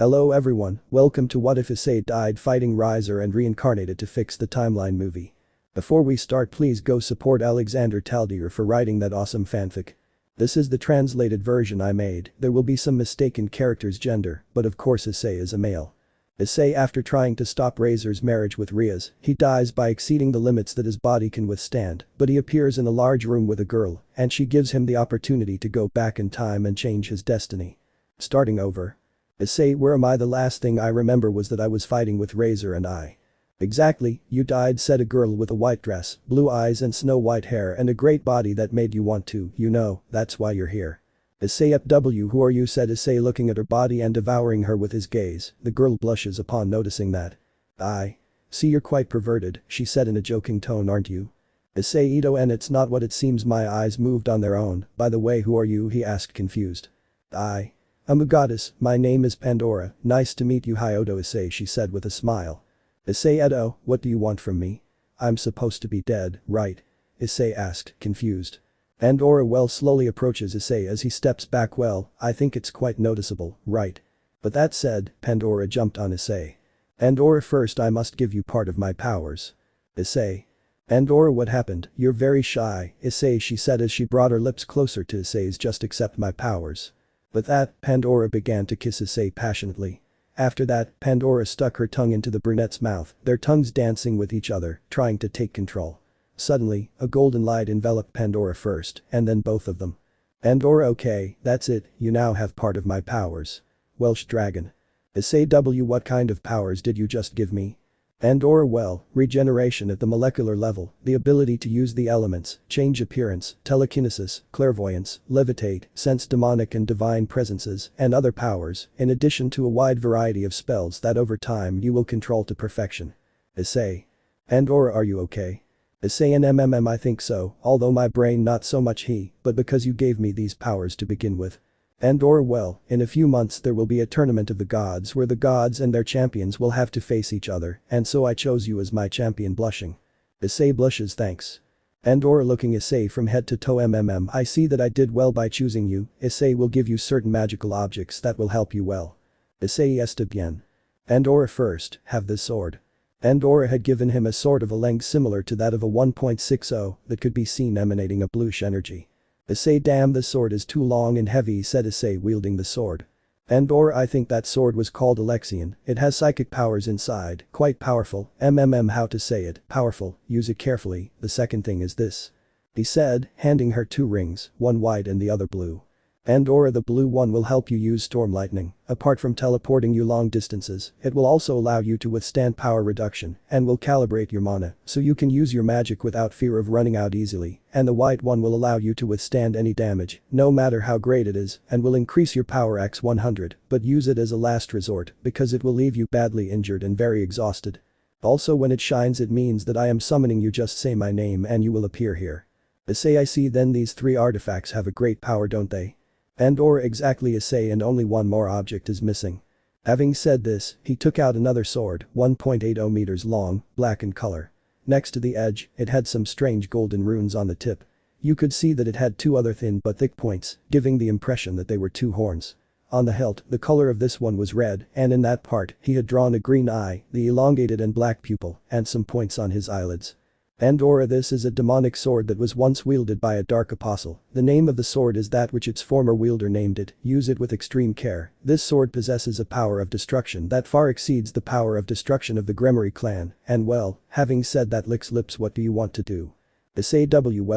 Hello everyone, welcome to What If Issei Died Fighting Riser and Reincarnated to Fix the Timeline movie. Before we start, please go support AlexanderTaldeer for writing that awesome fanfic. This is the translated version I made. There will be some mistaken character's gender, but of course Issei is a male. Issei, after trying to stop Razor's marriage with Rias, he dies by exceeding the limits that his body can withstand, but he appears in a large room with a girl, and she gives him the opportunity to go back in time and change his destiny. Starting over. Issei, where am I? The last thing I remember was that I was fighting with Razor and I. Exactly, you died, said a girl with a white dress, blue eyes and snow white hair and a great body that made you want to, that's why you're here. Issei, FW, who are you, said Issei, looking at her body and devouring her with his gaze. The girl blushes upon noticing that. I see you're quite perverted, she said in a joking tone, aren't you? Issei, Ito, and it's not what it seems. My eyes moved on their own. By the way, who are you? He asked, confused. I'm a goddess, my name is Pandora, nice to meet you. Hi Odo, Issei, she said with a smile. Issei, Edo, what do you want from me? I'm supposed to be dead, right? Issei asked, confused. Pandora slowly approaches Issei as he steps back. I think it's quite noticeable, right? But that said, Pandora jumped on Issei. Pandora, first I must give you part of my powers. Issei. Pandora, what happened? You're very shy, Issei, she said as she brought her lips closer to Issei's. Just accept my powers. With that, Pandora began to kiss Issei passionately. After that, Pandora stuck her tongue into the brunette's mouth, their tongues dancing with each other, trying to take control. Suddenly, a golden light enveloped Pandora first, and then both of them. Pandora, okay, that's it, you now have part of my powers. Welsh dragon. Issei, what kind of powers did you just give me? Pandora, regeneration at the molecular level, the ability to use the elements, change appearance, telekinesis, clairvoyance, levitate, sense demonic and divine presences, and other powers, in addition to a wide variety of spells that over time you will control to perfection. Issei. Pandora, are you okay? Issei, and I think so, although my brain not so much but because you gave me these powers to begin with. Pandora, in a few months there will be a tournament of the gods where the gods and their champions will have to face each other, and so I chose you as my champion. Blushing. Issei blushes, thanks. Pandora, looking Issei from head to toe. I see that I did well by choosing you. Issei will give you certain magical objects that will help you well. Issei, está bien. Pandora, first, have this sword. Pandora had given him a sword of a length similar to that of a 1.60 that could be seen emanating a bluish energy. Issei, damn, this sword is too long and heavy, said Issei, wielding the sword. Pandora, I think that sword was called Alexian, it has psychic powers inside, quite powerful. How to say it, powerful, use it carefully. The second thing is this. He said, handing her two rings, one white and the other blue. Pandora, the blue one will help you use storm lightning. Apart from teleporting you long distances, it will also allow you to withstand power reduction and will calibrate your mana so you can use your magic without fear of running out easily, and the white one will allow you to withstand any damage, no matter how great it is, and will increase your power x 100, but use it as a last resort because it will leave you badly injured and very exhausted. Also, when it shines it means that I am summoning you. Just say my name and you will appear here. Issei, I see, then these three artifacts have a great power, don't they? Pandora, exactly, Issei, and only one more object is missing. Having said this, he took out another sword, 1.80 meters long, black in color. Next to the edge, it had some strange golden runes on the tip. You could see that it had two other thin but thick points, giving the impression that they were two horns. On the hilt, the color of this one was red, and in that part, he had drawn a green eye, the elongated and black pupil, and some points on his eyelids. Pandora, this is a demonic sword that was once wielded by a dark apostle. The name of the sword is that which its former wielder named it. Use it with extreme care. This sword possesses a power of destruction that far exceeds the power of destruction of the Gremory clan, and having said that, licks lips. What do you want to do? Issei,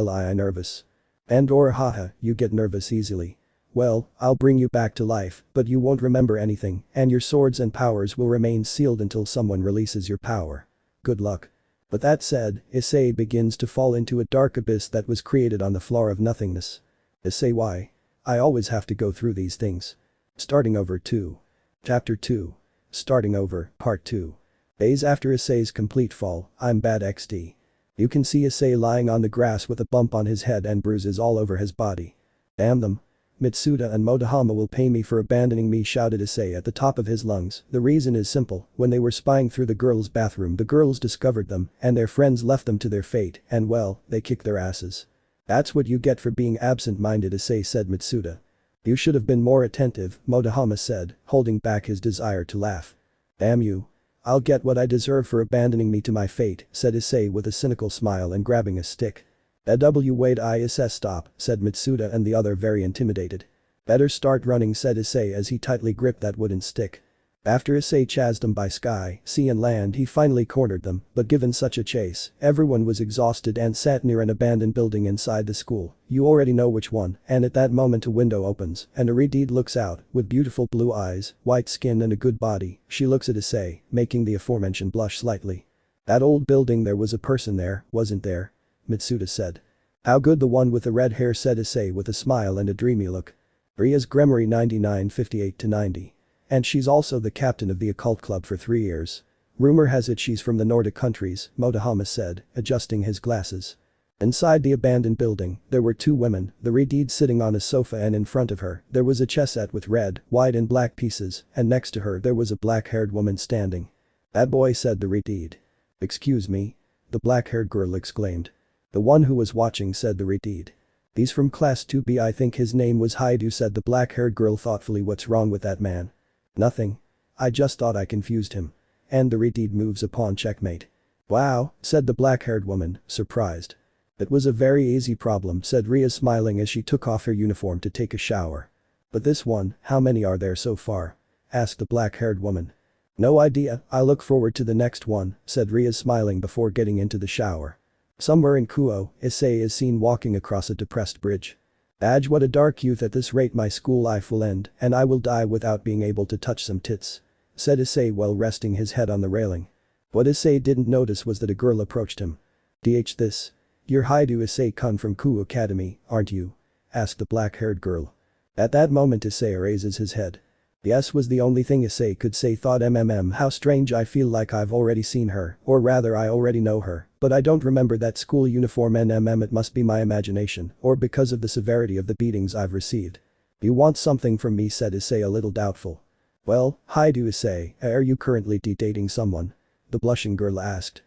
I nervous. Pandora, haha, you get nervous easily. I'll bring you back to life, but you won't remember anything, and your swords and powers will remain sealed until someone releases your power. Good luck. But that said, Issei begins to fall into a dark abyss that was created on the floor of nothingness. Issei, why? I always have to go through these things. Starting over 2. Chapter 2. Starting over, Part 2. Days after Issei's complete fall, I'm bad XD. You can see Issei lying on the grass with a bump on his head and bruises all over his body. Damn them. Mitsuda and Motohama will pay me for abandoning me, shouted Issei at the top of his lungs. The reason is simple, when they were spying through the girls' bathroom the girls discovered them and their friends left them to their fate and they kicked their asses. That's what you get for being absent-minded, Issei said. Mitsuda. You should have been more attentive, Motohama said, holding back his desire to laugh. Damn you. I'll get what I deserve for abandoning me to my fate, said Issei with a cynical smile and grabbing a stick. Wait ISS stop, said Mitsuda and the other very intimidated. Better start running, said Issei as he tightly gripped that wooden stick. After Issei chased them by sky, sea and land, he finally cornered them, but given such a chase, everyone was exhausted and sat near an abandoned building inside the school. You already know which one, and at that moment a window opens and a Redeed looks out, with beautiful blue eyes, white skin and a good body. She looks at Issei, making the aforementioned blush slightly. That old building, there was a person there, wasn't there? Mitsuda said. How good, the one with the red hair, said Issei with a smile and a dreamy look. Rias Gremory 9958-90. And she's also the captain of the occult club for 3 years. Rumor has it she's from the Nordic countries, Motohama said, adjusting his glasses. Inside the abandoned building, there were 2 women, the Redeed sitting on a sofa, and in front of her, there was a chess set with red, white and black pieces, and next to her there was a black-haired woman standing. That boy, said the Redeed. Excuse me? The black-haired girl exclaimed. The one who was watching, said the Redeed. He's from class 2B, I think his name was Haidu, said the black-haired girl thoughtfully. What's wrong with that man? Nothing. I just thought I confused him. And the Redeed moves upon checkmate. Wow, said the black-haired woman, surprised. It was a very easy problem, said Rias smiling as she took off her uniform to take a shower. But this one, how many are there so far? Asked the black-haired woman. No idea, I look forward to the next one, said Rias smiling before getting into the shower. Somewhere in Kuo, Issei is seen walking across a depressed bridge. Badge, what a dark youth. At this rate my school life will end and I will die without being able to touch some tits. Said Issei while resting his head on the railing. What Issei didn't notice was that a girl approached him. This. You're Haidu Issei-kun from Kuo Academy, aren't you? Asked the black-haired girl. At that moment Issei raises his head. Yes was the only thing Issei could say. Thought how strange, I feel like I've already seen her, or rather I already know her, but I don't remember that school uniform. It must be my imagination, or because of the severity of the beatings I've received. You want something from me, said Issei a little doubtful. Well, Haidu Issei, are you currently dating someone? The blushing girl asked.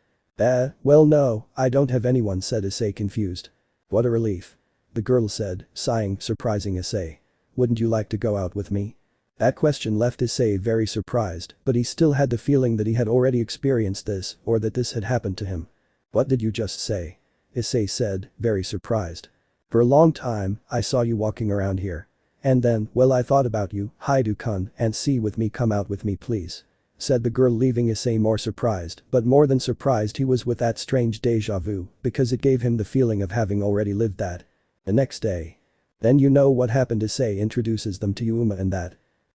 Well no, I don't have anyone, said Issei confused. What a relief. The girl said, sighing, surprising Issei. Wouldn't you like to go out with me? That question left Issei very surprised, but he still had the feeling that he had already experienced this, or that this had happened to him. What did you just say? Issei said, very surprised. For a long time, I saw you walking around here. And then, well, I thought about you, Haidu-kun, and see with me, come out with me please. Said the girl, leaving Issei more surprised, but more than surprised he was with that strange deja vu, because it gave him the feeling of having already lived that. The next day. Then you know what happened. Issei introduces them to Yuma and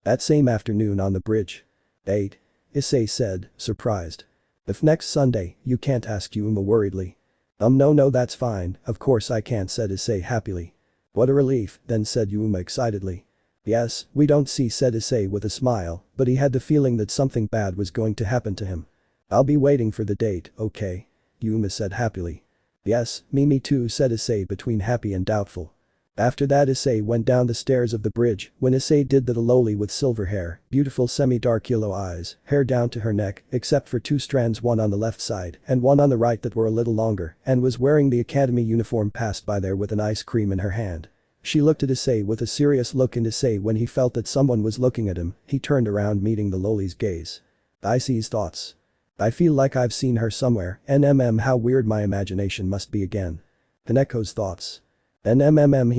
that same afternoon on the bridge. Date? Issei said, surprised. If next Sunday, you can't, ask Yuma worriedly. No that's fine, of course I can't, said Issei happily. What a relief, then, said Yuma excitedly. Yes, we don't see, said Issei with a smile, but he had the feeling that something bad was going to happen to him. I'll be waiting for the date, okay? Yuma said happily. Yes, me too, said Issei between happy and doubtful. After that Issei went down the stairs of the bridge. When Issei did that, a loli with silver hair, beautiful semi-dark yellow eyes, hair down to her neck except for 2 strands, one on the left side and one on the right that were a little longer, and was wearing the academy uniform, passed by there with an ice cream in her hand. She looked at Issei with a serious look, and Issei, when he felt that someone was looking at him, he turned around, meeting the loli's gaze. Issei's thoughts. I feel like I've seen her somewhere. How weird my imagination must be again. Kaneko's thoughts. He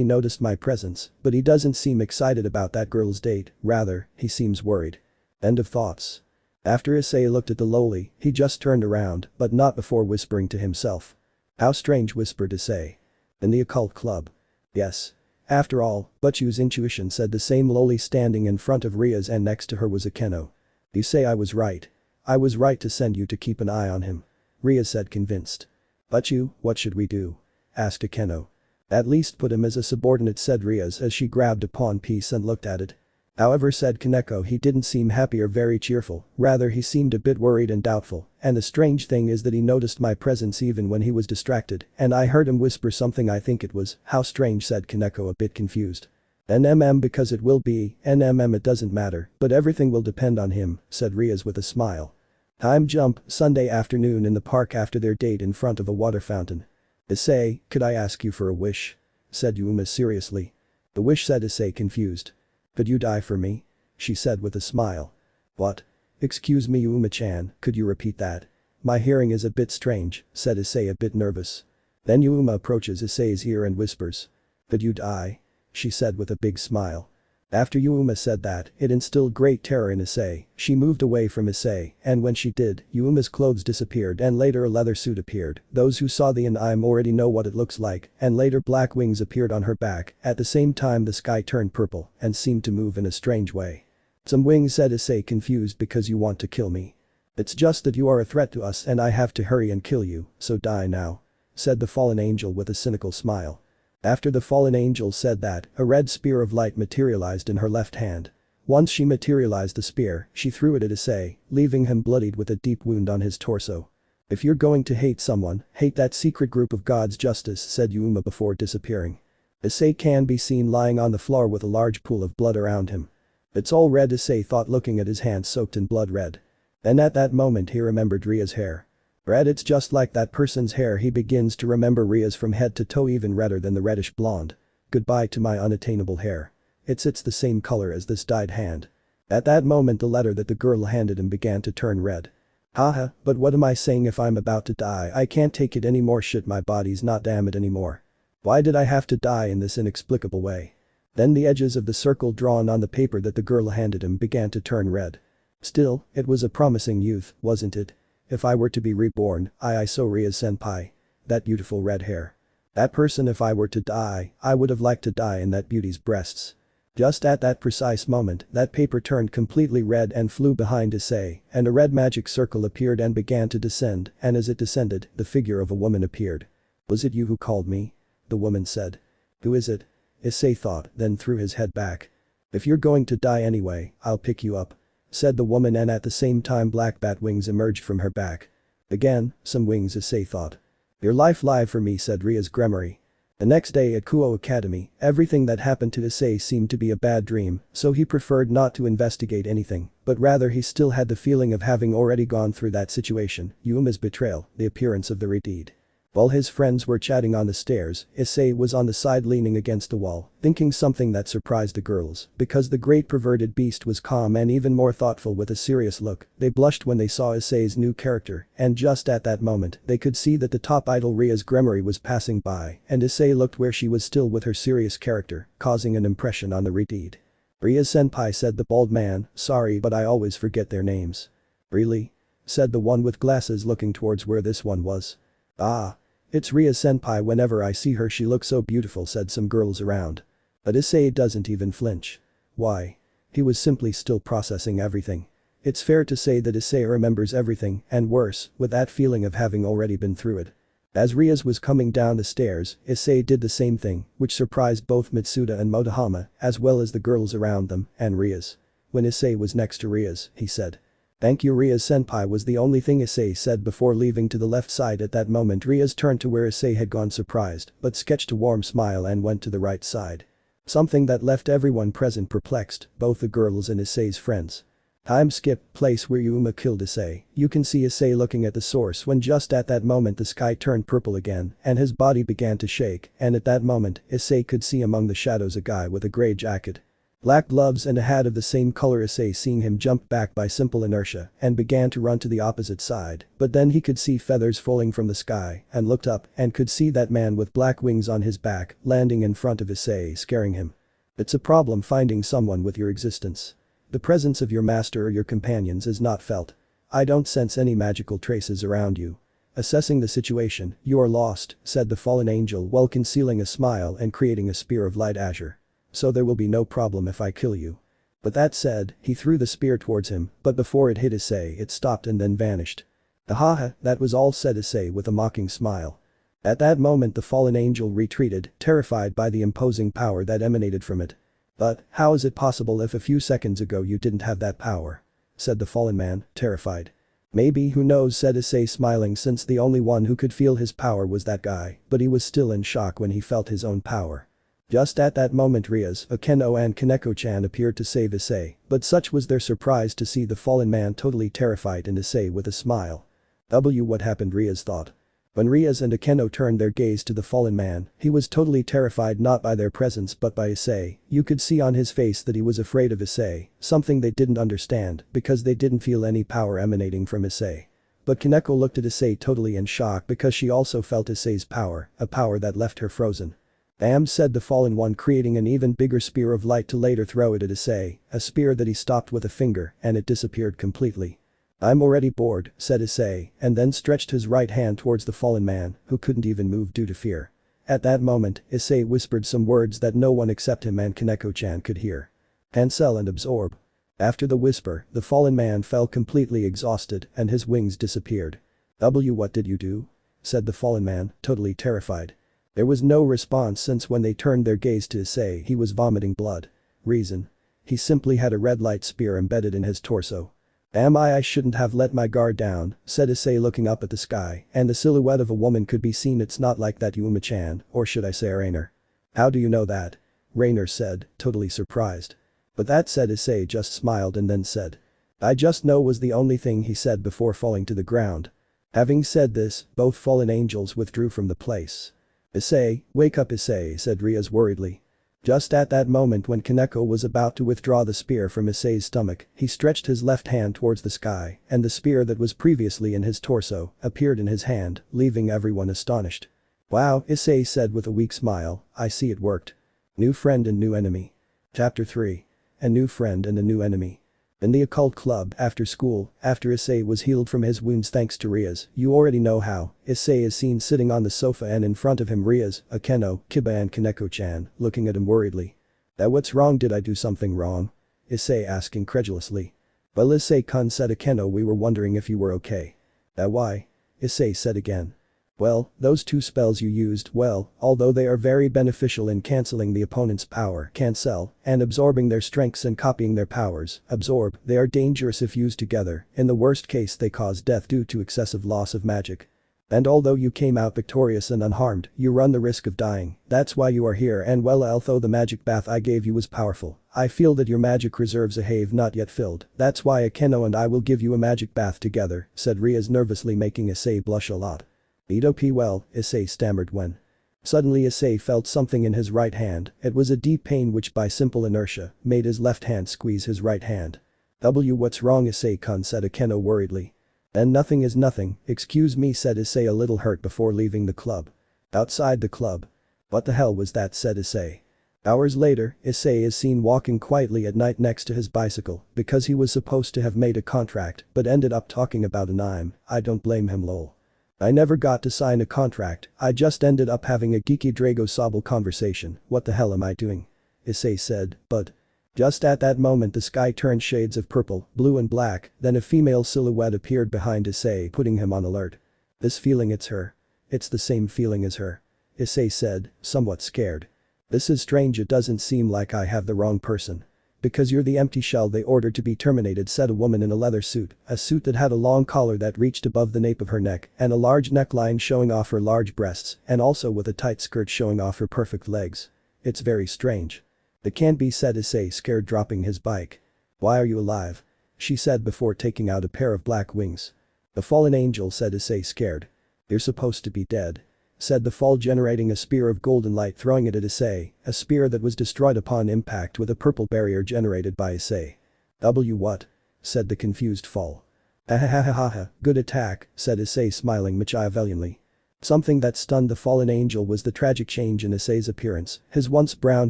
noticed my presence, but he doesn't seem excited about that girl's date, rather, he seems worried. End of thoughts. After Issei looked at the loli, he just turned around, but not before whispering to himself. How strange, whispered Issei. In the occult club. Yes. After all, but use intuition, said the same loli standing in front of Rias, and next to her was Akeno. You say I was right. I was right to send you to keep an eye on him. Rias said, convinced. But what should we do? Asked Akeno. At least put him as a subordinate, said Rias as she grabbed a pawn piece and looked at it. However, said Kaneko, he didn't seem happy or very cheerful, rather he seemed a bit worried and doubtful, and the strange thing is that he noticed my presence even when he was distracted, and I heard him whisper something. I think it was, how strange, said Kaneko, a bit confused. Because it will be, it doesn't matter, but everything will depend on him, said Rias with a smile. Time jump, Sunday afternoon in the park after their date in front of a water fountain. Issei, could I ask you for a wish? Said Yuma seriously. The wish, said Issei, confused. Could you die for me? She said with a smile. What? Excuse me, Yuma-chan, could you repeat that? My hearing is a bit strange, said Issei, a bit nervous. Then Yuma approaches Issei's ear and whispers. Could you die? She said with a big smile. After Yuma said that, it instilled great terror in Issei. She moved away from Issei, and when she did, Yuma's clothes disappeared and later a leather suit appeared. Those who saw the anime already know what it looks like, and later black wings appeared on her back. At the same time the sky turned purple and seemed to move in a strange way. Some wings, said Issei, confused, because you want to kill me. It's just that you are a threat to us and I have to hurry and kill you, so die now. Said the fallen angel with a cynical smile. After the fallen angel said that, a red spear of light materialized in her left hand. Once she materialized the spear, she threw it at Issei, leaving him bloodied with a deep wound on his torso. If you're going to hate someone, hate that secret group of God's justice, said Yuma before disappearing. Issei can be seen lying on the floor with a large pool of blood around him. It's all red, Issei thought, looking at his hands soaked in blood red. Then at that moment he remembered Ria's hair. Red, it's just like that person's hair. He begins to remember Ria's from head to toe, even redder than the reddish blonde. Goodbye to my unattainable hair. It's the same color as this dyed hand. At that moment the letter that the girl handed him began to turn red. Haha, but what am I saying? If I'm about to die I can't take it anymore. Shit, my body's not damn it anymore. Why did I have to die in this inexplicable way? Then the edges of the circle drawn on the paper that the girl handed him began to turn red. Still, it was a promising youth, wasn't it? If I were to be reborn, I saw Ria's senpai. That beautiful red hair. That person. If I were to die, I would have liked to die in that beauty's breasts. Just at that precise moment, that paper turned completely red and flew behind Issei, and a red magic circle appeared and began to descend, and as it descended, the figure of a woman appeared. Was it you who called me? The woman said. Who is it? Issei thought, then threw his head back. If you're going to die anyway, I'll pick you up. Said the woman, and at the same time black bat wings emerged from her back. Again, some wings, Issei thought. Your life live for me, said Rias Gremory. The next day at Kuo Academy, everything that happened to Issei seemed to be a bad dream, so he preferred not to investigate anything, but rather he still had the feeling of having already gone through that situation, Yuma's betrayal, the appearance of the redeed. While his friends were chatting on the stairs, Issei was on the side leaning against the wall, thinking something that surprised the girls, because the great perverted beast was calm and even more thoughtful with a serious look. They blushed when they saw Issei's new character, and just at that moment, they could see that the top idol Rias Gremory was passing by, and Issei looked where she was, still with her serious character, causing an impression on the redeed. Rias senpai, said the bald man, sorry but I always forget their names. Really? Said the one with glasses, looking towards where this one was. Ah. It's Rias senpai, whenever I see her she looks so beautiful, said some girls around. But Issei doesn't even flinch. Why? He was simply still processing everything. It's fair to say that Issei remembers everything, and worse, with that feeling of having already been through it. As Rias was coming down the stairs, Issei did the same thing, which surprised both Mitsuda and Motohama, as well as the girls around them, and Rias. When Issei was next to Rias, he said. Thank you, Rias senpai, was the only thing Issei said before leaving to the left side. At that moment Rias turned to where Issei had gone, surprised, but sketched a warm smile and went to the right side. Something that left everyone present perplexed, both the girls and Issei's friends. Time skip, place where Yuma killed Issei. You can see Issei looking at the source when just at that moment the sky turned purple again and his body began to shake, and at that moment Issei could see among the shadows a guy with a grey jacket, black gloves and a hat of the same color. Issei, seeing him, jumped back by simple inertia and began to run to the opposite side, but then he could see feathers falling from the sky and looked up and could see that man with black wings on his back landing in front of Issei, scaring him. It's a problem finding someone with your existence. The presence of your master or your companions is not felt. I don't sense any magical traces around you. Assessing the situation, you are lost, said the fallen angel while concealing a smile and creating a spear of light azure. So there will be no problem if I kill you. But that said, he threw the spear towards him, but before it hit Issei it stopped and then vanished. Haha, that was all, said Issei with a mocking smile. At that moment the fallen angel retreated, terrified by the imposing power that emanated from it. But, how is it possible if a few seconds ago you didn't have that power? Said the fallen man, terrified. Maybe, who knows, said Issei, smiling, since the only one who could feel his power was that guy, but he was still in shock when he felt his own power. Just at that moment Rias, Akeno and Kaneko-chan appeared to save Issei, but such was their surprise to see the fallen man totally terrified and Issei with a smile. What happened, Rias thought. When Rias and Akeno turned their gaze to the fallen man, he was totally terrified not by their presence but by Issei. You could see on his face that he was afraid of Issei, something they didn't understand because they didn't feel any power emanating from Issei. But Kaneko looked at Issei totally in shock because she also felt Issei's power, a power that left her frozen. Damn, said the fallen one, creating an even bigger spear of light to later throw it at Issei, a spear that he stopped with a finger and it disappeared completely. I'm already bored, said Issei, and then stretched his right hand towards the fallen man, who couldn't even move due to fear. At that moment, Issei whispered some words that no one except him and Kaneko-chan could hear. Cancel and absorb. After the whisper, the fallen man fell completely exhausted and his wings disappeared. What did you do? Said the fallen man, totally terrified. There was no response since when they turned their gaze to Issei he was vomiting blood. Reason. He simply had a red light spear embedded in his torso. I shouldn't have let my guard down, said Issei looking up at the sky, and the silhouette of a woman could be seen. It's not like that, Yuma-chan, or should I say Rainer. How do you know that? Rainer said, totally surprised. But that, said Issei, just smiled and then said. I just know, was the only thing he said before falling to the ground. Having said this, both fallen angels withdrew from the place. Issei, wake up, Issei, said Rias worriedly. Just at that moment when Kaneko was about to withdraw the spear from Issei's stomach, he stretched his left hand towards the sky, and the spear that was previously in his torso appeared in his hand, leaving everyone astonished. Wow, Issei said with a weak smile, I see it worked. New friend and new enemy. Chapter 3. A new friend and a new enemy. In the occult club, after school, after Issei was healed from his wounds thanks to Rias, you already know how, Issei is seen sitting on the sofa and in front of him Rias, Akeno, Kiba and Kaneko-chan, looking at him worriedly. What's wrong, did I do something wrong? Issei asked incredulously. Well, Issei-kun, said Akeno, we were wondering if you were okay. Why? Issei said again. Well, those two spells you used, well, although they are very beneficial in cancelling the opponent's power, cancel, and absorbing their strengths and copying their powers, absorb, they are dangerous if used together. In the worst case they cause death due to excessive loss of magic. And although you came out victorious and unharmed, you run the risk of dying. That's why you are here, and well, although the magic bath I gave you was powerful, I feel that your magic reserves have not yet filled. That's why Akeno and I will give you a magic bath together, said Rias nervously, making Issei blush a lot. Well, Issei stammered when. Suddenly Issei felt something in his right hand. It was a deep pain which by simple inertia made his left hand squeeze his right hand. What's wrong, Issei-kun, said Akeno worriedly. Then nothing is nothing, excuse me, said Issei, a little hurt before leaving the club. Outside the club. What the hell was that, said Issei. Hours later, Issei is seen walking quietly at night next to his bicycle because he was supposed to have made a contract but ended up talking about an I don't blame him, lol. I never got to sign a contract, I just ended up having a geeky Drago Sobel conversation. What the hell am I doing? Issei said, but. Just at that moment the sky turned shades of purple, blue and black, then a female silhouette appeared behind Issei, putting him on alert. This feeling, it's her. It's the same feeling as her. Issei said, somewhat scared. This is strange, it doesn't seem like I have the wrong person. Because you're the empty shell they ordered to be terminated, said a woman in a leather suit, a suit that had a long collar that reached above the nape of her neck and a large neckline showing off her large breasts and also with a tight skirt showing off her perfect legs. It's very strange. It can't be, said Issei, scared, dropping his bike. Why are you alive? She said before taking out a pair of black wings. The fallen angel, said Issei, scared. You're supposed to be dead. Said the fall, generating a spear of golden light, throwing it at Issei, a spear that was destroyed upon impact with a purple barrier generated by Issei. What? Said the confused fall. Ahahahaha, good attack, said Issei, smiling machiavellionly. Something that stunned the fallen angel was the tragic change in Issei's appearance. His once brown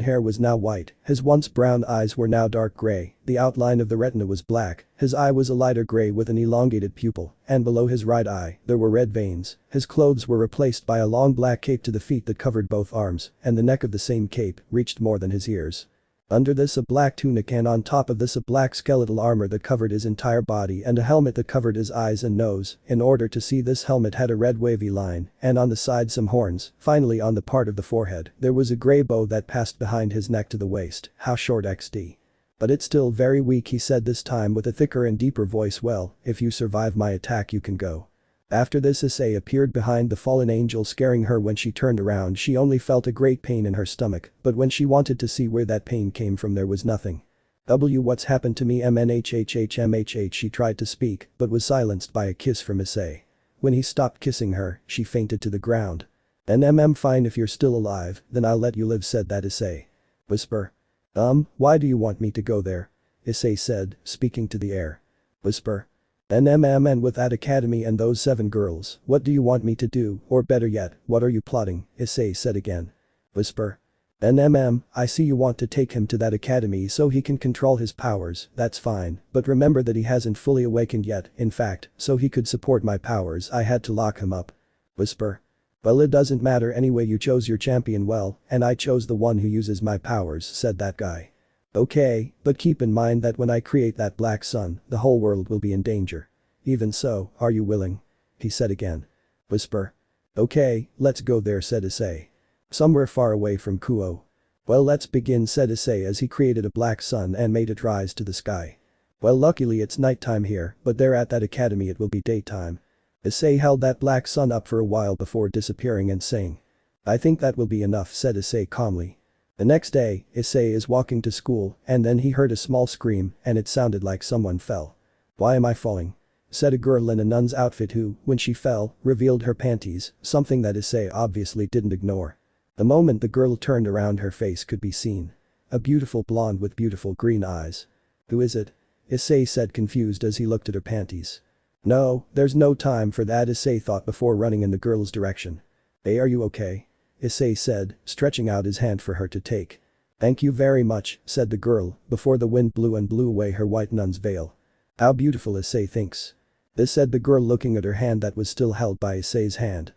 hair was now white, his once brown eyes were now dark gray, the outline of the retina was black, his eye was a lighter gray with an elongated pupil, and below his right eye, there were red veins. His clothes were replaced by a long black cape to the feet that covered both arms, and the neck of the same cape reached more than his ears. Under this a black tunic, and on top of this a black skeletal armor that covered his entire body, and a helmet that covered his eyes and nose. In order to see, this helmet had a red wavy line, and on the side some horns. Finally, on the part of the forehead, there was a gray bow that passed behind his neck to the waist. How short, XD. But it's still very weak, he said, this time with a thicker and deeper voice. Well, if you survive my attack you can go. After this, Issei appeared behind the fallen angel, scaring her. When she turned around she only felt a great pain in her stomach, but when she wanted to see where that pain came from there was nothing. What's happened to me, MNHHHMHH, she tried to speak but was silenced by a kiss from Issei. When he stopped kissing her, she fainted to the ground. Fine if you're still alive, then I'll let you live, said that Issei. Whisper. Why do you want me to go there? Issei said, speaking to the air. Whisper. And with that academy and those 7 girls, what do you want me to do, or better yet, what are you plotting? Issei said again. Whisper. I see you want to take him to that academy so he can control his powers, that's fine, but remember that he hasn't fully awakened yet, in fact, so he could support my powers I had to lock him up. Whisper. Well, it doesn't matter anyway, you chose your champion well, and I chose the one who uses my powers, said that guy. Okay, but keep in mind that when I create that black sun, the whole world will be in danger. Even so, are you willing? He said again. Whisper. Okay, let's go there, said Issei. Somewhere far away from Kuo. Well, let's begin, said Issei as he created a black sun and made it rise to the sky. Well, luckily it's nighttime here, but there at that academy it will be daytime. Issei held that black sun up for a while before disappearing and saying. I think that will be enough, said Issei calmly. The next day, Issei is walking to school and then he heard a small scream and it sounded like someone fell. Why am I falling? Said a girl in a nun's outfit who, when she fell, revealed her panties, something that Issei obviously didn't ignore. The moment the girl turned around, her face could be seen. A beautiful blonde with beautiful green eyes. Who is it? Issei said, confused as he looked at her panties. No, there's no time for that, Issei thought before running in the girl's direction. Hey, are you okay? Issei said, stretching out his hand for her to take. Thank you very much, said the girl, before the wind blew away her white nun's veil. How beautiful, Issei thinks. This said the girl, looking at her hand that was still held by Issei's hand.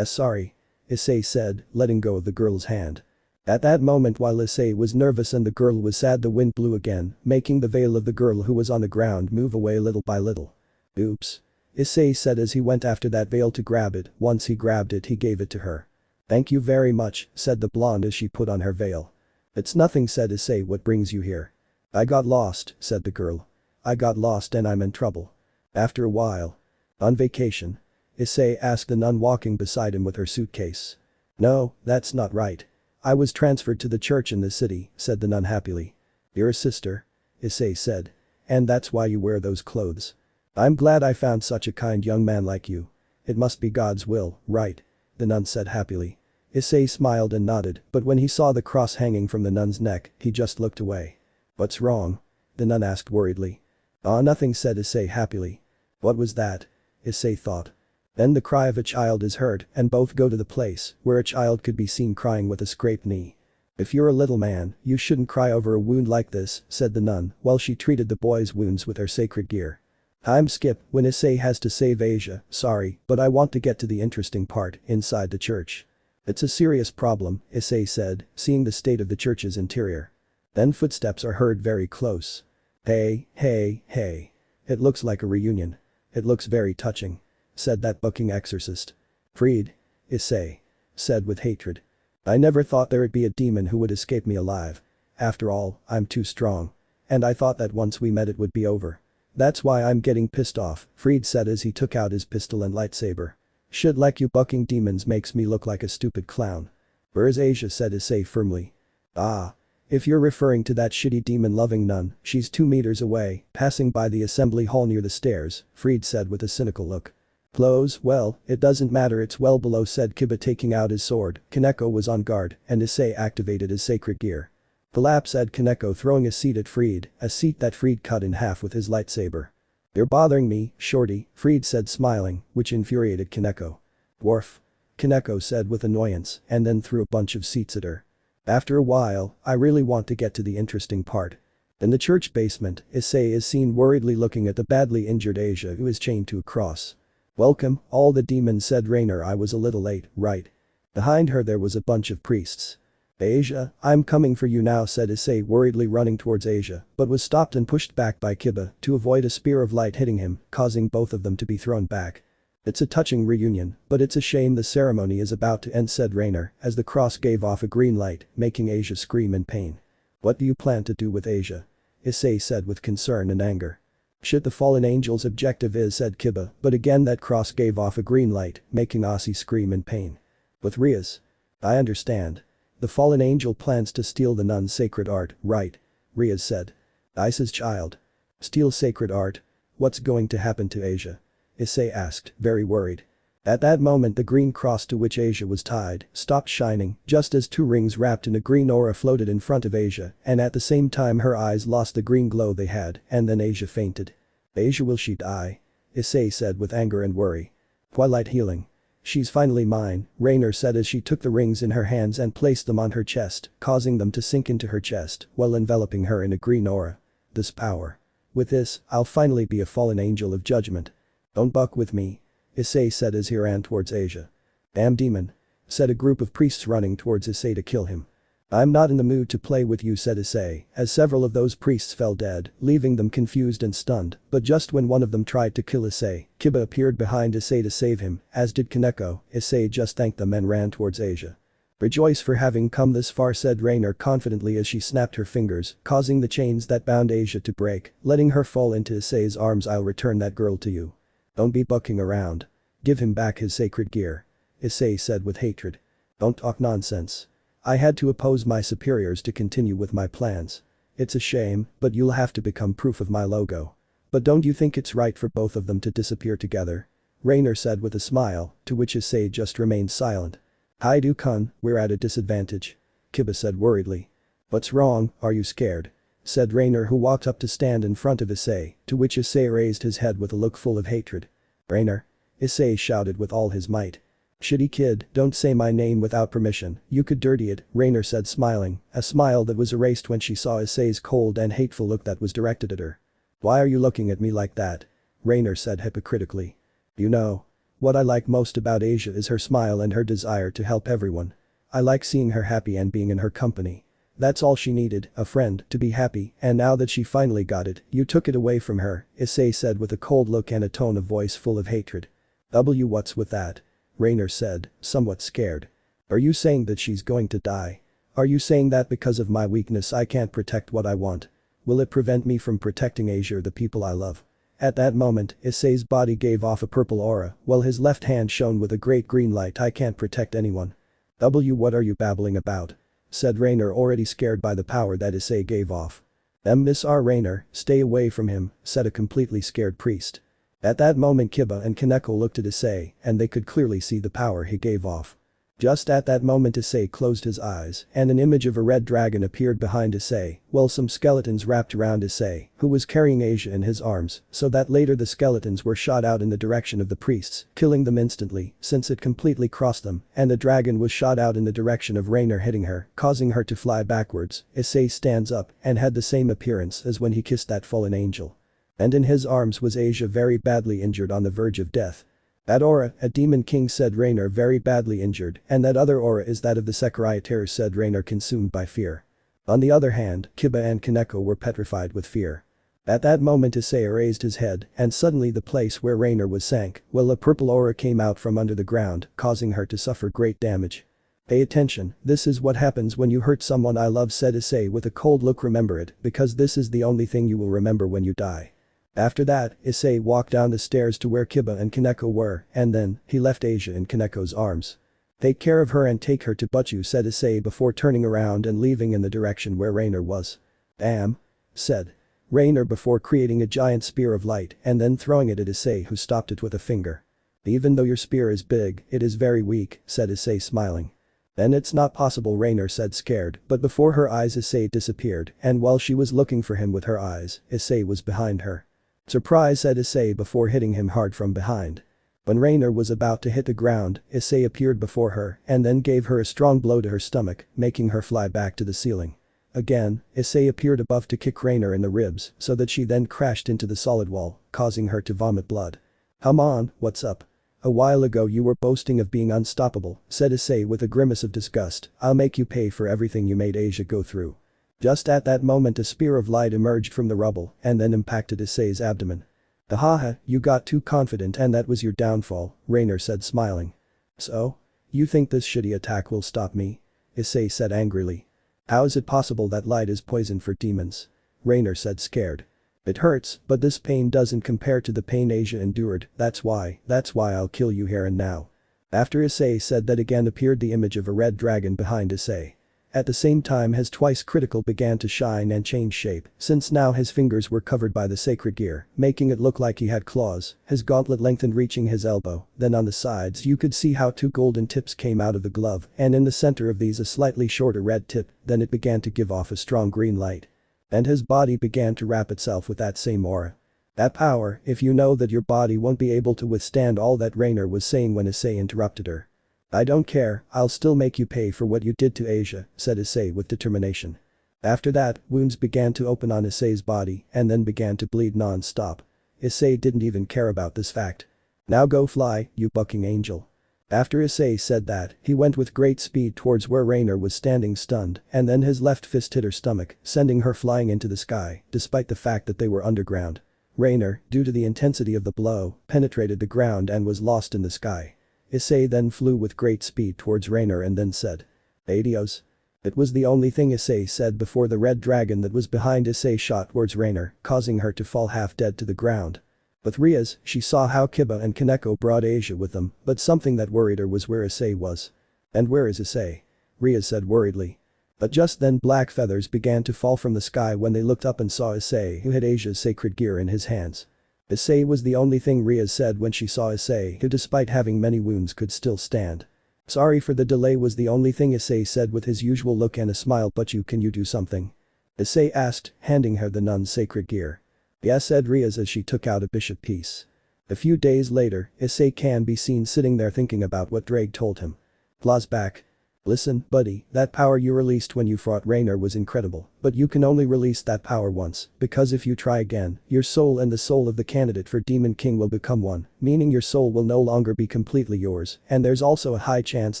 Sorry. Issei said, letting go of the girl's hand. At that moment, while Issei was nervous and the girl was sad, the wind blew again, making the veil of the girl who was on the ground move away little by little. Oops. Issei said as he went after that veil to grab it. Once he grabbed it, he gave it to her. Thank you very much, said the blonde as she put on her veil. It's nothing, said Issei, what brings you here? I got lost, said the girl. I got lost and I'm in trouble. After a while. On vacation? Issei asked the nun walking beside him with her suitcase. No, that's not right. I was transferred to the church in the city, said the nun happily. You're a sister? Issei said. And that's why you wear those clothes. I'm glad I found such a kind young man like you. It must be God's will, right? The nun said happily. Issei smiled and nodded, but when he saw the cross hanging from the nun's neck, he just looked away. What's wrong? The nun asked worriedly. Nothing, said Issei happily. What was that? Issei thought. Then the cry of a child is heard and both go to the place where a child could be seen crying with a scraped knee. If you're a little man, you shouldn't cry over a wound like this, said the nun while she treated the boy's wounds with her sacred gear. I'm Skip when Issei has to save Asia, sorry, but I want to get to the interesting part inside the church. It's a serious problem, Issei said, seeing the state of the church's interior. Then footsteps are heard very close. Hey, hey, hey. It looks like a reunion. It looks very touching. Said that bucking exorcist. Freed. Issei. Said with hatred. I never thought there'd be a demon who would escape me alive. After all, I'm too strong. And I thought that once we met it would be over. That's why I'm getting pissed off, Freed said as he took out his pistol and lightsaber. Shit like you bucking demons makes me look like a stupid clown. Where's Asia, said Issei firmly. Ah. If you're referring to that shitty demon-loving nun, she's 2 meters away, passing by the assembly hall near the stairs, Freed said with a cynical look. Close, well, it doesn't matter, it's well below, said Kiba taking out his sword. Kaneko was on guard, and Issei activated his sacred gear. Collapse, said Kaneko, throwing a seat at Freed, a seat that Freed cut in half with his lightsaber. You're bothering me, shorty, Freed said smiling, which infuriated Kaneko. Dwarf. Kaneko said with annoyance and then threw a bunch of seats at her. After a while, I really want to get to the interesting part. In the church basement, Issei is seen worriedly looking at the badly injured Asia who is chained to a cross. Welcome, all the demons, said Rainer. I was a little late, right? Behind her there was a bunch of priests. Asia, I'm coming for you now, said Issei worriedly running towards Asia, but was stopped and pushed back by Kiba to avoid a spear of light hitting him, causing both of them to be thrown back. It's a touching reunion, but it's a shame the ceremony is about to end, said Rainer as the cross gave off a green light, making Asia scream in pain. What do you plan to do with Asia? Issei said with concern and anger. Shit, the fallen angel's objective is, said Kiba, but again that cross gave off a green light, making Aussie scream in pain. With Rias. I understand. The fallen angel plans to steal the nun's sacred art, right? Rias said. Ice's child. Steal sacred art? What's going to happen to Asia? Issei asked, very worried. At that moment the green cross to which Asia was tied stopped shining just as two rings wrapped in a green aura floated in front of Asia, and at the same time her eyes lost the green glow they had, and then Asia fainted. "Asia, will she die?" Issei said with anger and worry. "Twilight healing. She's finally mine," Rainer said as she took the rings in her hands and placed them on her chest, causing them to sink into her chest while enveloping her in a green aura. "This power. With this, I'll finally be a fallen angel of judgment. Don't buck with me," Issei said as he ran towards Asia. "Damn demon," said a group of priests running towards Issei to kill him. "I'm not in the mood to play with you," said Issei, as several of those priests fell dead, leaving them confused and stunned, but just when one of them tried to kill Issei, Kiba appeared behind Issei to save him, as did Kaneko. Issei just thanked them and ran towards Asia. "Rejoice for having come this far," said Rainer confidently as she snapped her fingers, causing the chains that bound Asia to break, letting her fall into Issei's arms. "I'll return that girl to you. Don't be bucking around. Give him back his sacred gear," Issei said with hatred. "Don't talk nonsense. I had to oppose my superiors to continue with my plans. It's a shame, but you'll have to become proof of my logo. But don't you think it's right for both of them to disappear together?" Rainer said with a smile, to which Issei just remained silent. "Haidu-kun, we're at a disadvantage," Kiba said worriedly. "What's wrong, are you scared?" said Rainer, who walked up to stand in front of Issei, to which Issei raised his head with a look full of hatred. "Rainer," Issei shouted with all his might. "Shitty kid, don't say my name without permission, you could dirty it," Rainer said smiling, a smile that was erased when she saw Issei's cold and hateful look that was directed at her. "Why are you looking at me like that?" Rainer said hypocritically. "You know. What I like most about Asia is her smile and her desire to help everyone. I like seeing her happy and being in her company. That's all she needed, a friend, to be happy, and now that she finally got it, you took it away from her," Issei said with a cold look and a tone of voice full of hatred. "What's with that?" Rainer said, somewhat scared. "Are you saying that she's going to die? Are you saying that because of my weakness I can't protect what I want? Will it prevent me from protecting Asia or the people I love?" At that moment, Issei's body gave off a purple aura, while his left hand shone with a great green light. "I can't protect anyone." What are you babbling about?" said Rainer, already scared by the power that Issei gave off. Miss R. Rainer, stay away from him," said a completely scared priest. At that moment Kiba and Kaneko looked at Issei, and they could clearly see the power he gave off. Just at that moment Issei closed his eyes, and an image of a red dragon appeared behind Issei, while some skeletons wrapped around Issei, who was carrying Asia in his arms, so that later the skeletons were shot out in the direction of the priests, killing them instantly, since it completely crossed them, and the dragon was shot out in the direction of Rainer, hitting her, causing her to fly backwards. Issei stands up and had the same appearance as when he kissed that fallen angel. And in his arms was Asia, very badly injured on the verge of death. "That aura, a demon king," said Rainer, very badly injured, "and that other aura is that of the Secretary," said Rainer, consumed by fear. On the other hand, Kiba and Kaneko were petrified with fear. At that moment Issei raised his head, and suddenly the place where Rainer was sank, while a purple aura came out from under the ground, causing her to suffer great damage. "Pay attention, this is what happens when you hurt someone I love," said Issei with a cold look. "Remember it, because this is the only thing you will remember when you die." After that, Issei walked down the stairs to where Kiba and Kaneko were, and then, he left Asia in Kaneko's arms. "Take care of her and take her to Butchu," said Issei before turning around and leaving in the direction where Rainer was. "Damn," said Rainer before creating a giant spear of light and then throwing it at Issei, who stopped it with a finger. "Even though your spear is big, it is very weak," said Issei smiling. "Then it's not possible," Rainer said scared, but before her eyes Issei disappeared, and while she was looking for him with her eyes, Issei was behind her. "Surprise," said Issei before hitting him hard from behind. When Rainer was about to hit the ground, Issei appeared before her and then gave her a strong blow to her stomach, making her fly back to the ceiling. Again, Issei appeared above to kick Rainer in the ribs so that she then crashed into the solid wall, causing her to vomit blood. "Come on, what's up? A while ago you were boasting of being unstoppable," said Issei with a grimace of disgust. "I'll make you pay for everything you made Asia go through." Just at that moment a spear of light emerged from the rubble and then impacted Issei's abdomen. "Haha, you got too confident and that was your downfall," Rainer said smiling. "So? You think this shitty attack will stop me?" Issei said angrily. "How is it possible that light is poison for demons?" Rainer said scared. "It hurts, but this pain doesn't compare to the pain Asia endured, that's why I'll kill you here and now." After Issei said that again appeared the image of a red dragon behind Issei. At the same time his twice critical began to shine and change shape, since now his fingers were covered by the sacred gear, making it look like he had claws, his gauntlet lengthened reaching his elbow, then on the sides you could see how two golden tips came out of the glove, and in the center of these a slightly shorter red tip, then it began to give off a strong green light. And his body began to wrap itself with that same aura. That power, if you know that your body won't be able to withstand all that Rainer was saying when Issei interrupted her. I don't care, I'll still make you pay for what you did to Asia, said Issei with determination. After that, wounds began to open on Issei's body and then began to bleed non-stop. Issei didn't even care about this fact. Now go fly, you bucking angel. After Issei said that, he went with great speed towards where Rainer was standing stunned, and then his left fist hit her stomach, sending her flying into the sky, despite the fact that they were underground. Rainer, due to the intensity of the blow, penetrated the ground and was lost in the sky. Issei then flew with great speed towards Rainer and then said, "Adios." It was the only thing Issei said before the red dragon that was behind Issei shot towards Rainer, causing her to fall half dead to the ground. With Rias, she saw how Kiba and Kaneko brought Asia with them, but something that worried her was where Issei was. "And where is Issei?" Rias said worriedly. But just then black feathers began to fall from the sky when they looked up and saw Issei who had Asia's sacred gear in his hands. Issei was the only thing Rias said when she saw Issei who despite having many wounds could still stand. "Sorry for the delay" was the only thing Issei said with his usual look and a smile. "But can you do something?" Issei asked, handing her the nun's sacred gear. "Yes," said Rias as she took out a bishop piece. A few days later, Issei can be seen sitting there thinking about what Drake told him. Flashback. "Listen, buddy, that power you released when you fought Rainer was incredible, but you can only release that power once, because if you try again, your soul and the soul of the candidate for Demon King will become one, meaning your soul will no longer be completely yours, and there's also a high chance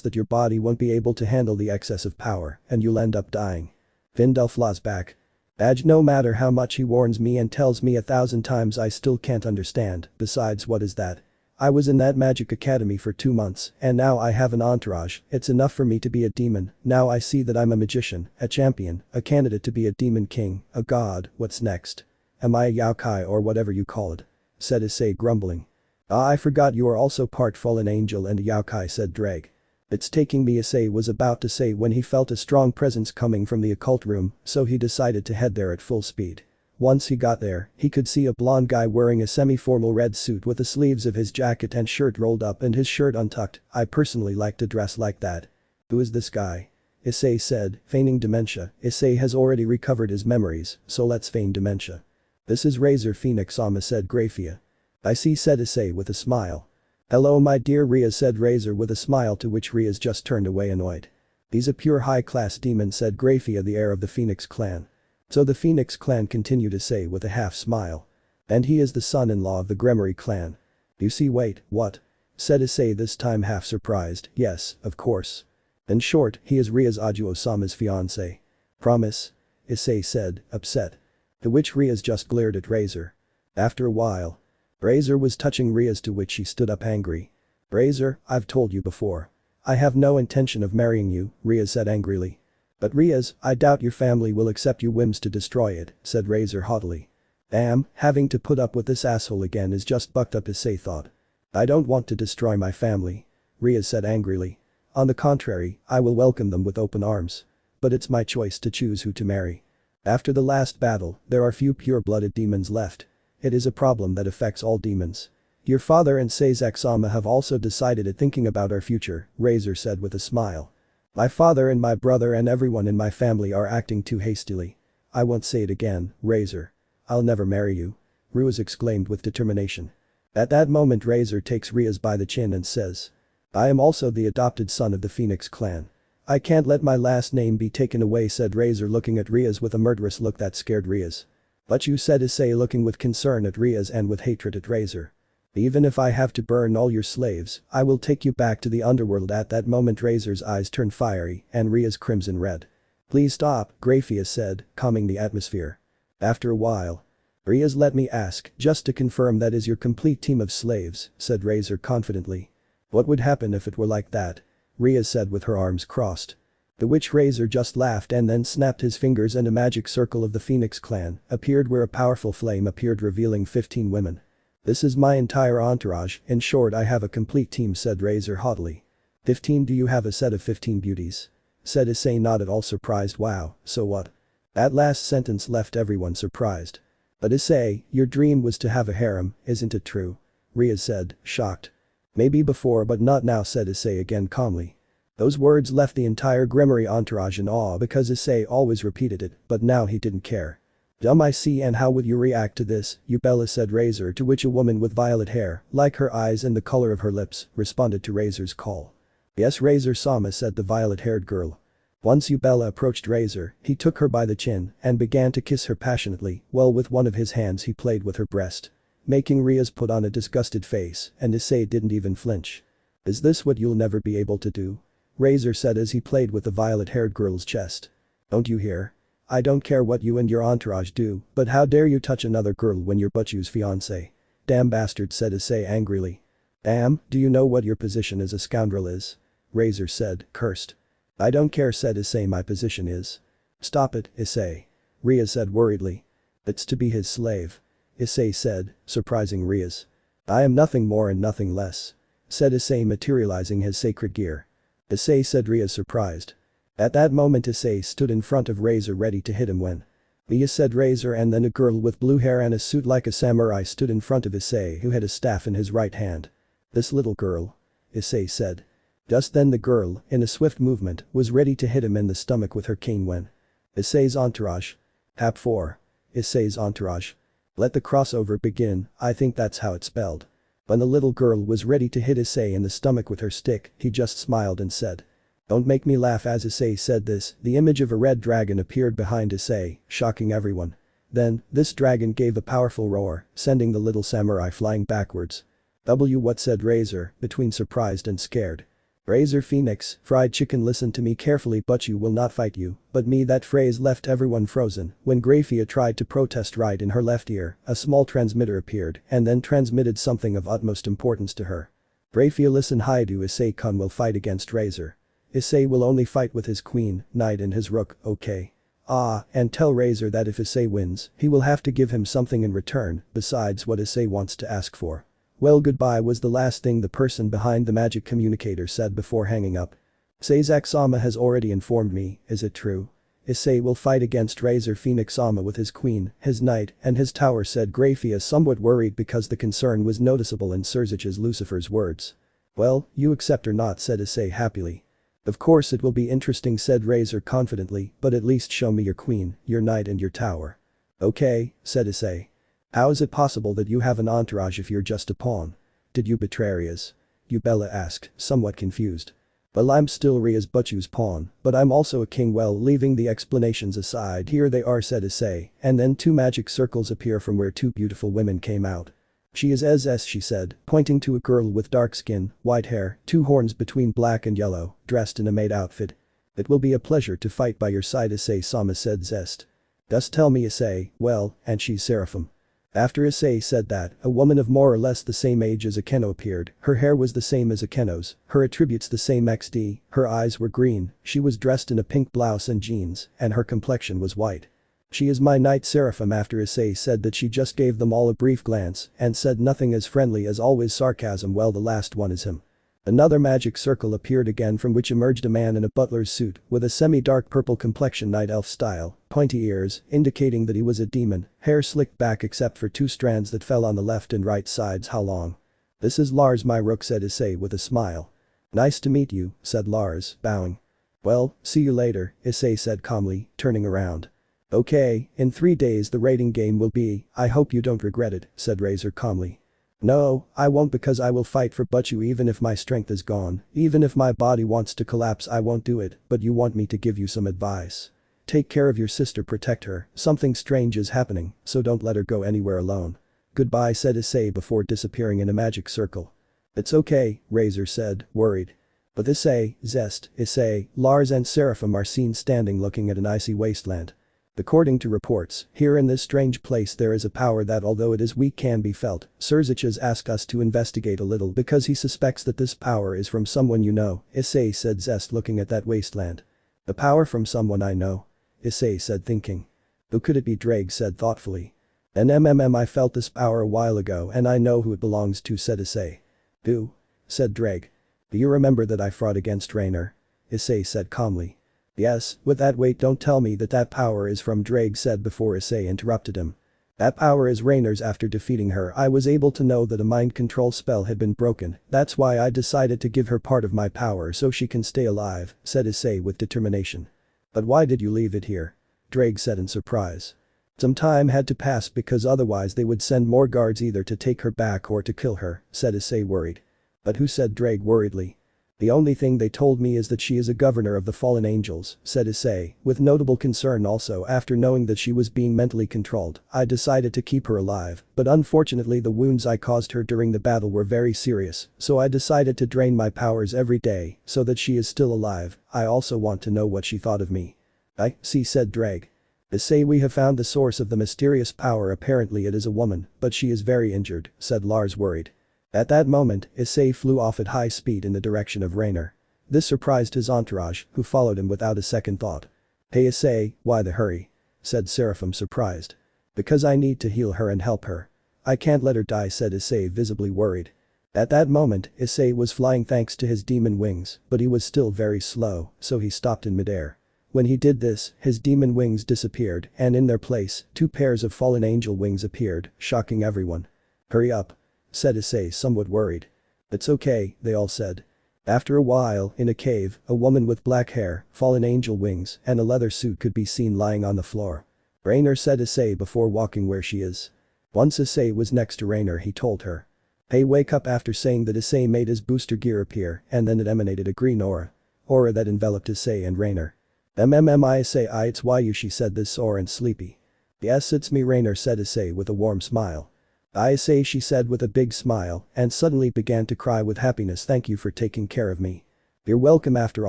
that your body won't be able to handle the excess of power, and you'll end up dying." Vindel flashback. "Badge, no matter how much he warns me and tells me 1,000 times I still can't understand, besides what is that? I was in that magic academy for 2 months, and now I have an entourage, it's enough for me to be a demon, now I see that I'm a magician, a champion, a candidate to be a demon king, a god, what's next? Am I a yokai or whatever you call it?" said Issei grumbling. "Ah, I forgot you are also part fallen angel and a yokai," said Drake. "It's taking me," Issei was about to say when he felt a strong presence coming from the occult room, so he decided to head there at full speed. Once he got there, he could see a blonde guy wearing a semi-formal red suit with the sleeves of his jacket and shirt rolled up and his shirt untucked. "I personally like to dress like that." "Who is this guy?" Issei said, feigning dementia. Issei has already recovered his memories, so let's feign dementia. "This is Razor Phenex Sama," said Grafia. "I see," said Issei with a smile. "Hello my dear Rias," said Razor with a smile, to which Rias just turned away annoyed. "He's a pure high-class demon," said Grafia, the heir of the Phenex clan. "So the Phenex clan," continued Issei with a half-smile. "And he is the son-in-law of the Gremory clan." "You see, wait, what?" said Issei, this time half surprised. "Yes, of course. In short, he is Rias Ajuo-sama's fiancé." "Promise?" Issei said, upset. To which Rias just glared at Razor. After a while, Razor was touching Rias, to which she stood up angry. "Razor, I've told you before. I have no intention of marrying you," Rias said angrily. "But Rias, I doubt your family will accept your whims to destroy it," said Razor haughtily. "Damn, having to put up with this asshole again is just bucked up," Issei thought. "I don't want to destroy my family," Rias said angrily. "On the contrary, I will welcome them with open arms. But it's my choice to choose who to marry. After the last battle, there are few pure-blooded demons left. It is a problem that affects all demons. Your father and Seizak Sama have also decided it, thinking about our future," Razor said with a smile. "My father and my brother and everyone in my family are acting too hastily. I won't say it again, Razor. I'll never marry you," Rias exclaimed with determination. At that moment Razor takes Rias by the chin and says, "I am also the adopted son of the Phenex clan. I can't let my last name be taken away," said Razor, looking at Rias with a murderous look that scared Rias. "But you," said Issei, looking with concern at Rias and with hatred at Razor. "Even if I have to burn all your slaves, I will take you back to the underworld." At that moment Razor's eyes turned fiery and Rias crimson red. "Please stop," Grafia said, calming the atmosphere. After a while, "Rias, let me ask, just to confirm, that is your complete team of slaves," said Razor confidently. "What would happen if it were like that?" Rias said with her arms crossed. To which Razor just laughed and then snapped his fingers and a magic circle of the Phenex clan appeared where a powerful flame appeared, revealing 15 women. "This is my entire entourage, in short I have a complete team," said Razor haughtily. 15? Do you have a set of 15 beauties?" said Issei, not at all surprised. Wow, so what? That last sentence left everyone surprised. But Issei, your dream was to have a harem, isn't it true? Rias said, shocked. Maybe before but not now, said Issei again calmly. Those words left the entire Gremory entourage in awe because Issei always repeated it, but now he didn't care. Dumb, I see, and how would you react to this, Yubella, said Razor, to which a woman with violet hair, like her eyes and the color of her lips, responded to Razor's call. Yes, Razor-sama, said the violet-haired girl. Once Yubella approached Razor, he took her by the chin and began to kiss her passionately, while with one of his hands he played with her breast. Making Rias put on a disgusted face, and Issei didn't even flinch. Is this what you'll never be able to do? Razor said as he played with the violet-haired girl's chest. Don't you hear? I don't care what you and your entourage do, but how dare you touch another girl when you're Butchu's fiancé? Damn bastard, said Issei angrily. Damn, do you know what your position as a scoundrel is? Razor said, cursed. I don't care, said Issei, my position is. Stop it, Issei. Rias said worriedly. It's to be his slave. Issei said, surprising Rias. I am nothing more and nothing less. Said Issei, materializing his sacred gear. Issei, said Rias, surprised. At that moment Issei stood in front of Razor ready to hit him when. Rias, said Razor, and then a girl with blue hair and a suit like a samurai stood in front of Issei, who had a staff in his right hand. This little girl. Issei said. Just then the girl, in a swift movement, was ready to hit him in the stomach with her cane when. Issei's entourage. Hap 4. Issei's entourage. Let the crossover begin, I think that's how it's spelled. When the little girl was ready to hit Issei in the stomach with her stick, he just smiled and said. Don't make me laugh. As Issei said this, the image of a red dragon appeared behind Issei, shocking everyone. Then, this dragon gave a powerful roar, sending the little samurai flying backwards. What, said Razor, between surprised and scared. Razor, Phenex, fried chicken, listen to me carefully, Butchu will not fight you, but me. That phrase left everyone frozen. When Grafia tried to protest, right in her left ear, a small transmitter appeared and then transmitted something of utmost importance to her. Grafia, listen, Haidu, Issei-kun will fight against Razor. Issei will only fight with his queen, knight and his rook, okay? Ah, and tell Razor that if Issei wins, he will have to give him something in return, besides what Issei wants to ask for. Well, goodbye, was the last thing the person behind the magic communicator said before hanging up. Seizak-sama has already informed me, is it true? Issei will fight against Razor Phenex-sama with his queen, his knight, and his tower, said Grafia, somewhat worried because the concern was noticeable in Surzich's Lucifer's words. Well, you accept or not, said Issei happily. Of course it will be interesting, said Razor confidently, but at least show me your queen, your knight and your tower. Okay, said Issei. How is it possible that you have an entourage if you're just a pawn? Did you betray Rias? Yubella asked, somewhat confused. Well, I'm still Rias Butchu's pawn, but I'm also a king. Well, leaving the explanations aside, here they are, said Issei, and then two magic circles appear from where two beautiful women came out. She is SS, she said, pointing to a girl with dark skin, white hair, two horns between black and yellow, dressed in a maid outfit. It will be a pleasure to fight by your side, Issei-sama, said Zest. Just tell me, Issei, well, and she's Seraphim. After Issei said that, a woman of more or less the same age as Akeno appeared. Her hair was the same as Akeno's, her attributes the same XD, her eyes were green, she was dressed in a pink blouse and jeans, and her complexion was white. She is my knight Seraphim. After Issei said that, she just gave them all a brief glance and said nothing, as friendly as always, sarcasm. Well, the last one is him. Another magic circle appeared again, from which emerged a man in a butler's suit with a semi-dark purple complexion, night elf style, pointy ears, indicating that he was a demon, hair slicked back except for two strands that fell on the left and right sides. How long? This is Lars, my rook, said Issei with a smile. Nice to meet you, said Lars, bowing. Well, see you later, Issei said calmly, turning around. Okay, in 3 days the raiding game will be, I hope you don't regret it, said Razor calmly. No, I won't, because I will fight for Butchu even if my strength is gone, even if my body wants to collapse I won't do it, but you want me to give you some advice. Take care of your sister, protect her, something strange is happening, so don't let her go anywhere alone. Goodbye, said Issei before disappearing in a magic circle. It's okay, Razor said, worried. But Issei, Lars and Seraphim are seen standing looking at an icy wasteland. According to reports, here in this strange place there is a power that, although it is weak, can be felt. Surzich has asked us to investigate a little because he suspects that this power is from someone you know, Issei said, Zest looking at that wasteland. A power from someone I know? Issei said, thinking. Who could it be? Drake said thoughtfully. I felt this power a while ago and I know who it belongs to, said Issei. Who? Said Drake. Do you remember that I fought against Rainer? Issei said calmly. Yes, with that wait don't tell me that that power is from Drake said before Issei interrupted him. That power is Rainer's after defeating her I was able to know that a mind control spell had been broken, that's why I decided to give her part of my power so she can stay alive, said Issei with determination. But why did you leave it here? Drake said in surprise. Some time had to pass because otherwise they would send more guards either to take her back or to kill her, said Issei worried. But who said Drake worriedly. The only thing they told me is that she is a governor of the fallen angels, said Issei, with notable concern also after knowing that she was being mentally controlled, I decided to keep her alive, but unfortunately the wounds I caused her during the battle were very serious, so I decided to drain my powers every day, so that she is still alive, I also want to know what she thought of me. I see said Drake. Issei we have found the source of the mysterious power apparently it is a woman, but she is very injured, said Lars worried. At that moment, Issei flew off at high speed in the direction of Rainer. This surprised his entourage, who followed him without a second thought. Hey Issei, why the hurry? Said Seraphim surprised. Because I need to heal her and help her. I can't let her die said Issei visibly worried. At that moment, Issei was flying thanks to his demon wings, but he was still very slow, so he stopped in midair. When he did this, his demon wings disappeared and in their place, 2 pairs of fallen angel wings appeared, shocking everyone. Hurry up. Said Issei somewhat worried. It's okay, they all said. After a while, in a cave, a woman with black hair, fallen angel wings, and a leather suit could be seen lying on the floor. Rainer said Issei before walking where she is. Once Issei was next to Rainer he told her. Hey wake up after saying that Issei made his booster gear appear and then it emanated a green aura. Aura that enveloped Issei and Rainer. Issei it's why you she said this sore and sleepy. Yes it's me Rainer said Issei with a warm smile. Issei she said with a big smile and suddenly began to cry with happiness thank you for taking care of me. You're welcome after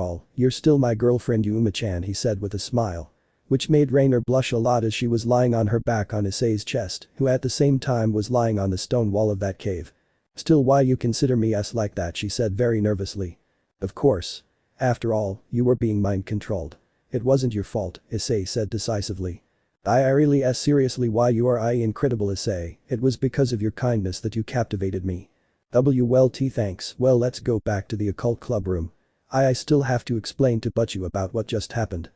all, you're still my girlfriend Yuma-chan he said with a smile. Which made Rainer blush a lot as she was lying on her back on Issei's chest, who at the same time was lying on the stone wall of that cave. Still why you consider me as like that she said very nervously. Of course. After all, you were being mind controlled. It wasn't your fault, Issei said decisively. I really ask seriously why you are incredible Issei, it was because of your kindness that you captivated me. Well thanks well let's go back to the occult club room. I still have to explain to Butchu about what just happened.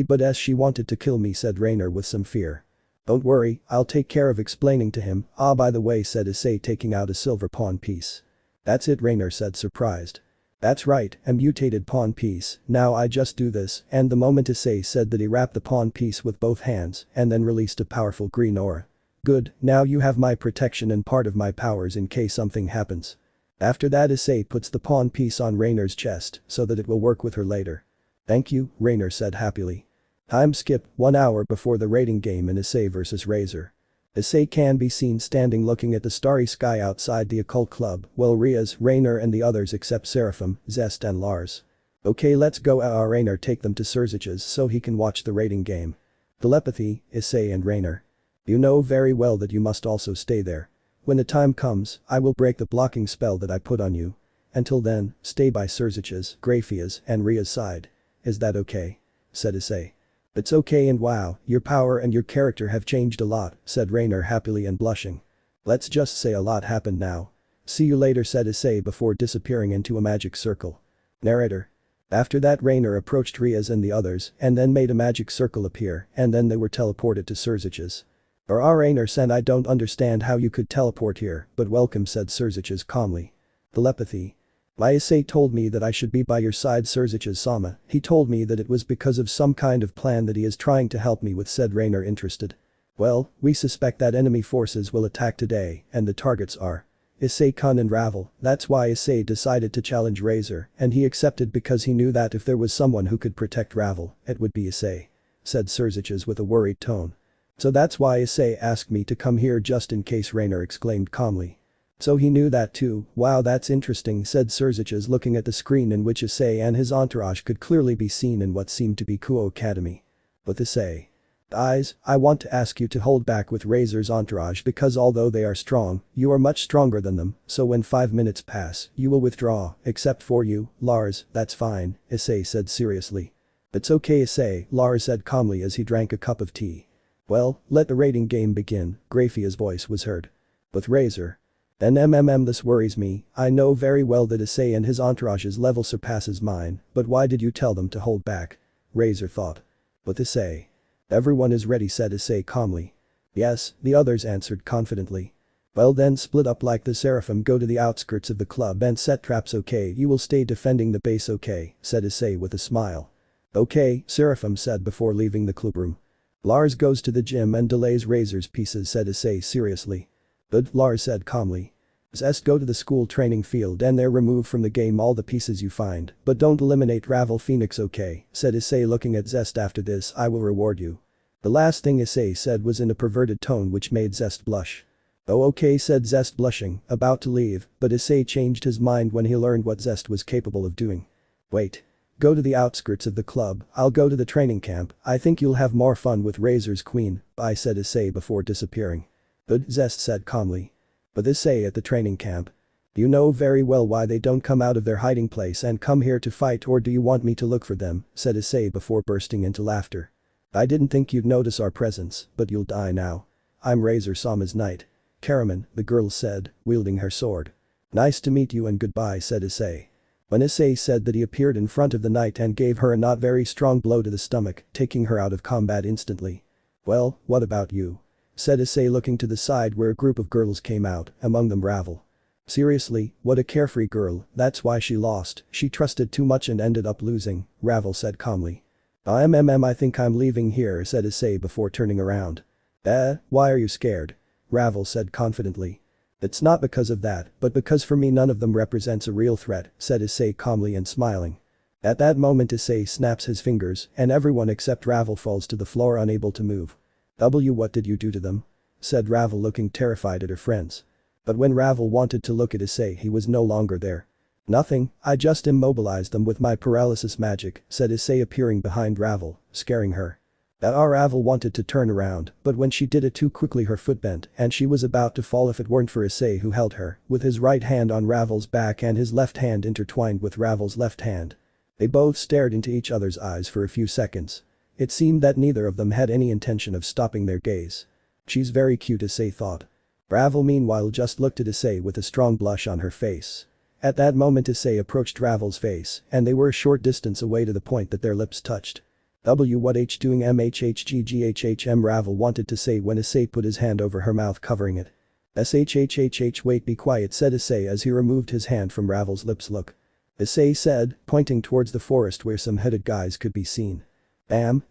But as she wanted to kill me said Rainer with some fear. Don't worry, I'll take care of explaining to him, by the way said Issei taking out a silver pawn piece. That's it Rainer said surprised. That's right, a mutated pawn piece, now I just do this and the moment Issei said that he wrapped the pawn piece with both hands and then released a powerful green aura. Good, now you have my protection and part of my powers in case something happens. After that Issei puts the pawn piece on Rainer's chest so that it will work with her later. Thank you, Rainer said happily. Time skip, 1 hour before the rating game in Issei vs Razor. Issei can be seen standing looking at the starry sky outside the occult club while Rias, Rainer and the others except Seraphim, Zest and Lars. Okay let's go Rainer take them to Surzich's so he can watch the rating game. Telepathy, Issei and Rainer. You know very well that you must also stay there. When the time comes, I will break the blocking spell that I put on you. Until then, stay by Surzich's, Graphia's and Ria's side. Is that okay? Said Issei. It's okay and wow, your power and your character have changed a lot, said Rainer happily and blushing. Let's just say a lot happened now. See you later said Issei before disappearing into a magic circle. Narrator. After that Rainer approached Rias and the others and then made a magic circle appear and then they were teleported to Surzich's. Rainer-san I don't understand how you could teleport here, but welcome said Surzich's calmly. Telepathy. My Issei told me that I should be by your side Surzich's-sama, he told me that it was because of some kind of plan that he is trying to help me with said Rainer interested. Well, we suspect that enemy forces will attack today and the targets are Issei-kun and Ravel, that's why Issei decided to challenge Razor and he accepted because he knew that if there was someone who could protect Ravel, it would be Issei. Said Surzich's with a worried tone. So that's why Issei asked me to come here just in case Rainer exclaimed calmly. So he knew that too, wow that's interesting said Surzich's looking at the screen in which Issei and his entourage could clearly be seen in what seemed to be Kuo Academy. But Issei. Eyes, I want to ask you to hold back with Razor's entourage because although they are strong, you are much stronger than them, so when 5 minutes pass, you will withdraw, except for you, Lars, that's fine, Issei said seriously. It's okay Issei, Lars said calmly as he drank a cup of tea. Well, let the rating game begin, Graphia's voice was heard. With Razor. Then this worries me, I know very well that Issei and his entourage's level surpasses mine, but why did you tell them to hold back? Razor thought. But Issei. Everyone is ready, said Issei calmly. Yes, the others answered confidently. Well then split up like the Seraphim, go to the outskirts of the club and set traps, okay, you will stay defending the base, okay, said Issei with a smile. Okay, Seraphim said before leaving the clubroom. Lars goes to the gym and delays Razor's pieces, said Issei seriously. Good, Lars said calmly. Zest go to the school training field and there remove from the game all the pieces you find, but don't eliminate Ravel Phenex, okay, said Issei looking at Zest. After this I will reward you. The last thing Issei said was in a perverted tone which made Zest blush. Oh okay, said Zest blushing, about to leave, but Issei changed his mind when he learned what Zest was capable of doing. Wait. Go to the outskirts of the club, I'll go to the training camp, I think you'll have more fun with Razor's queen, bye, said Issei before disappearing. Good, Zest said calmly. But Issei at the training camp. You know very well why they don't come out of their hiding place and come here to fight, or do you want me to look for them, said Issei before bursting into laughter. I didn't think you'd notice our presence, but you'll die now. I'm Razor Sama's knight. Karaman, the girl said, wielding her sword. Nice to meet you and goodbye, said Issei. When Issei said that, he appeared in front of the knight and gave her a not very strong blow to the stomach, taking her out of combat instantly. Well, what about you? Said Issei looking to the side where a group of girls came out, among them Ravel. Seriously, what a carefree girl, that's why she lost, she trusted too much and ended up losing, Ravel said calmly. I think I'm leaving here, said Issei before turning around. Why are you scared? Ravel said confidently. It's not because of that, but because for me none of them represents a real threat, said Issei calmly and smiling. At that moment Issei snaps his fingers and everyone except Ravel falls to the floor unable to move. What did you do to them? Said Ravel looking terrified at her friends. But when Ravel wanted to look at Issei, he was no longer there. Nothing, I just immobilized them with my paralysis magic, said Issei appearing behind Ravel, scaring her. Ravel wanted to turn around, but when she did it too quickly her foot bent and she was about to fall if it weren't for Issei who held her, with his right hand on Ravel's back and his left hand intertwined with Ravel's left hand. They both stared into each other's eyes for a few seconds. It seemed that neither of them had any intention of stopping their gaze. She's very cute, Issei thought. Ravel meanwhile just looked at Issei with a strong blush on her face. At that moment Issei approached Ravel's face and they were a short distance away to the point that their lips touched. What h doing mhhgghhm, Ravel wanted to say when Issei put his hand over her mouth covering it. Shhhh, wait, be quiet, said Issei as he removed his hand from Ravel's lips. Look. Issei said, pointing towards the forest where some hooded guys could be seen.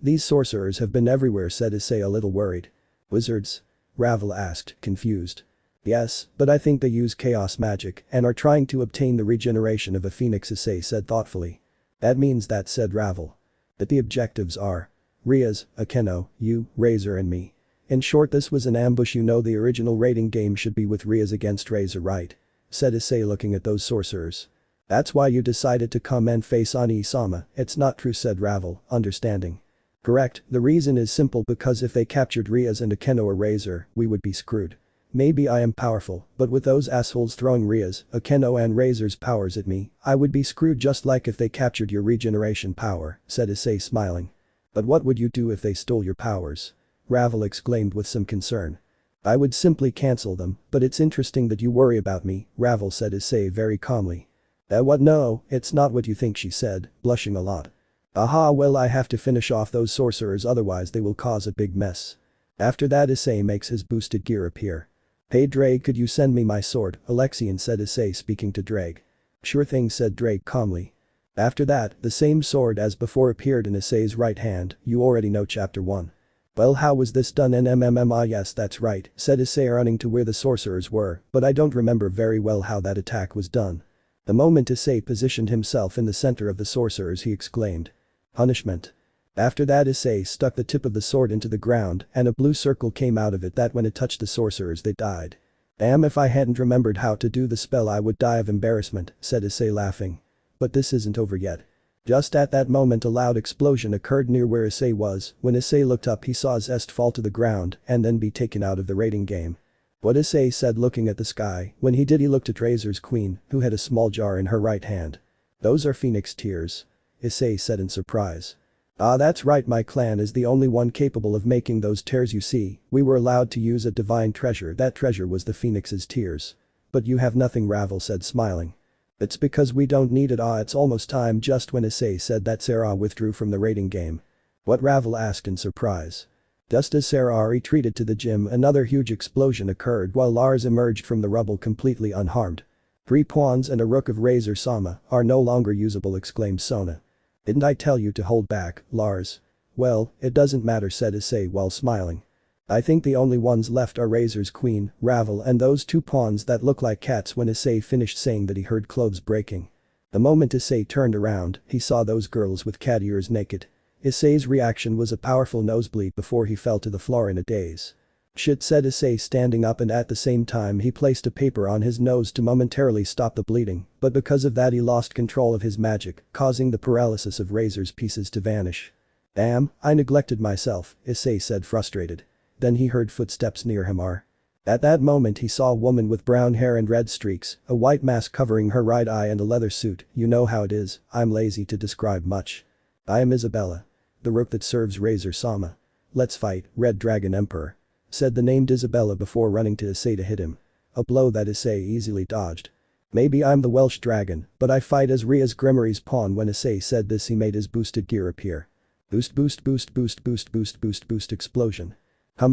These sorcerers have been everywhere, said Issei a little worried. Wizards? Ravel asked, confused. Yes, but I think they use chaos magic and are trying to obtain the regeneration of a phoenix, Issei said thoughtfully. That means that, said Ravel. That the objectives are Rias, Akeno, you, Razor and me. In short, this was an ambush. You know the original raiding game should be with Rias against Razor, right? Said Issei looking at those sorcerers. That's why you decided to come and face Ani-sama, it's not true, said Ravel, understanding. Correct, the reason is simple, because if they captured Rias and Akeno or Razor, we would be screwed. Maybe I am powerful, but with those assholes throwing Rias, Akeno and Razor's powers at me, I would be screwed just like if they captured your regeneration power, said Issei smiling. But what would you do if they stole your powers? Ravel exclaimed with some concern. I would simply cancel them, but it's interesting that you worry about me, Ravel said Issei very calmly. What, no, it's not what you think, she said, blushing a lot. Well, I have to finish off those sorcerers, otherwise they will cause a big mess. After that Issei makes his boosted gear appear. Hey Drake, could you send me my sword, Alexian said Issei speaking to Drake. Sure thing, said Drake calmly. After that, the same sword as before appeared in Issei's right hand, you already know chapter 1. Well, how was this done? Yes, that's right, said Issei running to where the sorcerers were, but I don't remember very well how that attack was done. The moment Issei positioned himself in the center of the sorcerers he exclaimed. Punishment. After that Issei stuck the tip of the sword into the ground and a blue circle came out of it that when it touched the sorcerers they died. If I hadn't remembered how to do the spell I would die of embarrassment, said Issei laughing. But this isn't over yet. Just at that moment a loud explosion occurred near where Issei was. When Issei looked up he saw Zest fall to the ground and then be taken out of the raiding game. What, Issei said looking at the sky. When he did he looked at Razor's queen, who had a small jar in her right hand. Those are Phoenix tears. Issei said in surprise. That's right, my clan is the only one capable of making those tears, you see, we were allowed to use a divine treasure, that treasure was the Phoenix's tears. But you have nothing, Ravel said smiling. It's because we don't need it. It's almost time. Just when Issei said that, Sarah withdrew from the raiding game. What? Ravel asked in surprise. Just as Sarah retreated to the gym, another huge explosion occurred while Lars emerged from the rubble completely unharmed. 3 pawns and a rook of Razor Sama are no longer usable, exclaimed Sona. Didn't I tell you to hold back, Lars? Well, it doesn't matter, said Issei while smiling. I think the only ones left are Razor's queen, Ravel, and those 2 pawns that look like cats. When Issei finished saying that, he heard clothes breaking. The moment Issei turned around, he saw those girls with cat ears naked. Issei's reaction was a powerful nosebleed before he fell to the floor in a daze. Shit, said Issei standing up, and at the same time he placed a paper on his nose to momentarily stop the bleeding, but because of that he lost control of his magic, causing the paralysis of Razor's pieces to vanish. Damn, I neglected myself, Issei said frustrated. Then he heard footsteps near him. At that moment he saw a woman with brown hair and red streaks, a white mask covering her right eye and a leather suit. You know how it is, I'm lazy to describe much. I am Isabella. The rook that serves Razor Sama. Let's fight, Red Dragon Emperor. Said the named Isabella before running to Issei to hit him. A blow that Issei easily dodged. Maybe I'm the Welsh dragon, but I fight as Rias Gremory's pawn. When Issei said this, he made his boosted gear appear. Boost boost boost boost boost boost boost boost explosion.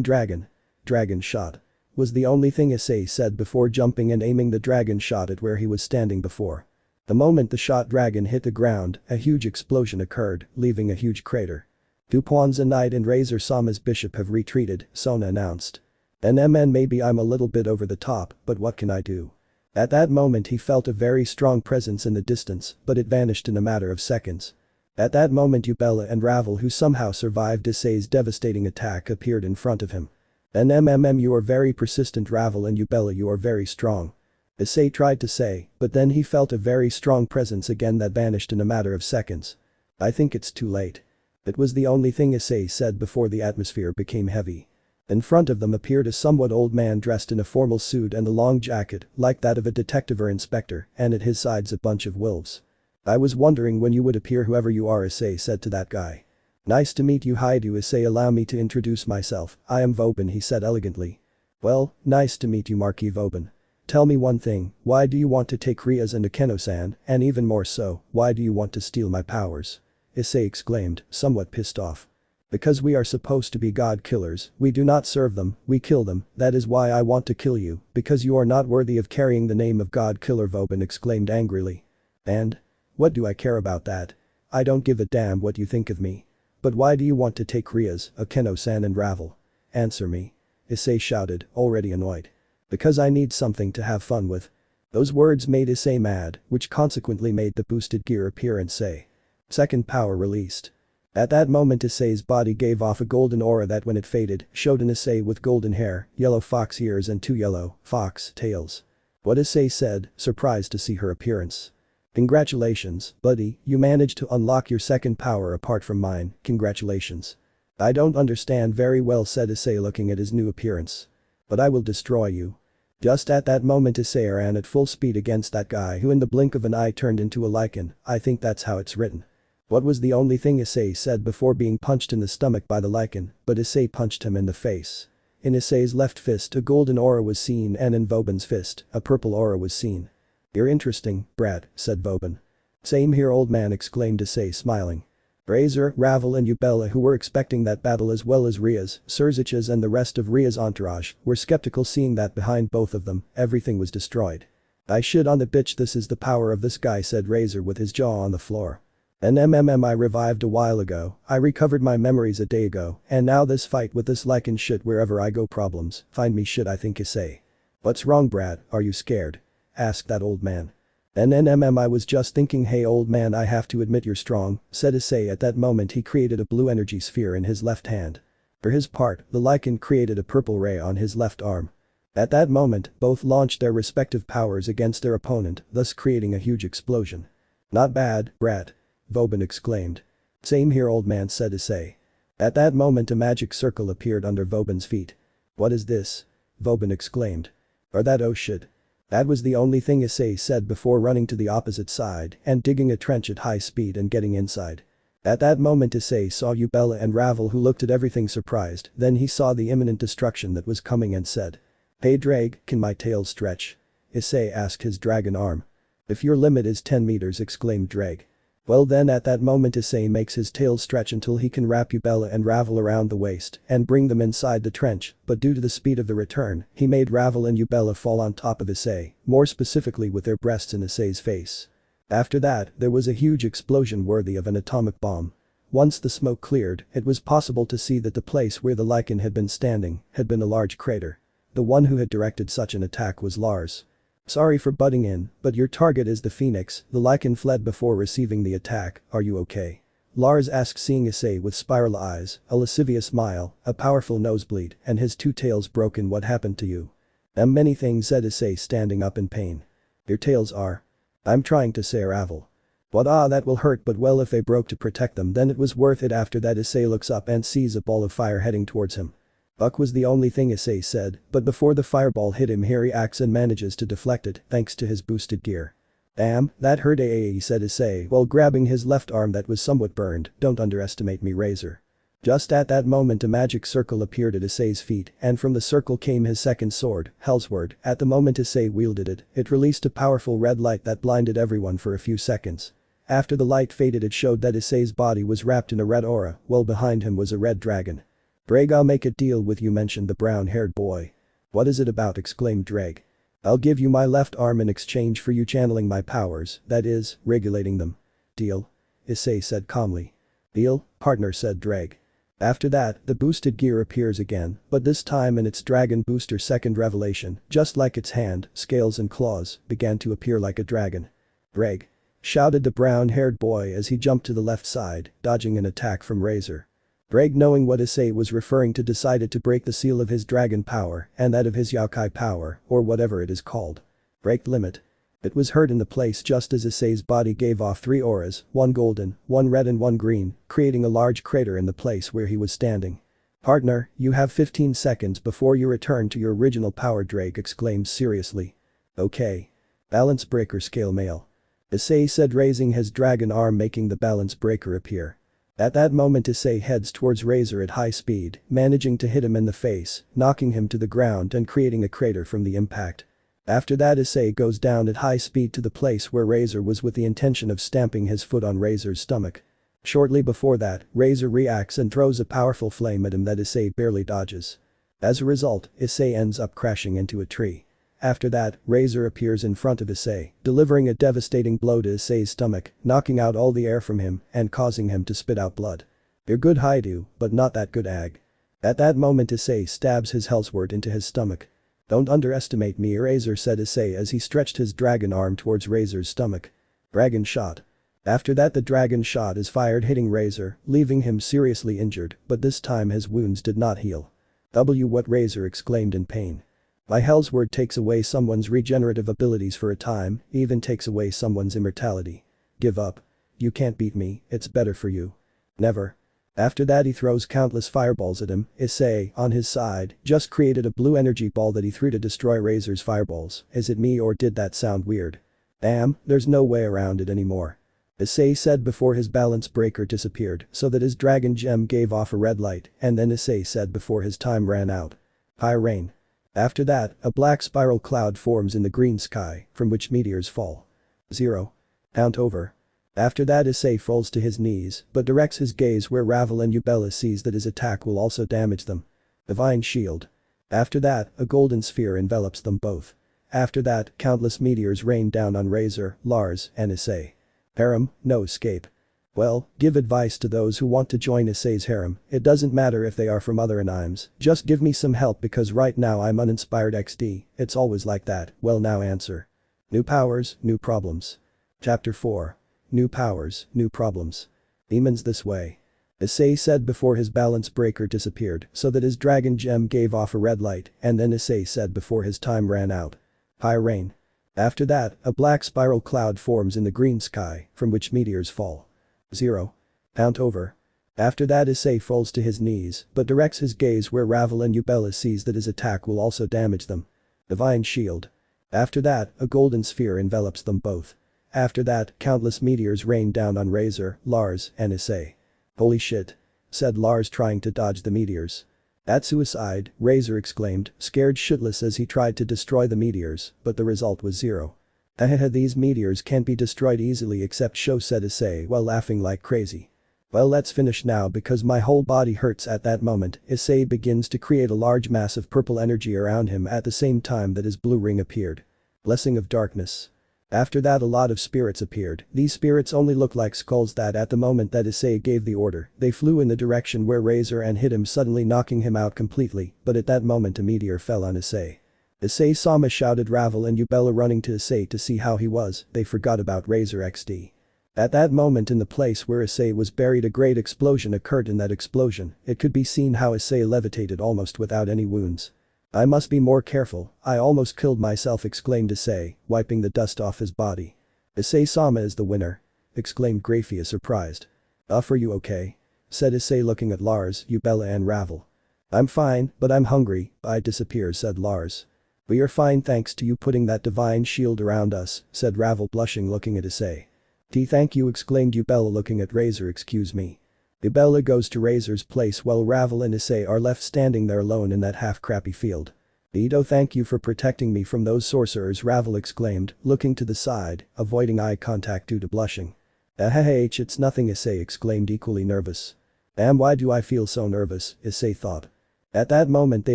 Dragon. Dragon shot. Was the only thing Issei said before jumping and aiming the dragon shot at where he was standing before. The moment the shot dragon hit the ground, a huge explosion occurred, leaving a huge crater. 2 pawns, a knight and Razor Sama's bishop have retreated, Sona announced. Maybe I'm a little bit over the top, but what can I do? At that moment he felt a very strong presence in the distance, but it vanished in a matter of seconds. At that moment Ubella and Ravel, who somehow survived Issei's devastating attack, appeared in front of him. You are very persistent, Ravel, and Ubella, you are very strong. Issei tried to say, but then he felt a very strong presence again that vanished in a matter of seconds. I think it's too late. It was the only thing Issei said before the atmosphere became heavy. In front of them appeared a somewhat old man dressed in a formal suit and a long jacket, like that of a detective or inspector, and at his sides a bunch of wolves. I was wondering when you would appear, whoever you are, Issei said to that guy. Nice to meet you. Hi, do Issei, allow me to introduce myself, I am Vauban, he said elegantly. Well, nice to meet you, Marquis Vauban. Tell me one thing, why do you want to take Rias and Akeno-san, and even more so, why do you want to steal my powers? Issei exclaimed, somewhat pissed off. Because we are supposed to be god killers, we do not serve them, we kill them, that is why I want to kill you, because you are not worthy of carrying the name of god killer, Vauban exclaimed angrily. And? What do I care about that? I don't give a damn what you think of me. But why do you want to take Rias, Akeno-san and Ravel? Answer me. Issei shouted, already annoyed. Because I need something to have fun with. Those words made Issei mad, which consequently made the boosted gear appear and say. Second power released. At that moment Issei's body gave off a golden aura that when it faded, showed an Issei with golden hair, yellow fox ears and 2 yellow fox tails. What Issei said, surprised to see her appearance. Congratulations, buddy, you managed to unlock your second power apart from mine, congratulations. I don't understand very well, said Issei looking at his new appearance. But I will destroy you. Just at that moment Issei ran at full speed against that guy who in the blink of an eye turned into a lichen, I think that's how it's written. What was the only thing Issei said before being punched in the stomach by the lichen, but Issei punched him in the face. In Issei's left fist a golden aura was seen, and in Vauban's fist, a purple aura was seen. You're interesting, brat, said Vauban. Same here, old man, exclaimed Issei smiling. Razor, Ravel and Ubella, who were expecting that battle as well as Rias, Surzichas and the rest of Rias' entourage, were skeptical seeing that behind both of them, everything was destroyed. I shit on the bitch, this is the power of this guy, said Razor with his jaw on the floor. I revived a while ago, I recovered my memories a day ago, and now this fight with this lichen shit, wherever I go problems, find me shit, I think Issei. What's wrong, brat, are you scared? Asked that old man. I was just thinking, hey old man, I have to admit you're strong, said Issei. At that moment he created a blue energy sphere in his left hand. For his part, the lichen created a purple ray on his left arm. At that moment, both launched their respective powers against their opponent, thus creating a huge explosion. Not bad, brat. Vauban exclaimed. Same here, old man, said Issei. At that moment a magic circle appeared under Vauban's feet. What is this? Vauban exclaimed. Or that, oh shit. That was the only thing Issei said before running to the opposite side and digging a trench at high speed and getting inside. At that moment Issei saw Ubella and Ravel, who looked at everything surprised, then he saw the imminent destruction that was coming and said. Hey Drag, can my tail stretch? Issei asked his dragon arm. If your limit is 10 meters, exclaimed Drake. Well then, at that moment Issei makes his tail stretch until he can wrap Yubela and Ravel around the waist and bring them inside the trench, but due to the speed of the return, he made Ravel and Yubela fall on top of Issei, more specifically with their breasts in Issei's face. After that, there was a huge explosion worthy of an atomic bomb. Once the smoke cleared, it was possible to see that the place where the lichen had been standing had been a large crater. The one who had directed such an attack was Lars. Sorry for butting in, but your target is the Phenex. The lichen fled before receiving the attack, are you okay? Lars asked, seeing Issei with spiral eyes, a lascivious smile, a powerful nosebleed, and his two tails broken. What happened to you? Many things, said Issei, standing up in pain. Your tails are? I'm trying to say Ravel. What? That will hurt, but well, if they broke to protect them then it was worth it. After that Issei looks up and sees a ball of fire heading towards him. Buck was the only thing, Issei said, but before the fireball hit him he reacts and manages to deflect it thanks to his boosted gear. Damn, that hurt, said Issei while grabbing his left arm that was somewhat burned. Don't underestimate me, Razor. Just at that moment a magic circle appeared at Issei's feet and from the circle came his second sword, Hellsword. At the moment Issei wielded it, it released a powerful red light that blinded everyone for a few seconds. After the light faded it showed that Issei's body was wrapped in a red aura, while behind him was a red dragon. Drake, I'll make a deal with you, mentioned the brown-haired boy. What is it about, exclaimed Drake. I'll give you my left arm in exchange for you channeling my powers, that is, regulating them. Deal? Issei said calmly. Deal, partner, said Drake. After that, the boosted gear appears again, but this time in its dragon booster. Second revelation, just like its hand, scales and claws, began to appear like a dragon. Drake! Shouted the brown-haired boy as he jumped to the left side, dodging an attack from Razor. Drake, knowing what Issei was referring to, decided to break the seal of his dragon power and that of his Yokai power, or whatever it is called. Break limit. It was heard in the place just as Issei's body gave off 3 auras, 1 golden, 1 red and 1 green, creating a large crater in the place where he was standing. Partner, you have 15 seconds before you return to your original power, Drake exclaimed seriously. Okay. Balance breaker scale mail. Issei said, raising his dragon arm, making the balance breaker appear. At that moment Issei heads towards Razor at high speed, managing to hit him in the face, knocking him to the ground and creating a crater from the impact. After that Issei goes down at high speed to the place where Razor was with the intention of stamping his foot on Razor's stomach. Shortly before that, Razor reacts and throws a powerful flame at him that Issei barely dodges. As a result, Issei ends up crashing into a tree. After that, Razor appears in front of Issei, delivering a devastating blow to Issei's stomach, knocking out all the air from him and causing him to spit out blood. You're good, Haidu, but not that good, Ag. At that moment Issei stabs his Hellsword into his stomach. Don't underestimate me, Razor, said Issei as he stretched his dragon arm towards Razor's stomach. Dragon shot. After that the dragon shot is fired, hitting Razor, leaving him seriously injured, but this time his wounds did not heal. What? Razor exclaimed in pain. My Hellsword takes away someone's regenerative abilities for a time, even takes away someone's immortality. Give up. You can't beat me, it's better for you. Never. After that he throws countless fireballs at him. Issei, on his side, just created a blue energy ball that he threw to destroy Razor's fireballs. Is it me or did that sound weird? Damn, there's no way around it anymore. Issei said before his balance breaker disappeared so that his dragon gem gave off a red light, and then Issei said before his time ran out. High rain. After that, a black spiral cloud forms in the green sky, from which meteors fall. 0. Count over. After that Issei falls to his knees, but directs his gaze where Ravel and Yubela sees that his attack will also damage them. Divine shield. After that, a golden sphere envelops them both. After that, countless meteors rain down on Razor, Lars, and Issei. Harem, no escape. Well, give advice to those who want to join Issei's harem. It doesn't matter if they are from other animes, just give me some help because right now I'm uninspired XD, it's always like that. Well, now answer. New powers, new problems. Chapter 4. New powers, new problems. Demons this way. Issei said before his balance breaker disappeared so that his dragon gem gave off a red light, and then Issei said before his time ran out. High rain. After that, a black spiral cloud forms in the green sky, from which meteors fall. 0. Count over. After that Issei falls to his knees, but directs his gaze where Ravel and Yubela sees that his attack will also damage them. Divine shield. After that, a golden sphere envelops them both. After that, countless meteors rain down on Razor, Lars, and Issei. Holy shit. Said Lars trying to dodge the meteors. That's suicide, Razor exclaimed, scared shitless as he tried to destroy the meteors, but the result was 0. Ahaha, these meteors can't be destroyed easily except show, said Issei while laughing like crazy. Well, let's finish now because my whole body hurts. At that moment, Issei begins to create a large mass of purple energy around him at the same time that his blue ring appeared. Blessing of darkness. After that a lot of spirits appeared. These spirits only look like skulls that at the moment that Issei gave the order, they flew in the direction where Razor and hit him, suddenly knocking him out completely, but at that moment a meteor fell on Issei. Issei Sama shouted. Ravel and Ubella running to Issei to see how he was, they forgot about Razor XD. At that moment in the place where Issei was buried a great explosion occurred. In that explosion, it could be seen how Issei levitated almost without any wounds. I must be more careful, I almost killed myself, exclaimed Issei, wiping the dust off his body. Issei Sama is the winner, exclaimed Grafia surprised. Are you okay? Said Issei looking at Lars, Ubella and Ravel. I'm fine, but I'm hungry, I disappear, said Lars. We are fine thanks to you putting that divine shield around us, said Ravel blushing looking at Issei. Thank you, exclaimed Ubella looking at Razor. Excuse me. Ubella goes to Razor's place while Ravel and Issei are left standing there alone in that half-crappy field. Ito, thank you for protecting me from those sorcerers, Ravel exclaimed, looking to the side, avoiding eye contact due to blushing. It's nothing, Issei exclaimed, equally nervous. Why do I feel so nervous, Issei thought. At that moment they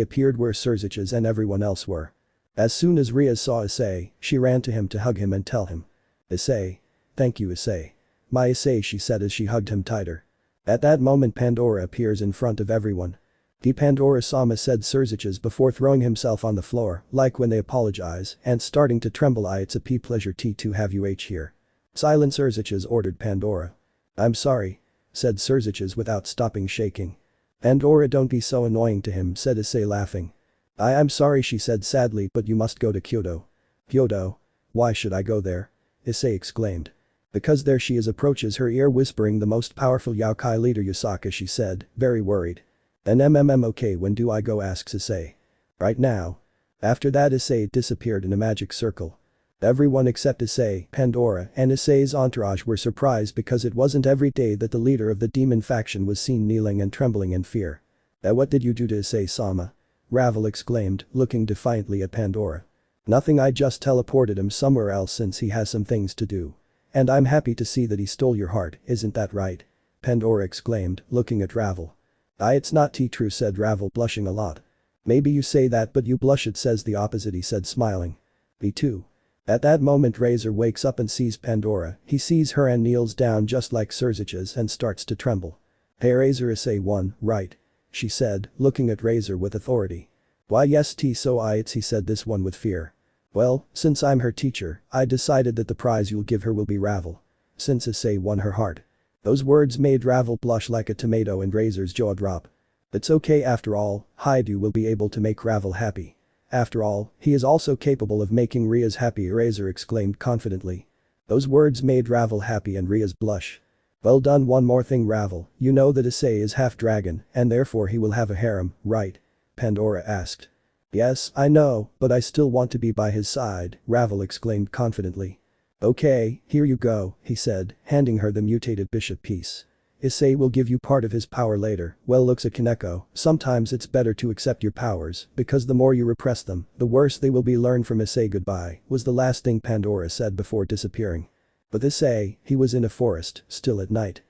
appeared where Surziches and everyone else were. As soon as Rias saw Issei, she ran to him to hug him and tell him. Issei. Thank you, Issei. My Issei, she said as she hugged him tighter. At that moment Pandora appears in front of everyone. Pandora Sama, said Surziches before throwing himself on the floor, like when they apologize, and starting to tremble. It's a pleasure to have you here. Silence, Surziches ordered Pandora. I'm sorry. Said Surziches without stopping shaking. Pandora, don't be so annoying to him, said Issei laughing. I'm sorry, she said sadly, but you must go to Kyoto. Kyoto? Why should I go there? Issei exclaimed. Because there she is, approaches her ear whispering, the most powerful Yokai leader Yusaka, she said, very worried. Okay, when do I go, asks Issei. Right now. After that Issei disappeared in a magic circle. Everyone except Issei, Pandora and Issei's entourage were surprised because it wasn't every day that the leader of the demon faction was seen kneeling and trembling in fear. What did you do to Issei Sama? Ravel exclaimed, looking defiantly at Pandora. Nothing, I just teleported him somewhere else since he has some things to do. And I'm happy to see that he stole your heart, isn't that right? Pandora exclaimed, looking at Ravel. It's not true, said Ravel, blushing a lot. Maybe you say that but you blush, it says the opposite, he said smiling. Me too. At that moment Razor wakes up and sees Pandora, he sees her and kneels down just like Surziches and starts to tremble. Hey Razor, Issei won, right? She said, looking at Razor with authority. Why yes so it's he said, this one with fear. Well, since I'm her teacher, I decided that the prize you'll give her will be Ravel. Since Issei won her heart. Those words made Ravel blush like a tomato and Razor's jaw drop. It's okay, after all, Haidu will be able to make Ravel happy. After all, he is also capable of making Rias happy, Razor exclaimed confidently. Those words made Ravel happy and Rias blush. Well done, one more thing, Ravel, you know that Issei is half dragon and therefore he will have a harem, right? Pandora asked. Yes, I know, but I still want to be by his side, Ravel exclaimed confidently. Okay, here you go, he said, handing her the mutated bishop piece. Issei will give you part of his power later. Well, looks at Kaneko, sometimes it's better to accept your powers, because the more you repress them, the worse they will be. Learn from Issei. Goodbye, was the last thing Pandora said before disappearing. But Issei, he was in a forest, still at night.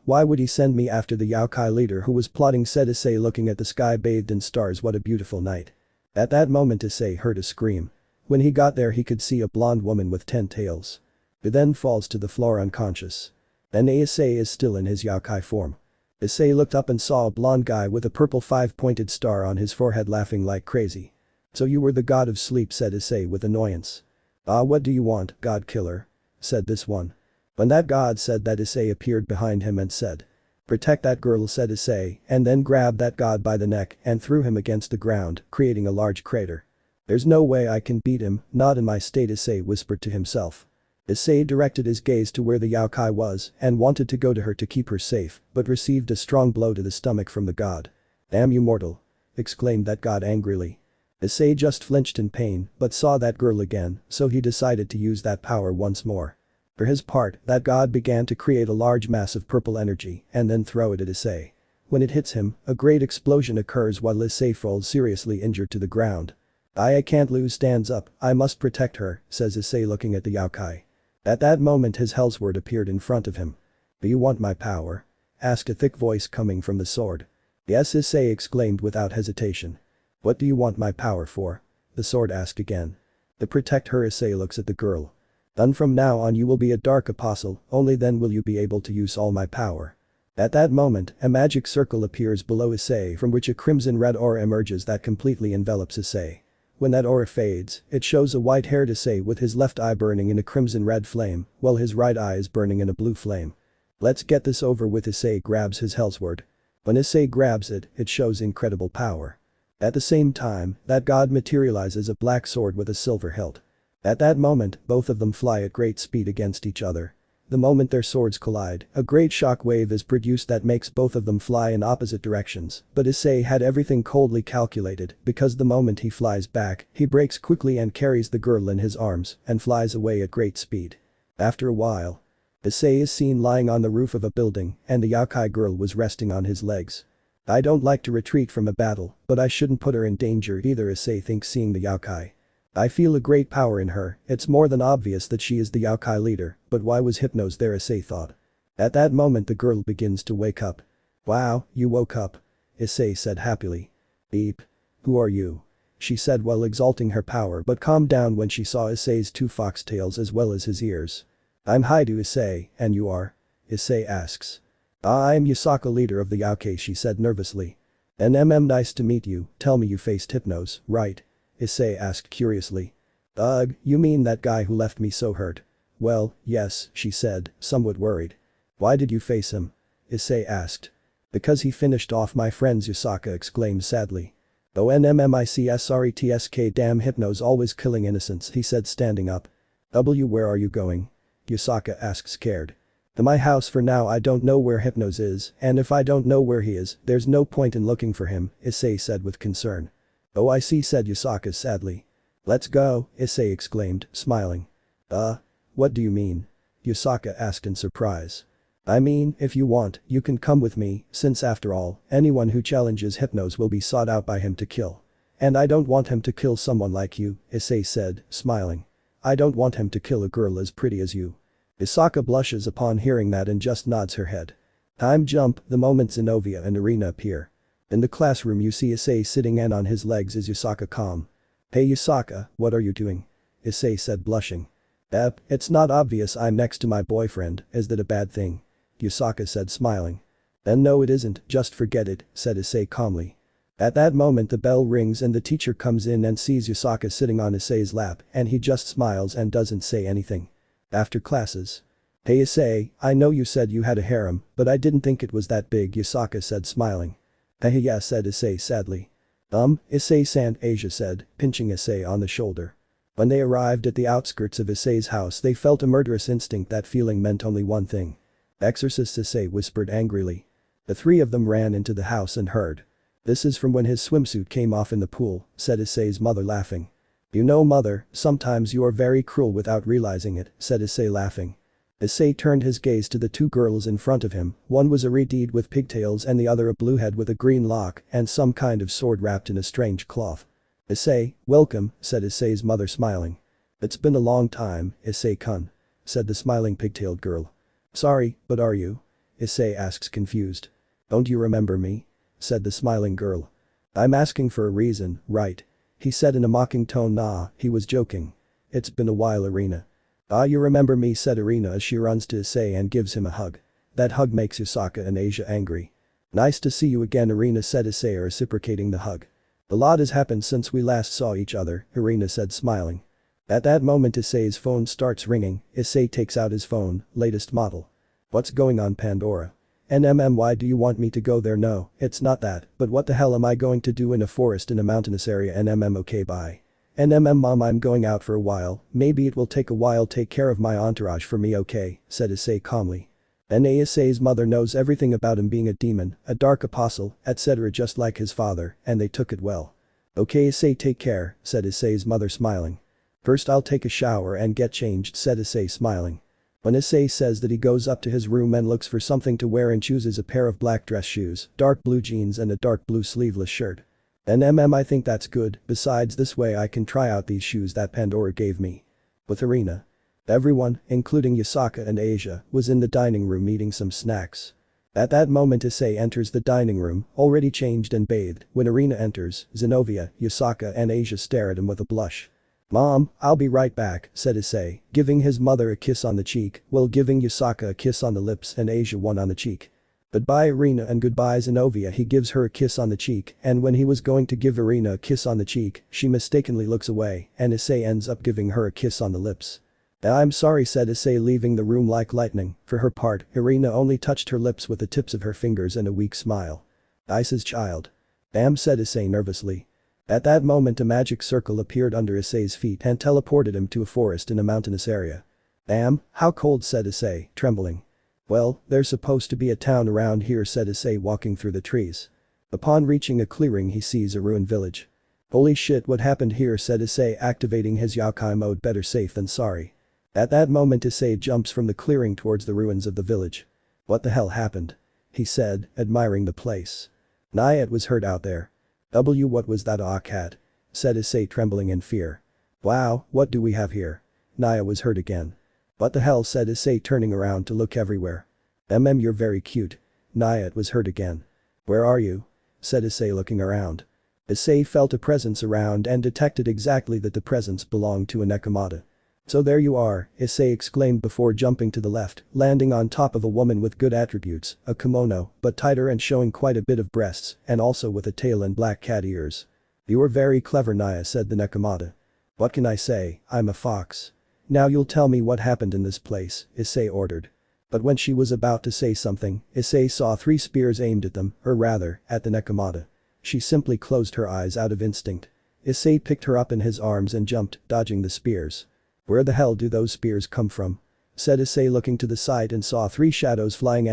Why would he send me after the Yokai leader who was plotting, said Issei looking at the sky bathed in stars. What a beautiful night. At that moment Issei heard a scream. When he got there he could see a blonde woman with 10 tails. He then falls to the floor unconscious. And Issei is still in his Yokai form. Issei looked up and saw a blonde guy with a purple 5-pointed star on his forehead laughing like crazy. So you were the god of sleep, said Issei with annoyance. What do you want, god killer? Said this one. When that god said that, Issei appeared behind him and said. Protect that girl, said Issei, and then grabbed that god by the neck and threw him against the ground, creating a large crater. There's no way I can beat him, not in my state, Issei whispered to himself. Issei directed his gaze to where the Yokai was and wanted to go to her to keep her safe, but received a strong blow to the stomach from the god. Damn you mortal! Exclaimed that god angrily. Issei just flinched in pain but saw that girl again, so he decided to use that power once more. For his part, that god began to create a large mass of purple energy and then throw it at Issei. When it hits him, a great explosion occurs while Issei falls seriously injured to the ground. I can't lose stands up, I must protect her, says Issei looking at the Yaokai. At that moment his hellsword appeared in front of him. Do you want my power? Asked a thick voice coming from the sword. Yes, Issei exclaimed without hesitation. What do you want my power for? The sword asked again. To protect her. Issei looks at the girl. Then from now on you will be a dark apostle, only then will you be able to use all my power. At that moment, a magic circle appears below Issei from which a crimson-red aura emerges that completely envelops Issei. When that aura fades, it shows a white-haired Issei with his left eye burning in a crimson-red flame, while his right eye is burning in a blue flame. Let's get this over with. Issei grabs his hellsword. When Issei grabs it, it shows incredible power. At the same time, that god materializes a black sword with a silver hilt. At that moment, both of them fly at great speed against each other. The moment their swords collide, a great shock wave is produced that makes both of them fly in opposite directions, but Issei had everything coldly calculated because the moment he flies back, he breaks quickly and carries the girl in his arms and flies away at great speed. After a while, Issei is seen lying on the roof of a building and the Yaokai girl was resting on his legs. I don't like to retreat from a battle, but I shouldn't put her in danger either. Issei thinks seeing the Yaokai. I feel a great power in her, it's more than obvious that she is the Yaokai leader, but why was Hypnos there? Issei thought. At that moment the girl begins to wake up. Wow, you woke up. Issei said happily. Beep. Who are you? She said while exalting her power but calmed down when she saw Issei's two foxtails as well as his ears. I'm Haidu. Issei, and you are? Issei asks. I am Yusaka, leader of the Yaokai, she said nervously. Nice to meet you, tell me you faced Hypnos, right? Issei asked curiously. Ugh, you mean that guy who left me so hurt? Well, yes, she said, somewhat worried. Why did you face him? Issei asked. Because he finished off my friends, Yusaka exclaimed sadly. Oh NMMICSRETSK, damn Hypnos always killing innocents, he said standing up. Where are you going? Yusaka asked scared. To my house for now. I don't know where Hypnos is, and if I don't know where he is, there's no point in looking for him, Issei said with concern. Oh I see, said Yusaka sadly. Let's go, Issei exclaimed, smiling. What do you mean? Yusaka asked in surprise. I mean, if you want, you can come with me, since after all, anyone who challenges Hypnos will be sought out by him to kill. And I don't want him to kill someone like you, Issei said, smiling. I don't want him to kill a girl as pretty as you. Yusaka blushes upon hearing that and just nods her head. Time jump, the moment Xenovia and Irina appear. In the classroom you see Issei sitting and on his legs is Yusaka calm. Hey Yusaka, what are you doing? Issei said blushing. It's not obvious I'm next to my boyfriend, is that a bad thing? Yusaka said smiling. Then no it isn't, just forget it, said Issei calmly. At that moment the bell rings and the teacher comes in and sees Yusaka sitting on Issei's lap and he just smiles and doesn't say anything. After classes. Hey Issei, I know you said you had a harem, but I didn't think it was that big, Yusaka said smiling. Yeah, said Issei sadly. Issei-san, Asia said, pinching Issei on the shoulder. When they arrived at the outskirts of Issei's house they felt a murderous instinct. That feeling meant only one thing. Exorcist, Issei whispered angrily. The three of them ran into the house and heard. This is from when his swimsuit came off in the pool, said Issei's mother laughing. You know mother, sometimes you are very cruel without realizing it, said Issei laughing. Issei turned his gaze to the two girls in front of him, one was a redhead with pigtails and the other a bluehead with a green lock and some kind of sword wrapped in a strange cloth. Issei, welcome, said Issei's mother smiling. It's been a long time, Issei-kun, said the smiling pigtailed girl. Sorry, but are you? Issei asks confused. Don't you remember me? Said the smiling girl. I'm asking for a reason, right? He said in a mocking tone. Nah, he was joking. It's been a while, Irina. You remember me, said Irina as she runs to Issei and gives him a hug. That hug makes Yusaka and Asia angry. Nice to see you again, Irina said, Issei reciprocating the hug. A lot has happened since we last saw each other, Irina said smiling. At that moment Issei's phone starts ringing. Issei takes out his phone, latest model. What's going on, Pandora? Why do you want me to go there? No, it's not that, but what the hell am I going to do in a forest in a mountainous area? Okay, bye. Mom, I'm going out for a while, maybe it will take a while. Take care of my entourage for me, okay, said Issei calmly. Issei's mother knows everything about him being a demon, a dark apostle, etc. just like his father, and they took it well. Okay Issei, take care, said Issei's mother smiling. First I'll take a shower and get changed, said Issei smiling. When Issei says that he goes up to his room and looks for something to wear and chooses a pair of black dress shoes, dark blue jeans and a dark blue sleeveless shirt. I think that's good, besides this way I can try out these shoes that Pandora gave me. With Irina. Everyone, including Yasaka and Asia, was in the dining room eating some snacks. At that moment Issei enters the dining room, already changed and bathed. When Irina enters, Xenovia, Yasaka and Asia stare at him with a blush. "Mom, I'll be right back," said Issei, giving his mother a kiss on the cheek, while giving Yasaka a kiss on the lips and Asia one on the cheek. Goodbye Irina and goodbye Xenovia. He gives her a kiss on the cheek, and when he was going to give Irina a kiss on the cheek, she mistakenly looks away, and Issei ends up giving her a kiss on the lips. "I'm sorry," said Issei, leaving the room like lightning. For her part, Irina only touched her lips with the tips of her fingers and a weak smile. "Ice's child." "Damn," said Issei nervously. At that moment a magic circle appeared under Issei's feet and teleported him to a forest in a mountainous area. "Damn, how cold," said Issei, trembling. "Well, there's supposed to be a town around here," said Issei, walking through the trees. Upon reaching a clearing he sees a ruined village. "Holy shit, what happened here?" said Issei, activating his Yokai mode. Better safe than sorry. At that moment Issei jumps from the clearing towards the ruins of the village. "What the hell happened?" he said, admiring the place. "Naya, was hurt out there." What was that? "Ah cat," said Issei, trembling in fear. "Wow, what do we have here?" Naya was hurt again. "What the hell?" said Issei, turning around to look everywhere. You're very cute." Naya was hurt again. "Where are you?" said Issei, looking around. Issei felt a presence around and detected exactly that the presence belonged to a Nekomata. "So there you are," Issei exclaimed before jumping to the left, landing on top of a woman with good attributes, a kimono, but tighter and showing quite a bit of breasts, and also with a tail and black cat ears. "You are very clever, Naya," said the Nekomata. "What can I say, I'm a fox." "Now you'll tell me what happened in this place," Issei ordered. But when she was about to say something, Issei saw 3 spears aimed at them, or rather, at the Nekomata. She simply closed her eyes out of instinct. Issei picked her up in his arms and jumped, dodging the spears. "Where the hell do those spears come from?" said Issei, looking to the side and saw 3 shadows flying.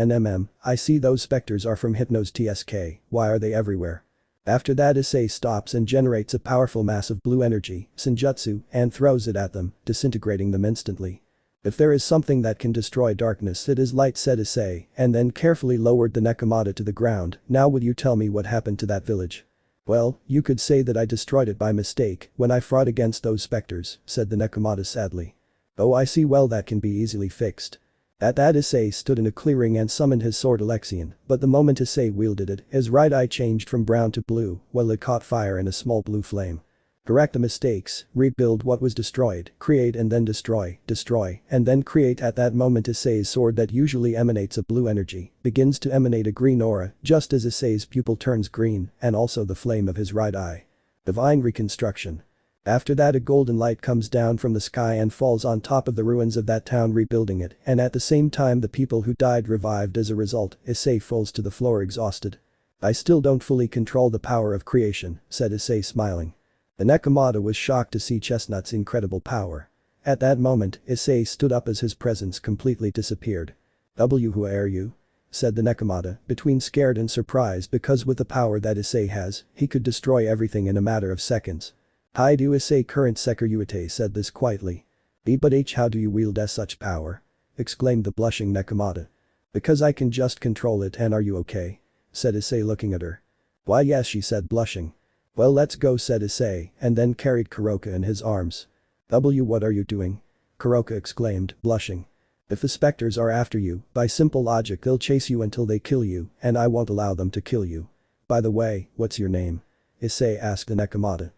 I see those specters are from Hypno's TSK, why are they everywhere?" After that Issei stops and generates a powerful mass of blue energy, Senjutsu, and throws it at them, disintegrating them instantly. "If there is something that can destroy darkness it is light," said Issei, and then carefully lowered the Nekomata to the ground. "Now will you tell me what happened to that village?" "Well, you could say that I destroyed it by mistake when I fought against those specters," said the Nekomata sadly. "Oh, I see, well that can be easily fixed." At that Issei stood in a clearing and summoned his sword Alexian, but the moment Issei wielded it, his right eye changed from brown to blue, while it caught fire in a small blue flame. "Correct the mistakes, rebuild what was destroyed, create and then destroy, destroy and then create." At that moment Issei's sword that usually emanates a blue energy, begins to emanate a green aura, just as Issei's pupil turns green, and also the flame of his right eye. Divine reconstruction. After that a golden light comes down from the sky and falls on top of the ruins of that town, rebuilding it, and at the same time the people who died revived as a result. Issei falls to the floor exhausted. "I still don't fully control the power of creation," said Issei, smiling. The Nekomata was shocked to see Chestnut's incredible power. At that moment, Issei stood up as his presence completely disappeared. "Who are you?" said the Nekomata, between scared and surprised, because with the power that Issei has, he could destroy everything in a matter of seconds. "Hi do Issei current Sekiruite," said this quietly. But how do you wield such power?" exclaimed the blushing Nekomata. "Because I can just control it. And are you okay?" said Issei, looking at her. "Why yes," she said, blushing. "Well, let's go," said Issei, and then carried Kuroka in his arms. What are you doing?" Kuroka exclaimed, blushing. "If the specters are after you, by simple logic they'll chase you until they kill you, and I won't allow them to kill you. By the way, what's your name?" Issei asked the Nekomata.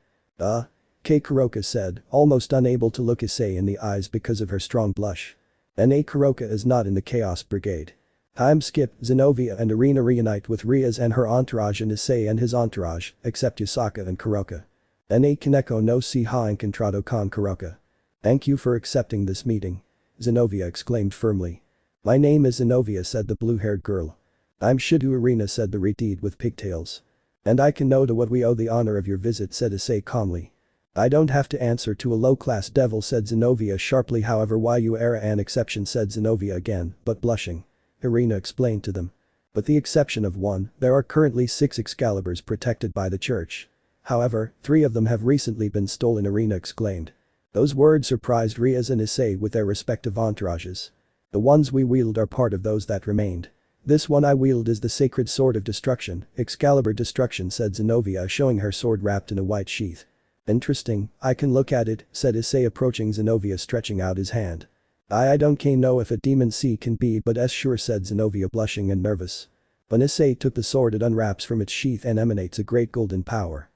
Kuroka said, almost unable to look Issei in the eyes because of her strong blush. Kuroka is not in the Chaos Brigade. Time skip, Xenovia and Irina reunite with Rias and her entourage and Issei and his entourage, except Yasaka and Kuroka. Kaneko no si ha encontrado con Kuroka. "Thank you for accepting this meeting," Xenovia exclaimed firmly. "My name is Xenovia," said the blue-haired girl. "I'm Shidu Irina," said the redeed with pigtails. "And I can know to what we owe the honor of your visit," said Issei calmly. "I don't have to answer to a low-class devil," said Xenovia sharply. "However, why you are an exception," said Xenovia again, but blushing. Irina explained to them. "With the exception of one, there are currently 6 Excaliburs protected by the church. However, 3 of them have recently been stolen," Irina exclaimed. Those words surprised Rias and Issei with their respective entourages. "The ones we wield are part of those that remained." This one I wield is the sacred sword of destruction, Excalibur Destruction, said Xenovia, showing her sword wrapped in a white sheath. Interesting, I can look at it, said Issei, approaching Xenovia, stretching out his hand. I don't know if a demon C can be, but S sure, said Xenovia, blushing and nervous. When Issei took the sword, it unwraps from its sheath and emanates a great golden power.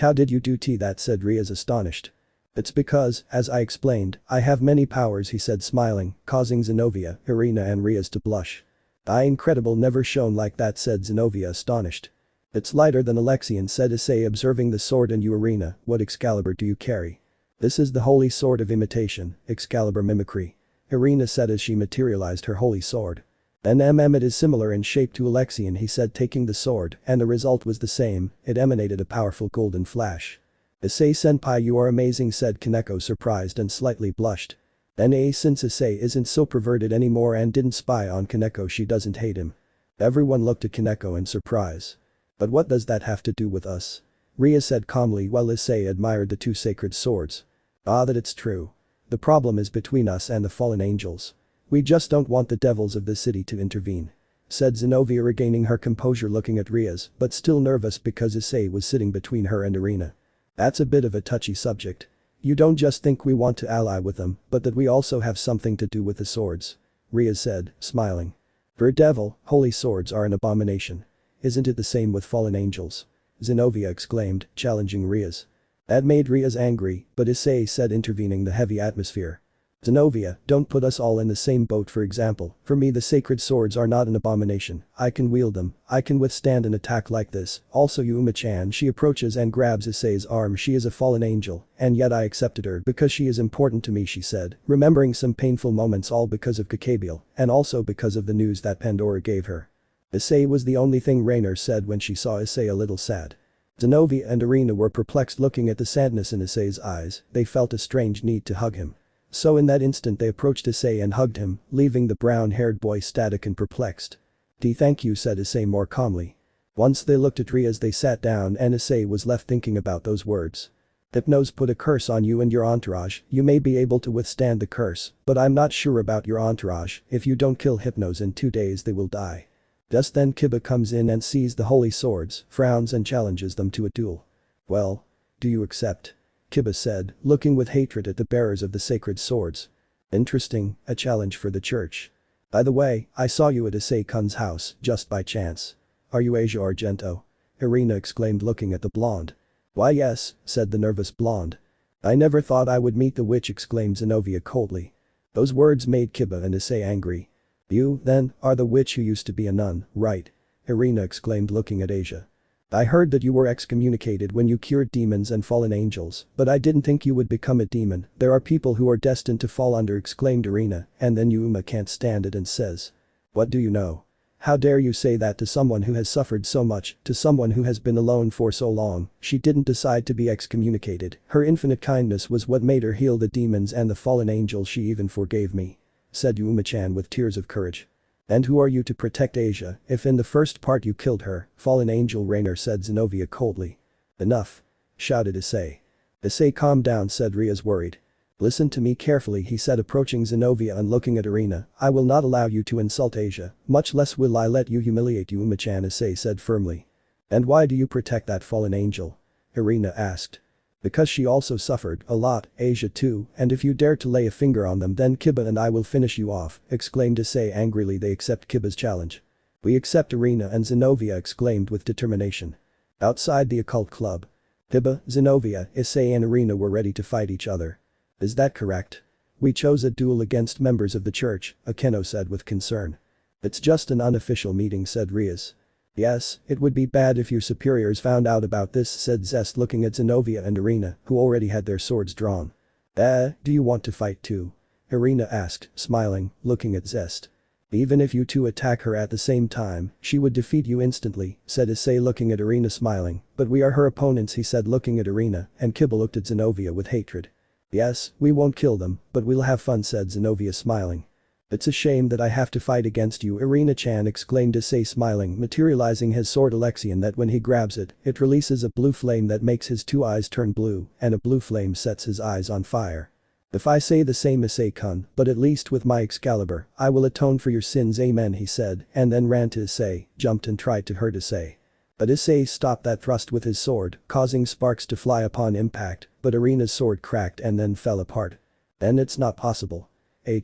How did you do that, said Rias, astonished. It's because, as I explained, I have many powers, he said, smiling, causing Xenovia, Irina and Rias to blush. Incredible, never shown like that, said Xenovia, astonished. It's lighter than Alexian, said Issei, observing the sword. And you, Irina, what Excalibur do you carry? This is the holy sword of imitation, Excalibur mimicry. Irina said as she materialized her holy sword. It is similar in shape to Alexian, he said, taking the sword, and the result was the same, it emanated a powerful golden flash. Issei senpai, you are amazing, said Kaneko, surprised and slightly blushed. Since Issei isn't so perverted anymore and didn't spy on Kaneko, she doesn't hate him. Everyone looked at Kaneko in surprise. But what does that have to do with us? Ria said calmly while Issei admired the two sacred swords. That it's true. The problem is between us and the fallen angels. We just don't want the devils of the city to intervene. Said Xenovia, regaining her composure, looking at Rias, but still nervous because Issei was sitting between her and Irina. That's a bit of a touchy subject. You don't just think we want to ally with them, but that we also have something to do with the swords. Rias said, smiling. For a devil, holy swords are an abomination. Isn't it the same with fallen angels? Xenovia exclaimed, challenging Rias. That made Rias angry, but Issei said, intervening the heavy atmosphere. Xenovia, don't put us all in the same boat. For example, for me the sacred swords are not an abomination, I can wield them, I can withstand an attack like this. Also Yuma-chan, she approaches and grabs Issei's arm. She is a fallen angel, and yet I accepted her because she is important to me, she said, remembering some painful moments, all because of Kakabiel, and also because of the news that Pandora gave her. Issei was the only thing, Rainer said when she saw Issei a little sad. Xenovia and Irina were perplexed, looking at the sadness in Issei's eyes. They felt a strange need to hug him. So in that instant they approached Issei and hugged him, leaving the brown-haired boy static and perplexed. Thank you, said Issei more calmly. Once they looked at Rias, they sat down and Issei was left thinking about those words. Hypnos put a curse on you and your entourage. You may be able to withstand the curse, but I'm not sure about your entourage. If you don't kill Hypnos in 2 days, they will die. Just then Kiba comes in and sees the holy swords, frowns and challenges them to a duel. Well, do you accept? Kiba said, looking with hatred at the bearers of the sacred swords. Interesting, a challenge for the church. By the way, I saw you at Issei-kun's house, just by chance. Are you Asia Argento? Irina exclaimed, looking at the blonde. Why yes, said the nervous blonde. I never thought I would meet the witch, exclaimed Xenovia coldly. Those words made Kiba and Issei angry. You, then, are the witch who used to be a nun, right? Irina exclaimed, looking at Asia. I heard that you were excommunicated when you cured demons and fallen angels, but I didn't think you would become a demon. There are people who are destined to fall under, exclaimed Irina, and then Yuma can't stand it and says. What do you know? How dare you say that to someone who has suffered so much, to someone who has been alone for so long? She didn't decide to be excommunicated. Her infinite kindness was what made her heal the demons and the fallen angels. She even forgave me. Said Yuma-chan with tears of courage. And who are you to protect Asia if in the first part you killed her, fallen angel Rainer, said Xenovia coldly. Enough. Shouted Issei. Issei, calm down, said Rias, worried. Listen to me carefully, he said, approaching Xenovia and looking at Irina. I will not allow you to insult Asia, much less will I let you humiliate Yuma-chan, Issei said firmly. And why do you protect that fallen angel? Irina asked. Because she also suffered a lot, Asia too, and if you dare to lay a finger on them, then Kiba and I will finish you off, exclaimed Issei angrily. They accept Kiba's challenge. We accept, Irina and Xenovia exclaimed with determination. Outside the occult club. Kiba, Xenovia, Issei and Irina were ready to fight each other. Is that correct? We chose a duel against members of the church, Akeno said with concern. It's just an unofficial meeting, said Rias. Yes, it would be bad if your superiors found out about this, said Zest, looking at Xenovia and Irina, who already had their swords drawn. Do you want to fight too? Irina asked, smiling, looking at Zest. Even if you two attack her at the same time, she would defeat you instantly, said Issei, looking at Irina, smiling. But we are her opponents, he said, looking at Irina, and Kiba looked at Xenovia with hatred. Yes, we won't kill them, but we'll have fun, said Xenovia, smiling. It's a shame that I have to fight against you, Irina-chan, exclaimed Issei, smiling, materializing his sword Alexian, that when he grabs it, it releases a blue flame that makes his two eyes turn blue, and a blue flame sets his eyes on fire. If I say the same Issei-kun, but at least with my Excalibur, I will atone for your sins, amen, he said, and then ran to Issei, jumped and tried to hurt Issei. But Issei stopped that thrust with his sword, causing sparks to fly upon impact, but Arena's sword cracked and then fell apart. Then it's not possible.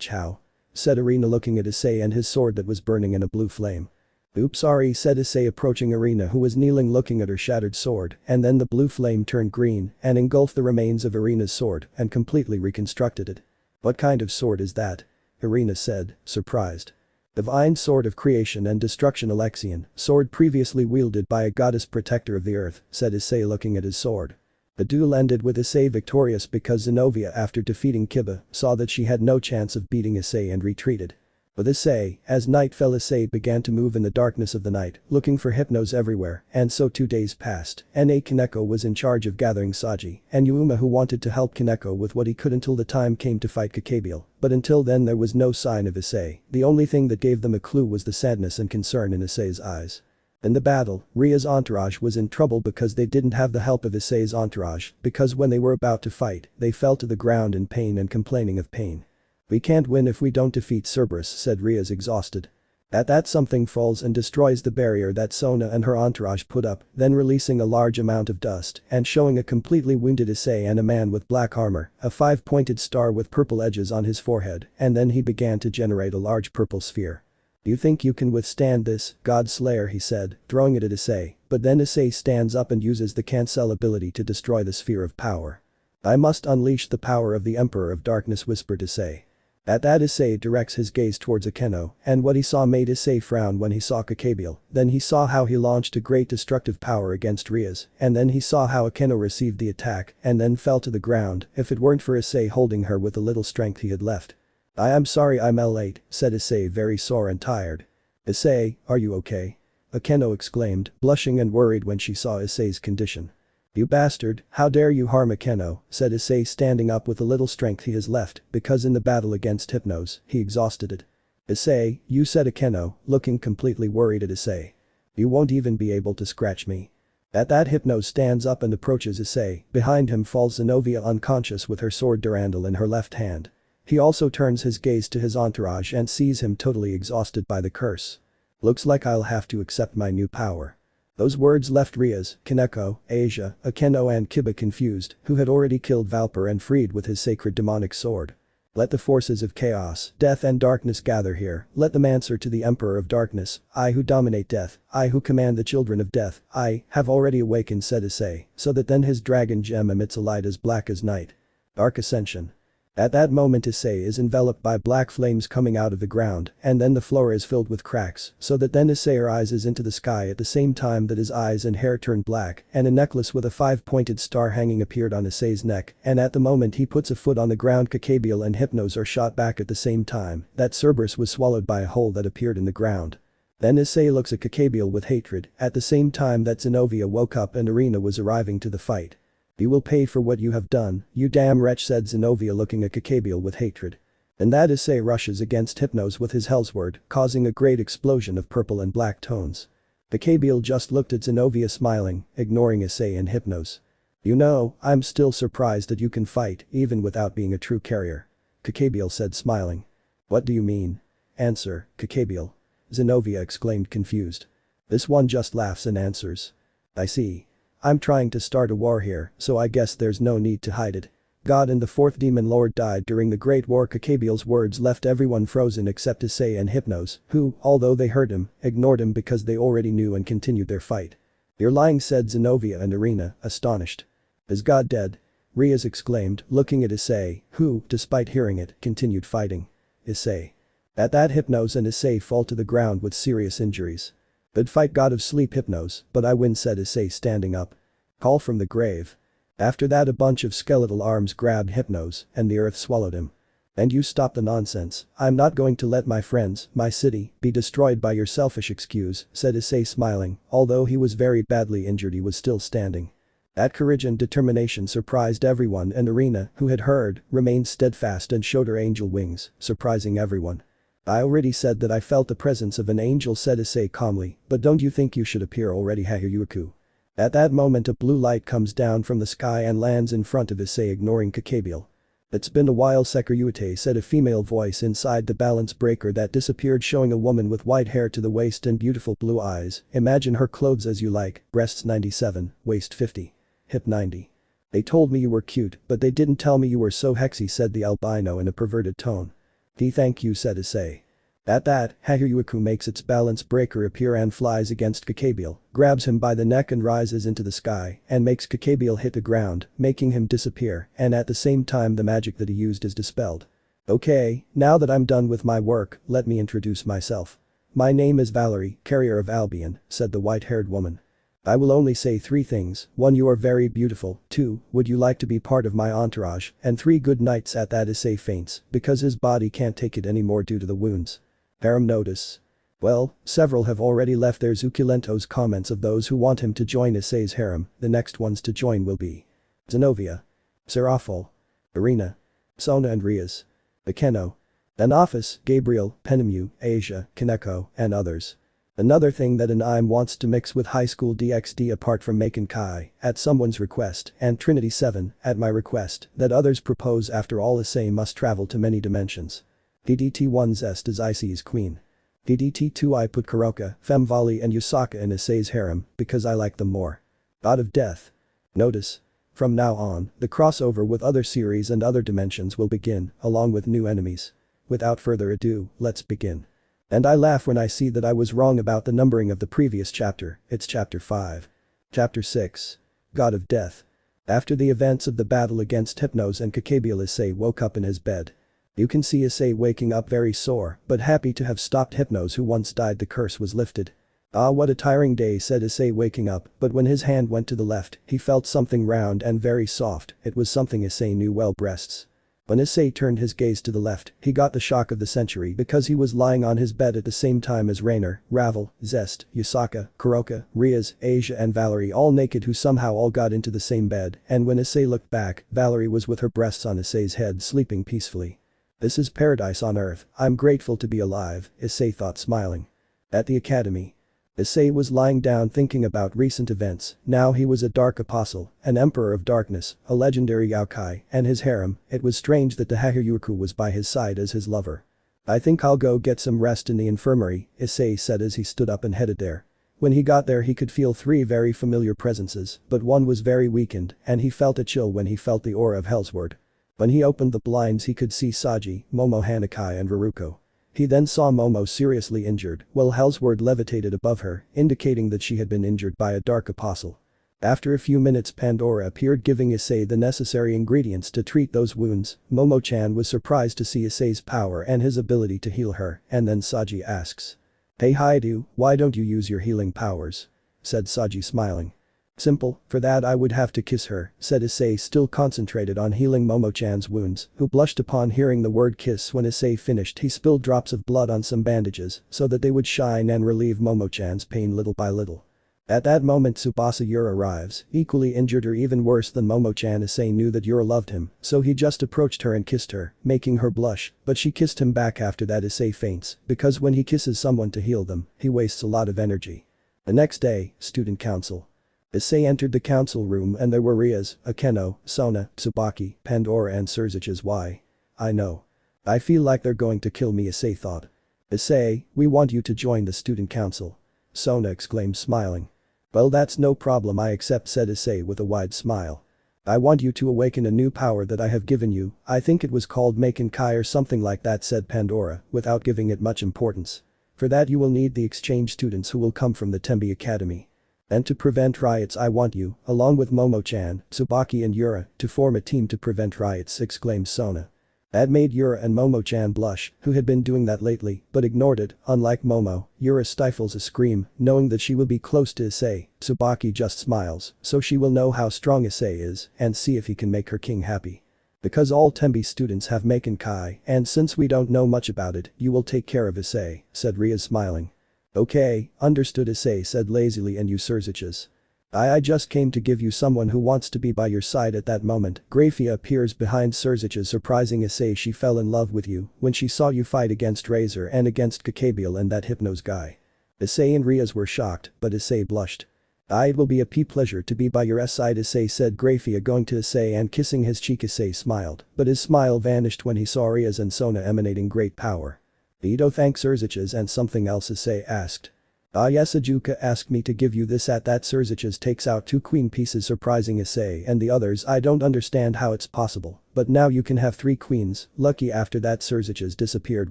How? Said Arena looking at Issei and his sword that was burning in a blue flame. Oops, sorry, said Issei approaching Arena, who was kneeling looking at her shattered sword, and then the blue flame turned green and engulfed the remains of Arena's sword and completely reconstructed it. What kind of sword is that? Arena said, surprised. Divine sword of creation and destruction, Alexian, sword previously wielded by a goddess protector of the earth, said Issei looking at his sword. The duel ended with Issei victorious because Xenovia, after defeating Kiba, saw that she had no chance of beating Issei and retreated. With Issei, as night fell, Issei began to move in the darkness of the night, looking for Hypnos everywhere, and so 2 days passed, and Kaneko was in charge of gathering Saji, and Yuma, who wanted to help Kaneko with what he could until the time came to fight Kakabiel, but until then there was no sign of Issei. The only thing that gave them a clue was the sadness and concern in Issei's eyes. In the battle, Ria's entourage was in trouble because they didn't have the help of Issei's entourage, because when they were about to fight, they fell to the ground in pain and complaining of pain. We can't win if we don't defeat Cerberus, said Rias, exhausted. At that, something falls and destroys the barrier that Sona and her entourage put up, then releasing a large amount of dust and showing a completely wounded Issei and a man with black armor, a 5-pointed star with purple edges on his forehead, and then he began to generate a large purple sphere. Do you think you can withstand this, God Slayer, he said, throwing it at Issei, but then Issei stands up and uses the cancel ability to destroy the sphere of power. I must unleash the power of the Emperor of Darkness, whispered Issei. At that, Issei directs his gaze towards Akeno, and what he saw made Issei frown when he saw Kakabiel. Then he saw how he launched a great destructive power against Rias, and then he saw how Akeno received the attack and then fell to the ground if it weren't for Issei holding her with the little strength he had left. I am sorry I'm late, said Issei, very sore and tired. Issei, are you okay? Akeno exclaimed, blushing and worried when she saw Issei's condition. You bastard, how dare you harm Akeno, said Issei, standing up with the little strength he has left, because in the battle against Hypnos, he exhausted it. Issei, you, said Akeno, looking completely worried at Issei. You won't even be able to scratch me. At that, Hypnos stands up and approaches Issei. Behind him falls Xenovia unconscious with her sword Durandal in her left hand. He also turns his gaze to his entourage and sees him totally exhausted by the curse. Looks like I'll have to accept my new power. Those words left Rias, Kaneko, Asia, Akeno and Kiba confused, who had already killed Valper and freed with his sacred demonic sword. Let the forces of chaos, death and darkness gather here, let them answer to the Emperor of Darkness. I who dominate death, I who command the children of death, I have already awakened, said Issei, so that then his dragon gem emits a light as black as night. Dark Ascension. At that moment, Issei is enveloped by black flames coming out of the ground, and then the floor is filled with cracks, so that then Issei rises into the sky at the same time that his eyes and hair turned black, and a necklace with a 5-pointed star hanging appeared on Issei's neck, and at the moment he puts a foot on the ground, Kakabiel and Hypnos are shot back at the same time, that Cerberus was swallowed by a hole that appeared in the ground. Then Issei looks at Kakabiel with hatred, at the same time that Xenovia woke up and Arena was arriving to the fight. You will pay for what you have done, you damn wretch, said Xenovia looking at Kakabiel with hatred. And that Issei rushes against Hypnos with his Hellsword, causing a great explosion of purple and black tones. Kakabiel just looked at Xenovia smiling, ignoring Issei and Hypnos. You know, I'm still surprised that you can fight, even without being a true carrier. Kakabiel said, smiling. What do you mean? Answer, Kakabiel. Xenovia exclaimed, confused. This one just laughs and answers. I see. I'm trying to start a war here, so I guess there's no need to hide it. God and the 4th Demon Lord died during the Great War. Kakabiel's words left everyone frozen except Issei and Hypnos, who, although they heard him, ignored him because they already knew and continued their fight. You're lying, said Xenovia and Arena, astonished. Is God dead? Rias exclaimed, looking at Issei, who, despite hearing it, continued fighting. Issei. At that, Hypnos and Issei fall to the ground with serious injuries. Good fight, God of Sleep, Hypnos, but I win, said Issei, standing up. Call from the grave. After that, a bunch of skeletal arms grabbed Hypnos, and the earth swallowed him. And you stop the nonsense. I'm not going to let my friends, my city, be destroyed by your selfish excuse, said Issei, smiling. Although he was very badly injured, he was still standing. That courage and determination surprised everyone, and Arena, who had heard, remained steadfast and showed her angel wings, surprising everyone. I already said that I felt the presence of an angel, said Issei calmly, but don't you think you should appear already, Hayuyuku? At that moment, a blue light comes down from the sky and lands in front of Issei, ignoring Kakabiel. It's been a while Sekiryuite said a female voice inside the balance breaker that disappeared showing a woman with white hair to the waist and beautiful blue eyes, imagine her clothes as you like, breasts 97, waist 50. Hip 90. They told me you were cute, but they didn't tell me you were so hexy said the albino in a perverted tone. Thank you said Issei. At that, Hahiryuiku makes its balance breaker appear and flies against Kakabiel, grabs him by the neck and rises into the sky and makes Kakabiel hit the ground, making him disappear and at the same time the magic that he used is dispelled. Okay, now that I'm done with my work, let me introduce myself. My name is Valerie, carrier of Albion, said the white-haired woman. I will only say 3 things, 1 you are very beautiful, 2 would you like to be part of my entourage, and 3 good nights at that Issei faints because his body can't take it anymore due to the wounds. Harem notice. Well, several have already left their Zuculento's comments of those who want him to join Issei's harem, the next ones to join will be Xenovia, Seraphol, Irina, Sona and Rias, Akeno, Anafis, Gabriel, Penemu, Asia, Kaneko, and others. Another thing that an IM wants to mix with Highschool DxD apart from Maken Kai, at someone's request, and Trinity 7, at my request, that others propose after all Issei must travel to many dimensions. DDT1 Zest is Issei's queen. DDT2 I put Kuroka, Femvali and Yusaka in Issei's harem because I like them more. God of Death. Notice. From now on, the crossover with other series and other dimensions will begin, along with new enemies. Without further ado, let's begin. And I laugh when I see that I was wrong about the numbering of the previous chapter, it's chapter 5. Chapter 6. God of Death. After the events of the battle against Hypnos and Kakabiel Issei woke up in his bed. You can see Issei waking up very sore, but happy to have stopped Hypnos who once died the curse was lifted. Ah what a tiring day said Issei waking up, but when his hand went to the left, he felt something round and very soft, it was something Issei knew well breasts. When Issei turned his gaze to the left, he got the shock of the century because he was lying on his bed at the same time as Rainer, Ravel, Zest, Yusaka, Kuroka, Rias, Asia and Valerie all naked who somehow all got into the same bed and when Issei looked back, Valerie was with her breasts on Issei's head sleeping peacefully. This is paradise on earth, I'm grateful to be alive, Issei thought smiling. At the academy. Issei was lying down thinking about recent events, now he was a dark apostle, an emperor of darkness, a legendary yokai, and his harem, it was strange that the Hahiryuiku was by his side as his lover. I think I'll go get some rest in the infirmary, Issei said as he stood up and headed there. When he got there he could feel 3 very familiar presences, but one was very weakened, and he felt a chill when he felt the aura of Hellsword. When he opened the blinds he could see Saji, Momo Hanakai and Raruko. He then saw Momo seriously injured, while Hellsword levitated above her, indicating that she had been injured by a dark apostle. After a few minutes Pandora appeared giving Issei the necessary ingredients to treat those wounds, Momo-chan was surprised to see Issei's power and his ability to heal her, and then Saji asks. Hey Haidu, why don't you use your healing powers? Said Saji smiling. Simple, for that I would have to kiss her, said Issei still concentrated on healing Momo-chan's wounds, who blushed upon hearing the word kiss when Issei finished he spilled drops of blood on some bandages so that they would shine and relieve Momo-chan's pain little by little. At that moment Tsubasa Yura arrives, equally injured or even worse than Momo-chan. Issei knew that Yura loved him, so he just approached her and kissed her, making her blush, but she kissed him back after that Issei faints, because when he kisses someone to heal them, he wastes a lot of energy. The next day, student council. Issei entered the council room and there were Rias, Akeno, Sona, Tsubaki, Pandora and Surzich's why. I know. I feel like they're going to kill me Issei thought. Issei, we want you to join the student council. Sona exclaimed smiling. Well that's no problem I accept said Issei with a wide smile. I want you to awaken a new power that I have given you, I think it was called Maken Kai or something like that said Pandora, without giving it much importance. For that you will need the exchange students who will come from the Tembi Academy. And to prevent riots I want you, along with Momo-chan, Tsubaki and Yura, to form a team to prevent riots exclaimed Sona. That made Yura and Momo-chan blush, who had been doing that lately, but ignored it, unlike Momo, Yura stifles a scream, knowing that she will be close to Issei, Tsubaki just smiles, so she will know how strong Issei is, and see if he can make her king happy. Because all Tembi students have Maken Kai, and since we don't know much about it, you will take care of Issei, said Rias smiling. Okay, understood Issei said lazily and Surzich's. I just came to give you someone who wants to be by your side at that moment. Grafia appears behind Surzich's surprising Issei she fell in love with you when she saw you fight against Razor and against Kakabiel and that Hypnos guy. Issei and Rias were shocked, but Issei blushed. It will be a pleasure to be by your side, Issei said Grafia, going to Issei and kissing his cheek. Issei smiled, but his smile vanished when he saw Rias and Sona emanating great power. Vito thanks Urziches and something else, Issei asked. Yes, Ajuka asked me to give you this. At that Urziches takes out 2 queen pieces, surprising Issei and the others. I don't understand how it's possible, but now you can have 3 queens, lucky. After that Urziches disappeared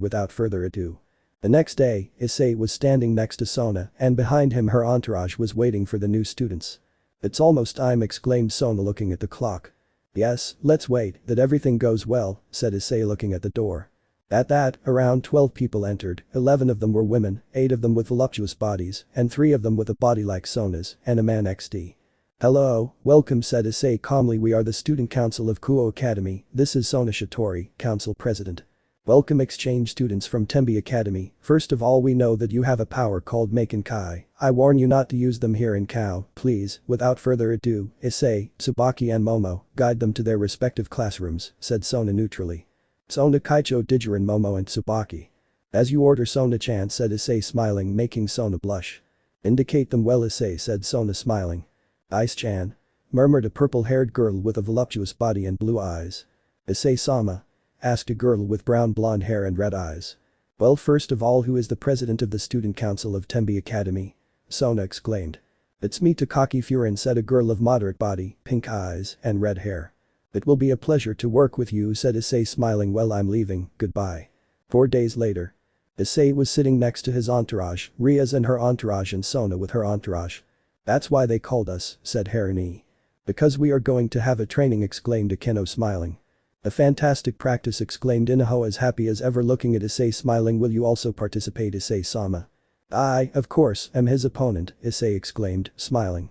without further ado. The next day, Issei was standing next to Sona and behind him her entourage was waiting for the new students. It's almost time, exclaimed Sona looking at the clock. Yes, let's wait that everything goes well, said Issei looking at the door. At that, around 12 people entered, 11 of them were women, 8 of them with voluptuous bodies, and 3 of them with a body like Sona's, and a man XD. Hello, welcome, said Issei calmly. We are the student council of Kuo Academy. This is Sona Shitori, council president. Welcome exchange students from Tembi Academy. First of all, we know that you have a power called Maken Kai. I warn you not to use them here in Kao, please. Without further ado, Issei, Tsubaki and Momo, guide them to their respective classrooms, said Sona neutrally. Sona, Kaicho, Digerin, Momo and Tsubaki. As you order, Sona-chan, said Issei smiling, making Sona blush. Indicate them well, Issei said Sona smiling. Ice-chan, murmured a purple-haired girl with a voluptuous body and blue eyes. Issei-sama, asked a girl with brown blonde hair and red eyes. Well, first of all, who is the president of the student council of Tembi Academy? Sona exclaimed. It's me, Takaki Furin, said a girl of moderate body, pink eyes, and red hair. It will be a pleasure to work with you, said Issei smiling. Well, I'm leaving, goodbye. 4 days later. Issei was sitting next to his entourage, Rias and her entourage and Sona with her entourage. That's why they called us, said Harini. Because we are going to have a training, exclaimed Akeno smiling. A fantastic practice, exclaimed Inaho as happy as ever looking at Issei smiling. Will you also participate, Issei-sama? I, of course, am his opponent, Issei exclaimed, smiling.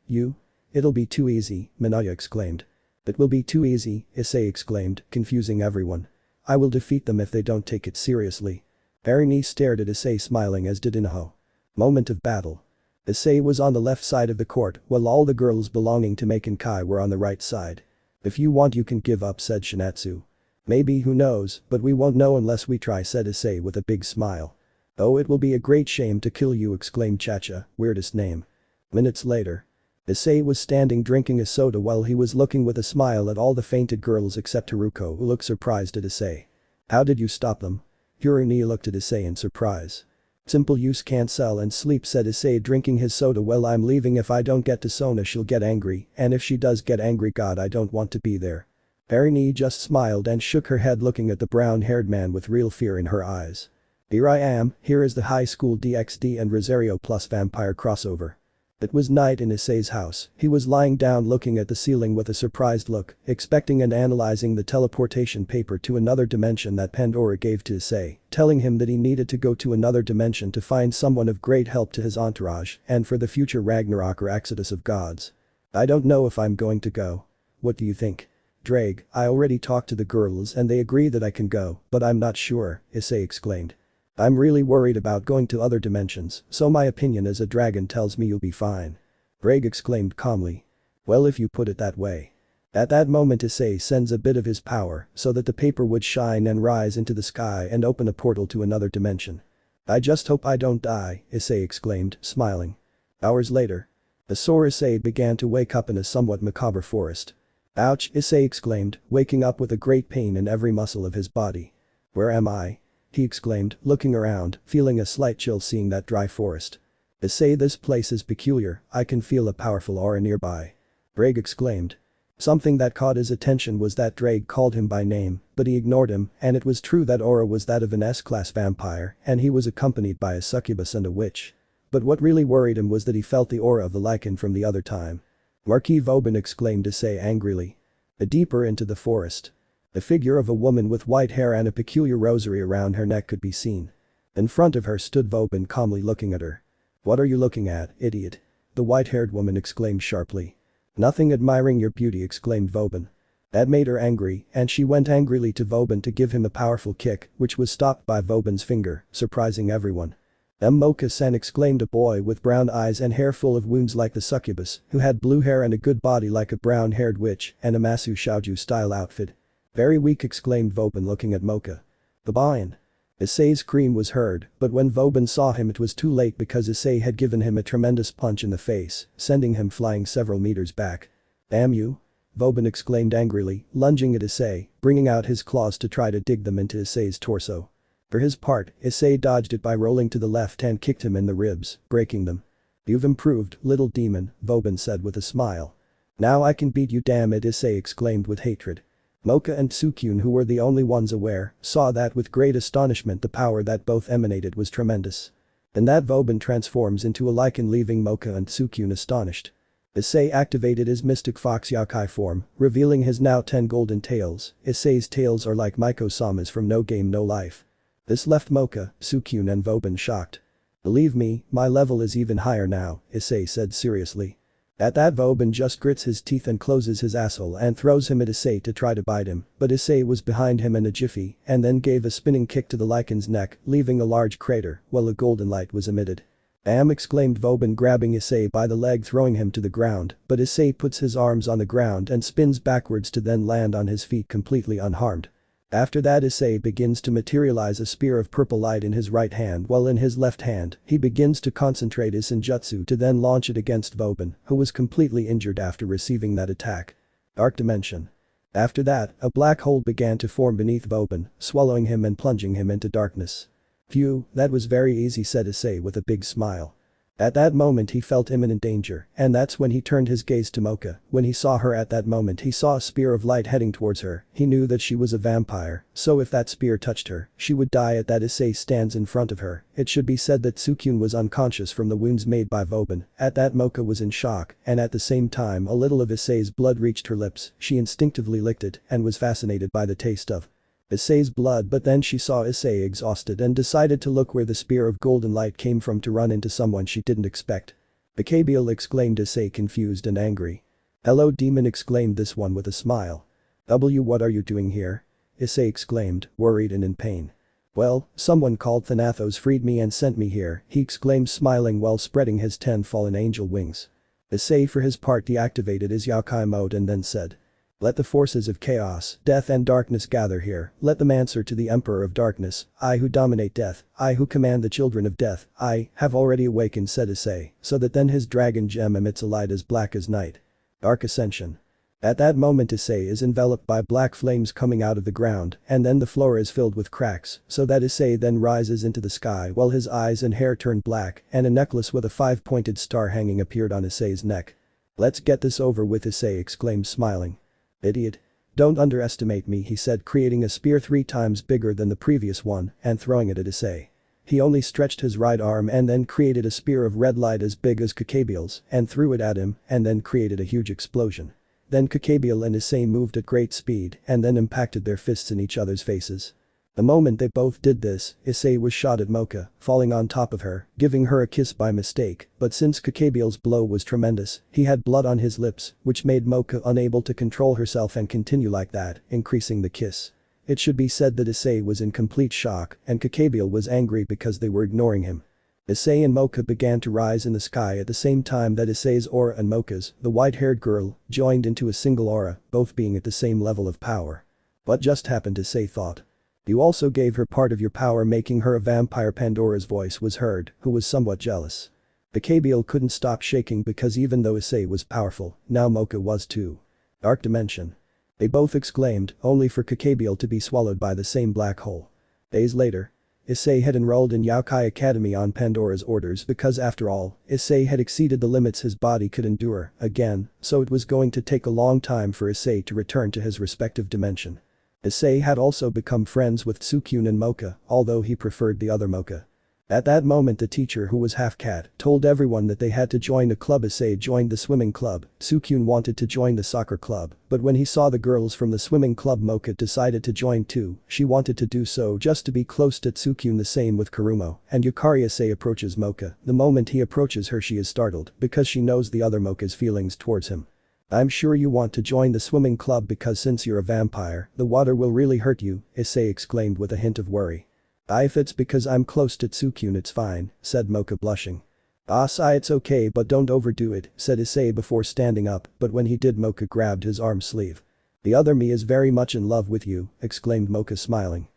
You? It'll be too easy, Minaya exclaimed. It will be too easy, Issei exclaimed, confusing everyone. I will defeat them if they don't take it seriously. Harini stared at Issei smiling, as did Inaho. Moment of battle. Issei was on the left side of the court while all the girls belonging to Maken Kai were on the right side. If you want you can give up, said Shinatsu. Maybe, who knows, but we won't know unless we try, said Issei with a big smile. Oh, it will be a great shame to kill you, exclaimed Chacha, weirdest name. Minutes later. Issei was standing drinking a soda while he was looking with a smile at all the fainted girls except Haruko, who looked surprised at Issei. How did you stop them? Harini looked at Issei in surprise. Simple, use cancel and sleep, said Issei drinking his soda. Well, I'm leaving. If I don't get to Sona she'll get angry, and if she does get angry, God, I don't want to be there. Harini just smiled and shook her head looking at the brown-haired man with real fear in her eyes. Here I am, here is the high school DxD and Rosario plus vampire crossover. It was night in Issei's house. He was lying down looking at the ceiling with a surprised look, expecting and analyzing the teleportation paper to another dimension that Pandora gave to Issei, telling him that he needed to go to another dimension to find someone of great help to his entourage and for the future Ragnarok or Exodus of Gods. I don't know if I'm going to go. What do you think? Drake, I already talked to the girls and they agree that I can go, but I'm not sure, Issei exclaimed. I'm really worried about going to other dimensions, so my opinion as a dragon tells me you'll be fine. Drake exclaimed calmly. Well, if you put it that way. At that moment Issei sends a bit of his power so that the paper would shine and rise into the sky and open a portal to another dimension. I just hope I don't die, Issei exclaimed, smiling. Hours later. The sore Issei began to wake up in a somewhat macabre forest. Ouch, Issei exclaimed, waking up with a great pain in every muscle of his body. Where am I? He exclaimed, looking around, feeling a slight chill seeing that dry forest. Issei, this place is peculiar, I can feel a powerful aura nearby. Drake exclaimed. Something that caught his attention was that Drake called him by name, but he ignored him, and it was true that aura was that of an S-class vampire, and he was accompanied by a succubus and a witch. But what really worried him was that he felt the aura of the lichen from the other time. Marquis Vauban, exclaimed Issei angrily. Deeper into the forest. The figure of a woman with white hair and a peculiar rosary around her neck could be seen. In front of her stood Vauban calmly looking at her. What are you looking at, idiot? The white-haired woman exclaimed sharply. Nothing, admiring your beauty, exclaimed Vauban. That made her angry, and she went angrily to Vauban to give him a powerful kick, which was stopped by Vauban's finger, surprising everyone. Mocha-san, exclaimed a boy with brown eyes and hair full of wounds like the succubus, who had blue hair and a good body like a brown-haired witch and a Masu Shaoju-style outfit. Very weak, exclaimed Vauban looking at Mocha. Babayan. Issei's scream was heard, but when Vauban saw him it was too late because Issei had given him a tremendous punch in the face, sending him flying several meters back. "Damn you!" Vauban exclaimed angrily, lunging at Issei, bringing out his claws to try to dig them into Issei's torso. For his part, Issei dodged it by rolling to the left and kicked him in the ribs, breaking them. "You've improved, little demon," Vauban said with a smile. "Now I can beat you, damn it," Issei exclaimed with hatred. Mocha and Sukyun, who were the only ones aware, saw that with great astonishment. The power that both emanated was tremendous. And that Vauban transforms into a lichen, leaving Mocha and Sukyun astonished. Issei activated his Mystic Fox Yokai form, revealing his now 10 golden tails. Issei's tails are like Miko-sama's from No Game No Life. This left Mocha, Sukyun and Vauban shocked. "Believe me, my level is even higher now," Issei said seriously. At that, Vauban just grits his teeth and closes his asshole and throws him at Issei to try to bite him, but Issei was behind him in a jiffy and then gave a spinning kick to the liken's neck, leaving a large crater while a golden light was emitted. "Damn!" exclaimed Vauban, grabbing Issei by the leg, throwing him to the ground, but Issei puts his arms on the ground and spins backwards to then land on his feet completely unharmed. After that, Issei begins to materialize a spear of purple light in his right hand, while in his left hand, he begins to concentrate his senjutsu to then launch it against Vauban, who was completely injured after receiving that attack. Dark Dimension. After that, a black hole began to form beneath Vauban, swallowing him and plunging him into darkness. "Phew, that was very easy," said Issei with a big smile. At that moment he felt imminent danger, and that's when he turned his gaze to Mocha. When he saw her at that moment, he saw a spear of light heading towards her. He knew that she was a vampire, so if that spear touched her, she would die. At that, Issei stands in front of her. It should be said that Sukyun was unconscious from the wounds made by Vauban. At that, Mocha was in shock, and at the same time a little of Issei's blood reached her lips. She instinctively licked it and was fascinated by the taste of Issei's blood, but then she saw Issei exhausted and decided to look where the spear of golden light came from to run into someone she didn't expect. "Betrayal!" exclaimed Issei, confused and angry. "Hello, demon," exclaimed this one with a smile. What are you doing here?" Issei exclaimed, worried and in pain. "Well, someone called Thanatos freed me and sent me here," he exclaimed, smiling while spreading his 10 fallen angel wings. Issei for his part deactivated his Yokai mode and then said, "Let the forces of chaos, death and darkness gather here, let them answer to the Emperor of Darkness. I who dominate death, I who command the children of death, I have already awakened," said Issei, so that then his dragon gem emits a light as black as night. Dark Ascension. At that moment Issei is enveloped by black flames coming out of the ground, and then the floor is filled with cracks, so that Issei then rises into the sky while his eyes and hair turn black, and a necklace with a 5-pointed star hanging appeared on Issei's neck. "Let's get this over with," Issei exclaimed, smiling. "Idiot. Don't underestimate me," he said, creating a spear 3 times bigger than the previous one and throwing it at Issei. He only stretched his right arm and then created a spear of red light as big as Kakabiel's and threw it at him and then created a huge explosion. Then Kakabiel and Issei moved at great speed and then impacted their fists in each other's faces. The moment they both did this, Issei was shot at Mocha, falling on top of her, giving her a kiss by mistake, but since Kakabiel's blow was tremendous, he had blood on his lips, which made Mocha unable to control herself and continue like that, increasing the kiss. It should be said that Issei was in complete shock and Kakabiel was angry because they were ignoring him. Issei and Mocha began to rise in the sky at the same time that Issei's aura and Mocha's, the white-haired girl, joined into a single aura, both being at the same level of power. What just happened, Issei thought. "You also gave her part of your power, making her a vampire." Pandora's voice was heard, who was somewhat jealous. Kakabiel couldn't stop shaking because even though Issei was powerful, now Mocha was too. Dark Dimension. They both exclaimed, only for Kakabiel to be swallowed by the same black hole. Days later. Issei had enrolled in Yokai Academy on Pandora's orders because after all, Issei had exceeded the limits his body could endure, again, so it was going to take a long time for Issei to return to his respective dimension. Issei had also become friends with Sukyun and Mocha, although he preferred the other Mocha. At that moment the teacher, who was half cat, told everyone that they had to join a club. Issei joined the swimming club, Sukyun wanted to join the soccer club, but when he saw the girls from the swimming club, Mocha decided to join too. She wanted to do so just to be close to Sukyun. The same with Kurumo and Yukari. Issei approaches Mocha. The moment he approaches her, she is startled because she knows the other Mocha's feelings towards him. "I'm sure you want to join the swimming club because since you're a vampire, the water will really hurt you," Issei exclaimed with a hint of worry. "If it's because I'm close to Sukyun, it's fine," said Mocha, blushing. "Sai, it's okay, but don't overdo it," said Issei before standing up, but when he did, Mocha grabbed his arm sleeve. "The other me is very much in love with you," exclaimed Mocha, smiling.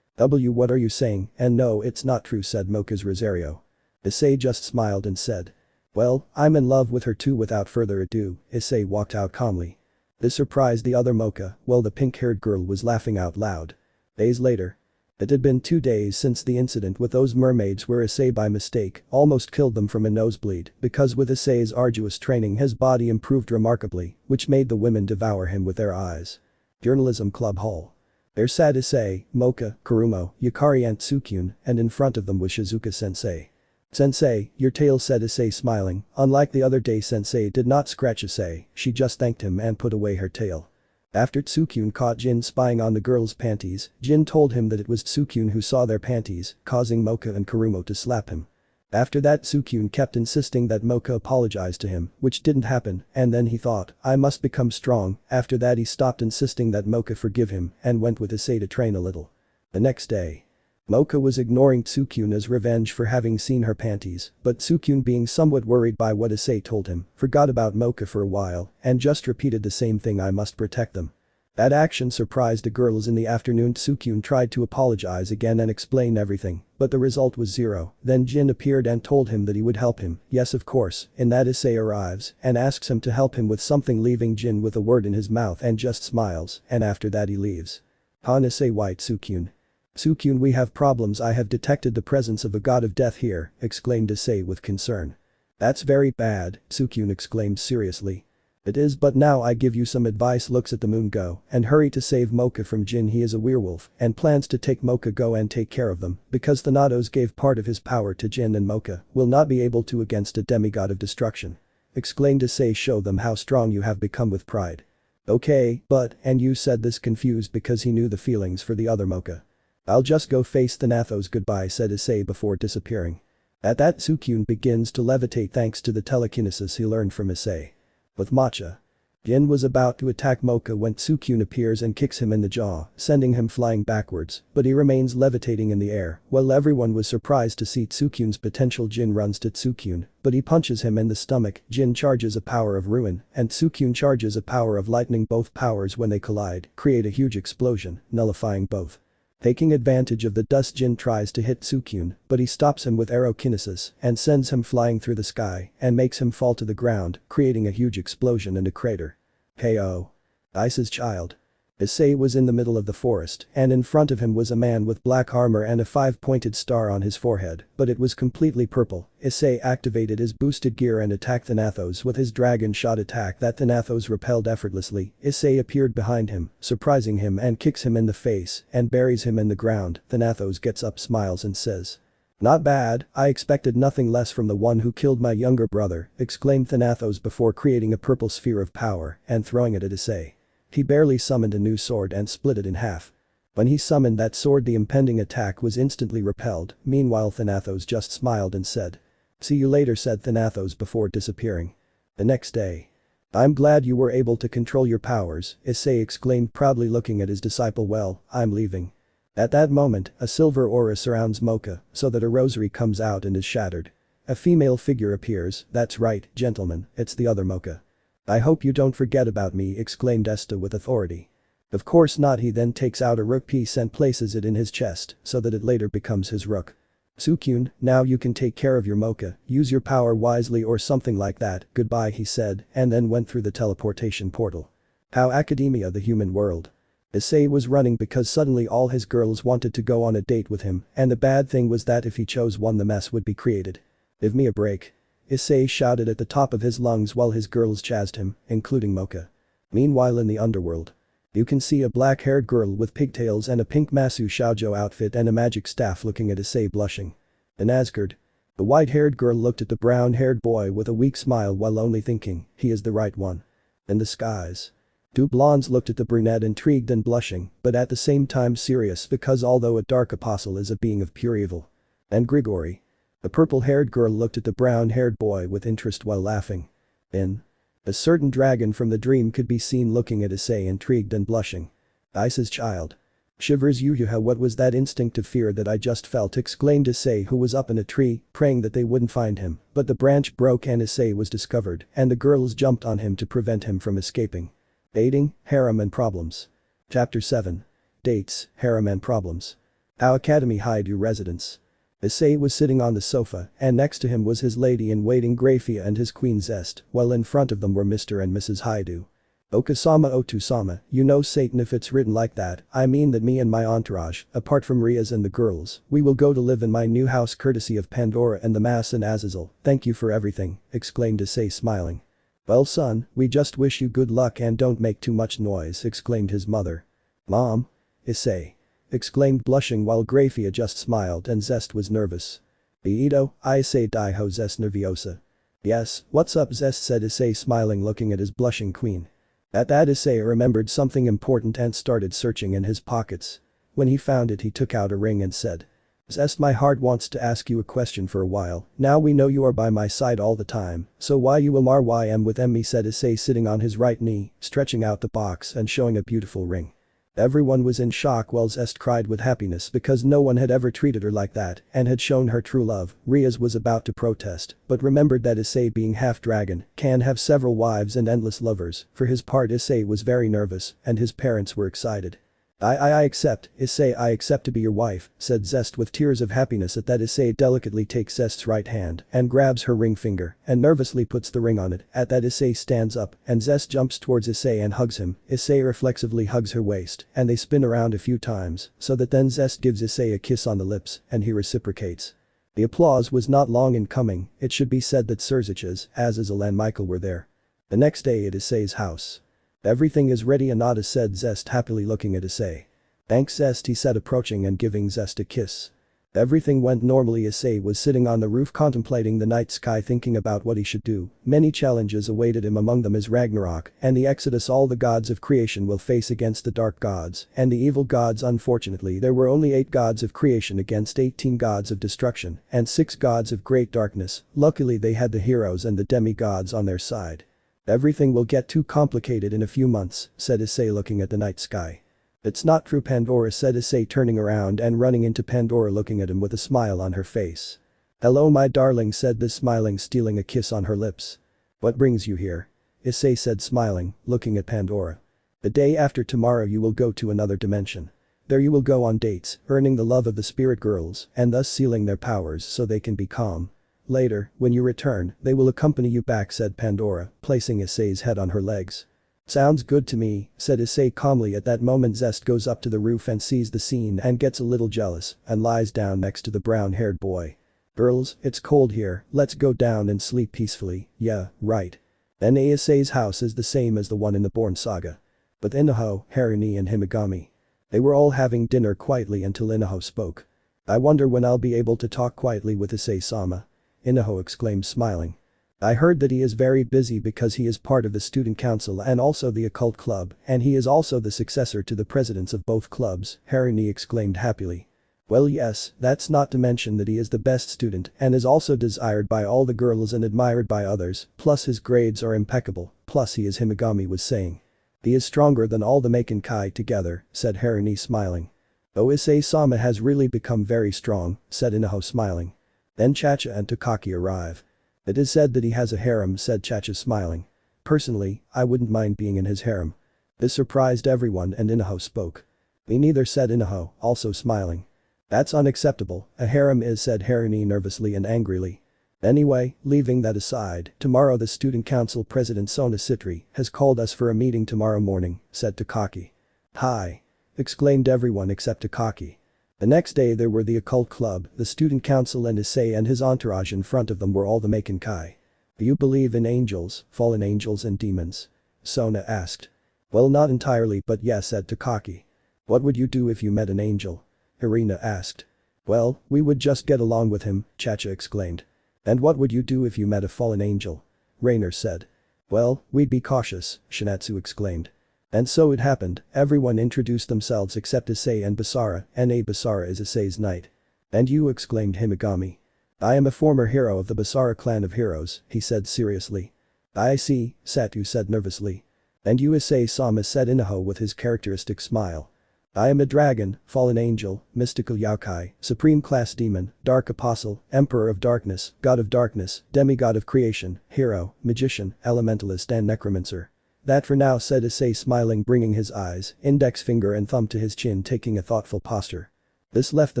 What are you saying? And no, it's not true, said Mocha's Rosario. Issei just smiled and said. Well, I'm in love with her too. Without further ado, Issei walked out calmly. This surprised the other Mocha, while the pink-haired girl was laughing out loud. Days later. It had been 2 days since the incident with those mermaids where Issei by mistake almost killed them from a nosebleed because with Issei's arduous training his body improved remarkably, which made the women devour him with their eyes. Journalism Club Hall. There sat Issei, Mocha, Kurumo, Yukari and Tsukyun, and in front of them was Shizuka-sensei. Sensei, your tail, said Issei smiling. Unlike the other day, Sensei did not scratch Issei, she just thanked him and put away her tail. After Tsukyun caught Jin spying on the girl's panties, Jin told him that it was Tsukyun who saw their panties, causing Mocha and Kurumo to slap him. After that, Tsukyun kept insisting that Mocha apologize to him, which didn't happen, and then he thought, I must become strong. After that he stopped insisting that Mocha forgive him and went with Issei to train a little. The next day. Mocha was ignoring Tsukyun as revenge for having seen her panties, but Tsukyun, being somewhat worried by what Issei told him, forgot about Mocha for a while and just repeated the same thing, I must protect them. That action surprised the girls. In the afternoon, Tsukyun tried to apologize again and explain everything, but the result was zero. Then Jin appeared and told him that he would help him. Yes, of course. In that, Issei arrives and asks him to help him with something, leaving Jin with a word in his mouth and just smiles, and after that he leaves. Han Issei white Tsukyun. Tsukyun, we have problems. I have detected the presence of a god of death here, exclaimed Issei with concern. That's very bad, Tsukyun exclaimed seriously. It is, but now I give you some advice. Looks at the moon, go and hurry to save Mocha from Jin. He is a werewolf and plans to take Mocha. Go and take care of them because Thanatos gave part of his power to Jin and Mocha will not be able to against a demigod of destruction. Exclaimed Issei, show them how strong you have become with pride. Okay, but, and you, said this confused because he knew the feelings for the other Mocha. I'll just go face Thanatos, goodbye, said Issei before disappearing. At that, Tsukyun begins to levitate thanks to the telekinesis he learned from Issei. With matcha. Jin was about to attack Mocha when Tsukyun appears and kicks him in the jaw, sending him flying backwards, but he remains levitating in the air. While everyone was surprised to see Tsukyun's potential, Jin runs to Tsukyun, but he punches him in the stomach. Jin charges a power of ruin, and Tsukyun charges a power of lightning. Both powers, when they collide, create a huge explosion, nullifying both. Taking advantage of the dust, Jin tries to hit Tsukyun, but he stops him with aerokinesis and sends him flying through the sky and makes him fall to the ground, creating a huge explosion and a crater. KO. Ice's child. Issei was in the middle of the forest and in front of him was a man with black armor and a 5-pointed star on his forehead, but it was completely purple. Issei activated his boosted gear and attacked Thanatos with his dragon shot attack that Thanatos repelled effortlessly. Issei appeared behind him, surprising him and kicks him in the face and buries him in the ground. Thanatos gets up, smiles and says. Not bad, I expected nothing less from the one who killed my younger brother, exclaimed Thanatos before creating a purple sphere of power and throwing it at Issei. He barely summoned a new sword and split it in half. When he summoned that sword, the impending attack was instantly repelled. Meanwhile, Thanatos just smiled and said. See you later, said Thanatos before disappearing. The next day. I'm glad you were able to control your powers, Issei exclaimed proudly looking at his disciple. Well, I'm leaving. At that moment, a silver aura surrounds Mocha so that a rosary comes out and is shattered. A female figure appears. That's right, gentlemen, it's the other Mocha. I hope you don't forget about me, exclaimed Esta with authority. Of course not. He then takes out a rook piece and places it in his chest so that it later becomes his rook. Tsukyun, now you can take care of your Mocha, use your power wisely or something like that, goodbye, he said and then went through the teleportation portal. How Academia, the human world. Issei was running because suddenly all his girls wanted to go on a date with him and the bad thing was that if he chose one the mess would be created. Give me a break. Issei shouted at the top of his lungs while his girls chased him, including Mocha. Meanwhile, in the underworld. You can see a black-haired girl with pigtails and a pink Masu Shoujo outfit and a magic staff looking at Issei blushing. In Asgard. The white-haired girl looked at the brown-haired boy with a weak smile while only thinking, he is the right one. In the skies. Two blondes looked at the brunette intrigued and blushing, but at the same time serious because although a dark apostle is a being of pure evil. And Gregory. The purple-haired girl looked at the brown-haired boy with interest while laughing. A certain dragon from the dream could be seen looking at Issei intrigued and blushing. Ice's child. Shivers Yuha, what was that instinct of fear that I just felt, exclaimed Issei, who was up in a tree, praying that they wouldn't find him, but the branch broke and Issei was discovered and the girls jumped on him to prevent him from escaping. Dating, harem and problems. Chapter 7. Dates, harem and problems. Our Academy Haidu residence. Issei was sitting on the sofa, and next to him was his lady-in-waiting Grafia and his queen Zest, while in front of them were Mr. and Mrs. Haidu. Okasama Otusama, you know Satan if it's written like that, I mean that me and my entourage, apart from Rias and the girls, we will go to live in my new house courtesy of Pandora and the Mass and Azazel, thank you for everything, exclaimed Issei smiling. Well son, we just wish you good luck and don't make too much noise, exclaimed his mother. Mom? Issei exclaimed blushing while Grafia just smiled and Zest was nervous. Ito, Issei Daiho Zest nerviosa. Yes, what's up Zest said Issei smiling looking at his blushing queen. At that Issei remembered something important and started searching in his pockets. When he found it he took out a ring and said. Zest my heart wants to ask you a question for a while, now we know you are by my side all the time, so why you ym with me said Issei sitting on his right knee, stretching out the box and showing a beautiful ring. Everyone was in shock while Zest cried with happiness because no one had ever treated her like that and had shown her true love. Rias was about to protest, but remembered that Issei being half-dragon can have several wives and endless lovers. For his part Issei was very nervous and his parents were excited. I accept, Issei I accept to be your wife, said Zest with tears of happiness at that Issei delicately takes Zest's right hand and grabs her ring finger and nervously puts the ring on it. At that Issei stands up and Zest jumps towards Issei and hugs him. Issei reflexively hugs her waist and they spin around a few times so that then Zest gives Issei a kiss on the lips and he reciprocates. The applause was not long in coming, it should be said that Surziches, Azazel and Michael were there. The next day at Issei's house. Everything is ready Anada said Zest happily looking at Issei. Thanks Zest he said approaching and giving Zest a kiss. Everything went normally Issei was sitting on the roof contemplating the night sky thinking about what he should do. Many challenges awaited him among them is Ragnarok and the Exodus all the gods of creation will face against the dark gods and the evil gods unfortunately there were only 8 gods of creation against 18 gods of destruction and 6 gods of great darkness, luckily they had the heroes and the demigods on their side. Everything will get too complicated in a few months, said Issei looking at the night sky. It's not true Pandora said Issei turning around and running into Pandora looking at him with a smile on her face. Hello my darling said this smiling stealing a kiss on her lips. What brings you here? Issei said smiling, looking at Pandora. The day after tomorrow you will go to another dimension. There you will go on dates, earning the love of the spirit girls and thus sealing their powers so they can be calm. Later, when you return, they will accompany you back said Pandora, placing Issei's head on her legs. Sounds good to me, said Issei calmly at that moment Zest goes up to the roof and sees the scene and gets a little jealous and lies down next to the brown-haired boy. Girls, it's cold here, let's go down and sleep peacefully, yeah, right. Then Issei's house is the same as the one in the Born Saga. But Inaho, Haruni and Himigami. They were all having dinner quietly until Inaho spoke. I wonder when I'll be able to talk quietly with Issei-sama. Inaho exclaimed smiling. I heard that he is very busy because he is part of the student council and also the occult club and he is also the successor to the presidents of both clubs, Haruni exclaimed happily. Well yes, that's not to mention that he is the best student and is also desired by all the girls and admired by others, plus his grades are impeccable, plus he is Himigami was saying. He is stronger than all the Makenkai together, said Haruni smiling. Oh Issei-sama has really become very strong, said Inaho smiling. Then Chacha and Takaki arrive. It is said that he has a harem said Chacha smiling. Personally, I wouldn't mind being in his harem. This surprised everyone and Inaho spoke. Me neither said Inaho, also smiling. That's unacceptable, a harem is said Haruni nervously and angrily. Anyway, leaving that aside, tomorrow the student council president Sona Citri has called us for a meeting tomorrow morning, said Takaki. Hi! Exclaimed everyone except Takaki. The next day there were the occult club, the student council and Issei and his entourage in front of them were all the Makenkai. Do you believe in angels, fallen angels and demons? Sona asked. Well not entirely but yes said Takaki. What would you do if you met an angel? Irina asked. Well, we would just get along with him, Chacha exclaimed. And what would you do if you met a fallen angel? Rainer said. Well, we'd be cautious, Shinatsu exclaimed. And so it happened, everyone introduced themselves except Issei and Basara, N.A. Basara is Issei's knight. And you exclaimed Himigami. I am a former hero of the Basara clan of heroes, he said seriously. I see, Satu said nervously. And you Issei-sama said Inaho with his characteristic smile. I am a dragon, fallen angel, mystical yokai, supreme class demon, dark apostle, emperor of darkness, god of darkness, demigod of creation, hero, magician, elementalist and necromancer. That for now said Issei smiling bringing his eyes, index finger and thumb to his chin taking a thoughtful posture. This left the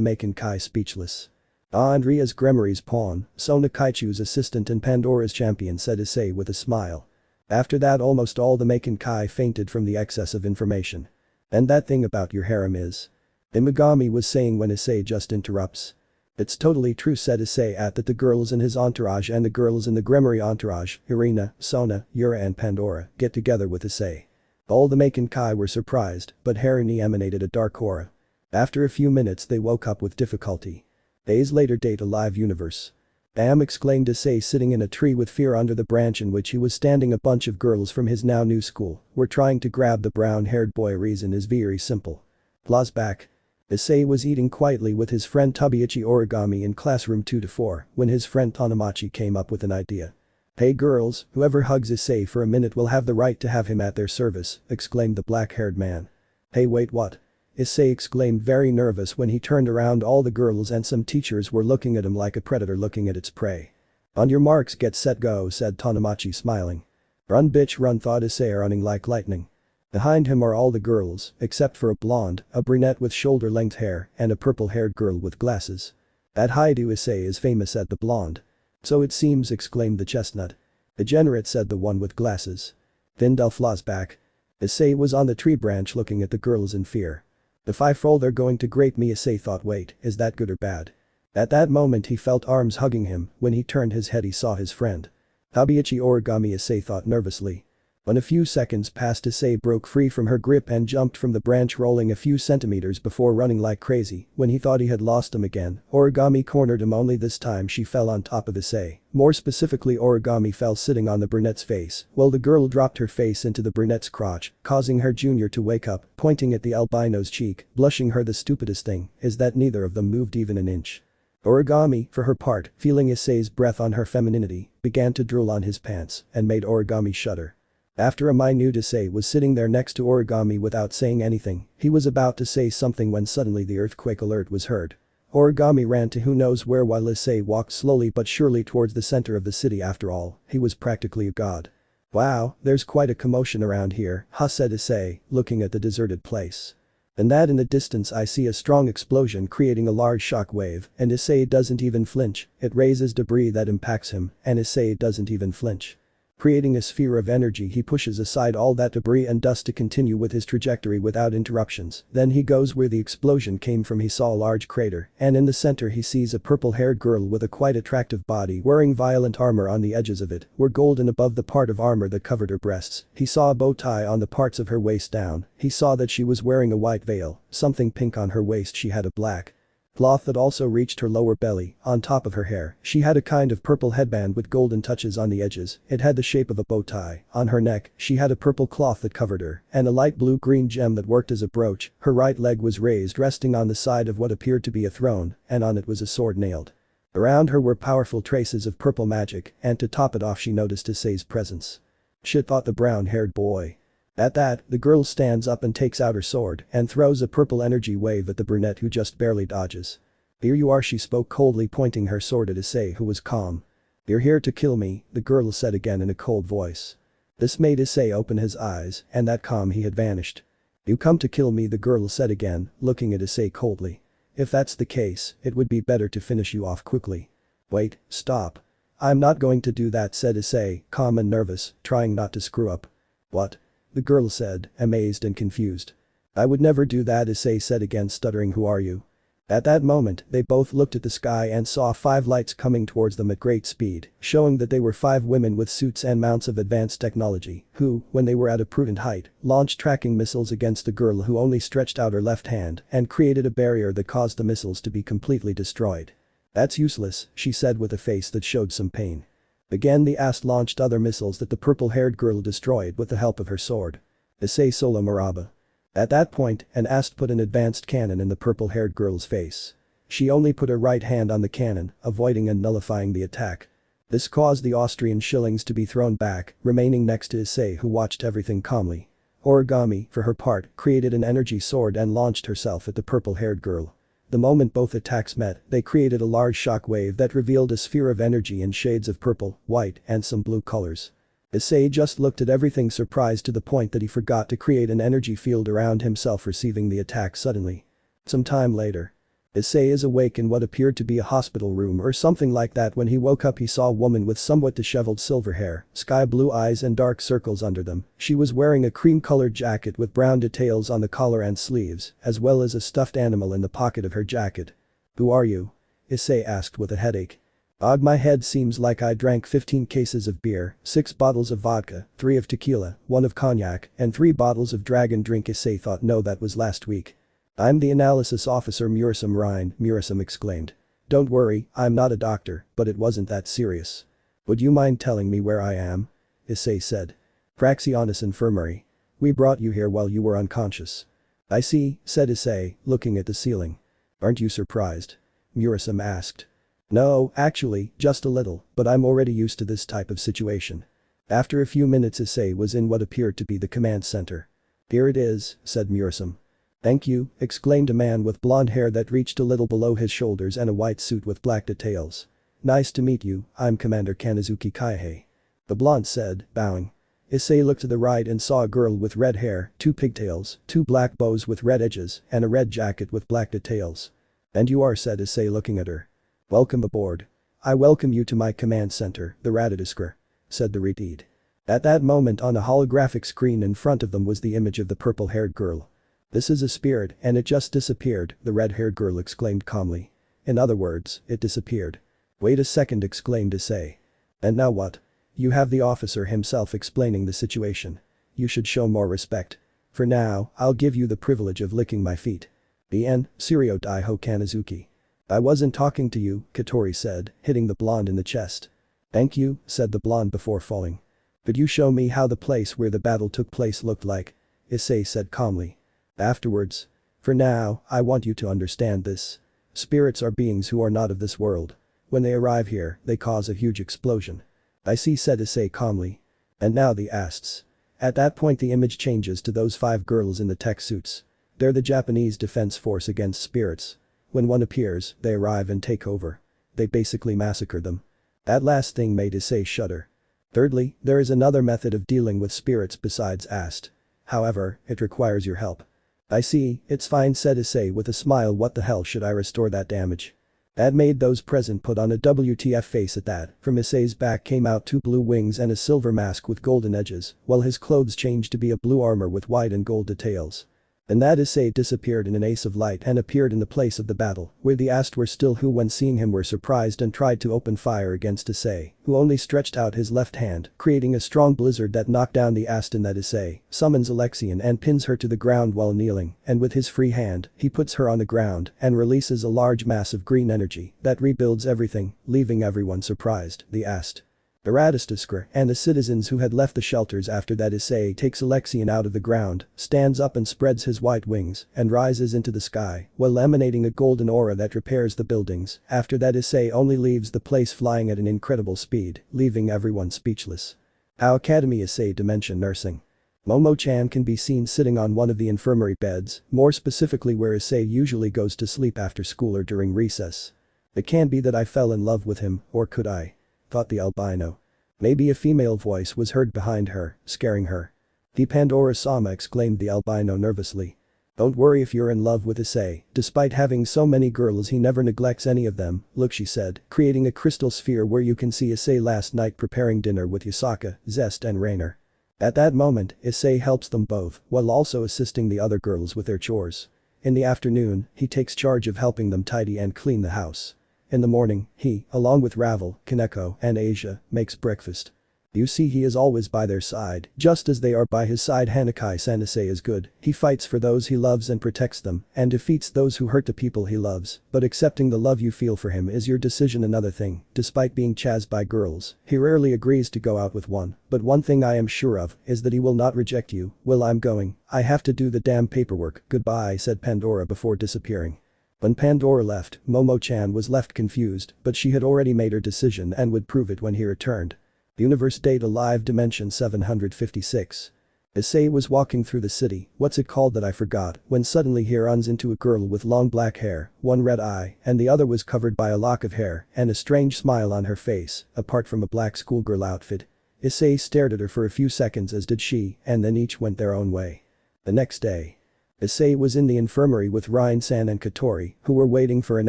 Maken Kai speechless. Ah, and Rias Gremory's pawn, Sona Kaichu's assistant and Pandora's champion, said Issei with a smile. After that almost all the Maken Kai fainted from the excess of information. And that thing about your harem is? Imagami was saying when Issei just interrupts. It's totally true, said Issei, at that the girls in his entourage and the girls in the Gremory entourage, Irina, Sona, Yura and Pandora, get together with Issei. All the Maken Kai were surprised, but Harini emanated a dark aura. After a few minutes they woke up with difficulty. Days later, a live universe. Damn, exclaimed Issei, sitting in a tree with fear under the branch in which he was standing. A bunch of girls from his now new school were trying to grab the brown-haired boy. Reason is very simple. Flashback. Issei was eating quietly with his friend Tabiichi Origami in classroom 2-4 when his friend Tanamachi came up with an idea. Hey girls, whoever hugs Issei for a minute will have the right to have him at their service, exclaimed the black-haired man. Hey, wait, what? Issei exclaimed, very nervous when he turned around. All the girls and some teachers were looking at him like a predator looking at its prey. On your marks, get set, go, said Tanamachi, smiling. Run bitch run, thought Issei, running like lightning. Behind him are all the girls, except for a blonde, a brunette with shoulder-length hair, and a purple-haired girl with glasses. That Haidu Issei is famous, said the blonde. So it seems, exclaimed the chestnut. Degenerate, said the one with glasses. Vindel flashback. Issei was on the tree branch looking at the girls in fear. If I fall they're going to grape me, Issei thought. Wait, is that good or bad? At that moment he felt arms hugging him. When he turned his head he saw his friend. Tabiichi Origami, Issei thought nervously. When a few seconds passed, Issei broke free from her grip and jumped from the branch, rolling a few centimeters before running like crazy. When he thought he had lost him again, Origami cornered him, only this time she fell on top of Issei. More specifically, Origami fell sitting on the brunette's face, while the girl dropped her face into the brunette's crotch, causing her junior to wake up, pointing at the albino's cheek, blushing. Her the stupidest thing is that neither of them moved even an inch. Origami, for her part, feeling Issei's breath on her femininity, began to drool on his pants and made Origami shudder. After a minute, Issei was sitting there next to Origami without saying anything. He was about to say something when suddenly the earthquake alert was heard. Origami ran to who knows where while Issei walked slowly but surely towards the center of the city. After all, he was practically a god. Wow, there's quite a commotion around here, huh, said Issei, looking at the deserted place. And that in the distance I see a strong explosion creating a large shock wave, and Issei doesn't even flinch. It raises debris that impacts him, and Issei doesn't even flinch. Creating a sphere of energy, he pushes aside all that debris and dust to continue with his trajectory without interruptions. Then he goes where the explosion came from. He saw a large crater, and in the center he sees a purple-haired girl with a quite attractive body wearing violent armor. On the edges of it were golden above the part of armor that covered her breasts. He saw a bow tie on the parts of her waist down. He saw that she was wearing a white veil, something pink on her waist. She had a black cloth that also reached her lower belly. On top of her hair, she had a kind of purple headband with golden touches on the edges. It had the shape of a bow tie. On her neck, she had a purple cloth that covered her, and a light blue-green gem that worked as a brooch. Her right leg was raised, resting on the side of what appeared to be a throne, and on it was a sword nailed. Around her were powerful traces of purple magic, and to top it off she noticed Issei's presence. Shit, thought the brown-haired boy. At that, the girl stands up and takes out her sword and throws a purple energy wave at the brunette, who just barely dodges. Here you are, she spoke coldly, pointing her sword at Issei, who was calm. You're here to kill me, the girl said again in a cold voice. This made Issei open his eyes, and that calm he had vanished. You come to kill me, the girl said again, looking at Issei coldly. If that's the case, it would be better to finish you off quickly. Wait, stop. I'm not going to do that, said Issei, calm and nervous, trying not to screw up. What? The girl said, amazed and confused. I would never do that, Issei said again, stuttering. Who are you? At that moment, they both looked at the sky and saw 5 lights coming towards them at great speed, showing that they were 5 women with suits and mounts of advanced technology, who, when they were at a prudent height, launched tracking missiles against the girl, who only stretched out her left hand and created a barrier that caused the missiles to be completely destroyed. That's useless, she said with a face that showed some pain. Again the Ast launched other missiles that the purple-haired girl destroyed with the help of her sword. Issei Solo Maraba. At that point, an Ast put an advanced cannon in the purple-haired girl's face. She only put her right hand on the cannon, avoiding and nullifying the attack. This caused the Austrian shillings to be thrown back, remaining next to Issei, who watched everything calmly. Origami, for her part, created an energy sword and launched herself at the purple-haired girl. The moment both attacks met, they created a large shock wave that revealed a sphere of energy in shades of purple, white, and some blue colors. Issei just looked at everything, surprised to the point that he forgot to create an energy field around himself, receiving the attack suddenly. Some time later. Issei is awake in what appeared to be a hospital room or something like that. When he woke up he saw a woman with somewhat disheveled silver hair, sky blue eyes and dark circles under them. She was wearing a cream-colored jacket with brown details on the collar and sleeves, as well as a stuffed animal in the pocket of her jacket. "Who are you?" Issei asked with a headache. My head seems like I drank 15 cases of beer, 6 bottles of vodka, 3 of tequila, 1 of cognac, and 3 bottles of dragon drink. Issei thought, no, that was last week. "I'm the analysis officer Murasum exclaimed. "Don't worry, I'm not a doctor, but it wasn't that serious." "Would you mind telling me where I am?" Issei said. "Praxionis Infirmary. We brought you here while you were unconscious." "I see," said Issei, looking at the ceiling. "Aren't you surprised?" Murasum asked. "No, actually, just a little, but I'm already used to this type of situation." After a few minutes Issei was in what appeared to be the command center. "Here it is," said Murasum. "Thank you," exclaimed a man with blonde hair that reached a little below his shoulders and a white suit with black details. "Nice to meet you, I'm Commander Kanazuki Kaihei." The blonde said, bowing. Issei looked to the right and saw a girl with red hair, 2 pigtails, 2 black bows with red edges, and a red jacket with black details. "And you are," said Issei looking at her. "Welcome aboard. I welcome you to my command center, the Radadiskra," said the Redeed. At that moment on a holographic screen in front of them was the image of the purple-haired girl. "This is a spirit and it just disappeared," the red-haired girl exclaimed calmly. "In other words, it disappeared." "Wait a second," exclaimed Issei. "And now what?" "You have the officer himself explaining the situation. You should show more respect. For now, I'll give you the privilege of licking my feet." "Bien, Sirio Daiho Kanazuki." "I wasn't talking to you," Katori said, hitting the blonde in the chest. "Thank you," said the blonde before falling. "Could you show me how the place where the battle took place looked like?" Issei said calmly. "Afterwards. For now, I want you to understand this. Spirits are beings who are not of this world. When they arrive here, they cause a huge explosion." "I see," said Issei calmly. "And now the asts." At that point the image changes to those 5 girls in the tech suits. They're the Japanese Defense Force against spirits. When one appears, they arrive and take over. They basically massacre them. That last thing made Issei shudder. Thirdly, there is another method of dealing with spirits besides ast. However, it requires your help. "I see, it's fine," said Issei with a smile. "What the hell should I restore that damage?" That made those present put on a WTF face at that. From Issei's back came out 2 blue wings and a silver mask with golden edges, while his clothes changed to be a blue armor with white and gold details. And that Issei disappeared in an ace of light and appeared in the place of the battle, where the Ast were still, who when seeing him were surprised and tried to open fire against Issei, who only stretched out his left hand, creating a strong blizzard that knocked down the Ast. In that Issei summons Alexian and pins her to the ground while kneeling, and with his free hand, he puts her on the ground and releases a large mass of green energy that rebuilds everything, leaving everyone surprised. The Ast, the Radistiskra, and the citizens who had left the shelters. After that Issei takes Alexian out of the ground, stands up and spreads his white wings, and rises into the sky, while emanating a golden aura that repairs the buildings. After that Issei only leaves the place flying at an incredible speed, leaving everyone speechless. How Academy Issei Dimension Nursing. Momo-chan can be seen sitting on one of the infirmary beds, more specifically where Issei usually goes to sleep after school or during recess. "It can't be that I fell in love with him, or could I?" thought the albino. Maybe a female voice was heard behind her, scaring her. "The Pandora-sama," exclaimed the albino nervously. "Don't worry if you're in love with Issei. Despite having so many girls he never neglects any of them. Look," she said, creating a crystal sphere where you can see Issei last night preparing dinner with Yusaka, Zest and Rainer. At that moment, Issei helps them both, while also assisting the other girls with their chores. In the afternoon, he takes charge of helping them tidy and clean the house. In the morning, he, along with Ravel, Kaneko, and Asia, makes breakfast. You see, he is always by their side, just as they are by his side. Hanakai-san. Issei is good. He fights for those he loves and protects them, and defeats those who hurt the people he loves, but accepting the love you feel for him is your decision. Another thing, despite being chased by girls, he rarely agrees to go out with one, but one thing I am sure of is that he will not reject you. "Well, I'm going. I have to do the damn paperwork. Goodbye," said Pandora before disappearing. When Pandora left, Momo-chan was left confused, but she had already made her decision and would prove it when he returned. Universe Data Live Dimension 756. Issei was walking through the city, what's it called that I forgot, when suddenly he runs into a girl with long black hair, one red eye, and the other was covered by a lock of hair, and a strange smile on her face, apart from a black schoolgirl outfit. Issei stared at her for a few seconds, as did she, and then each went their own way. The next day. Issei was in the infirmary with Ryan-san and Katori, who were waiting for an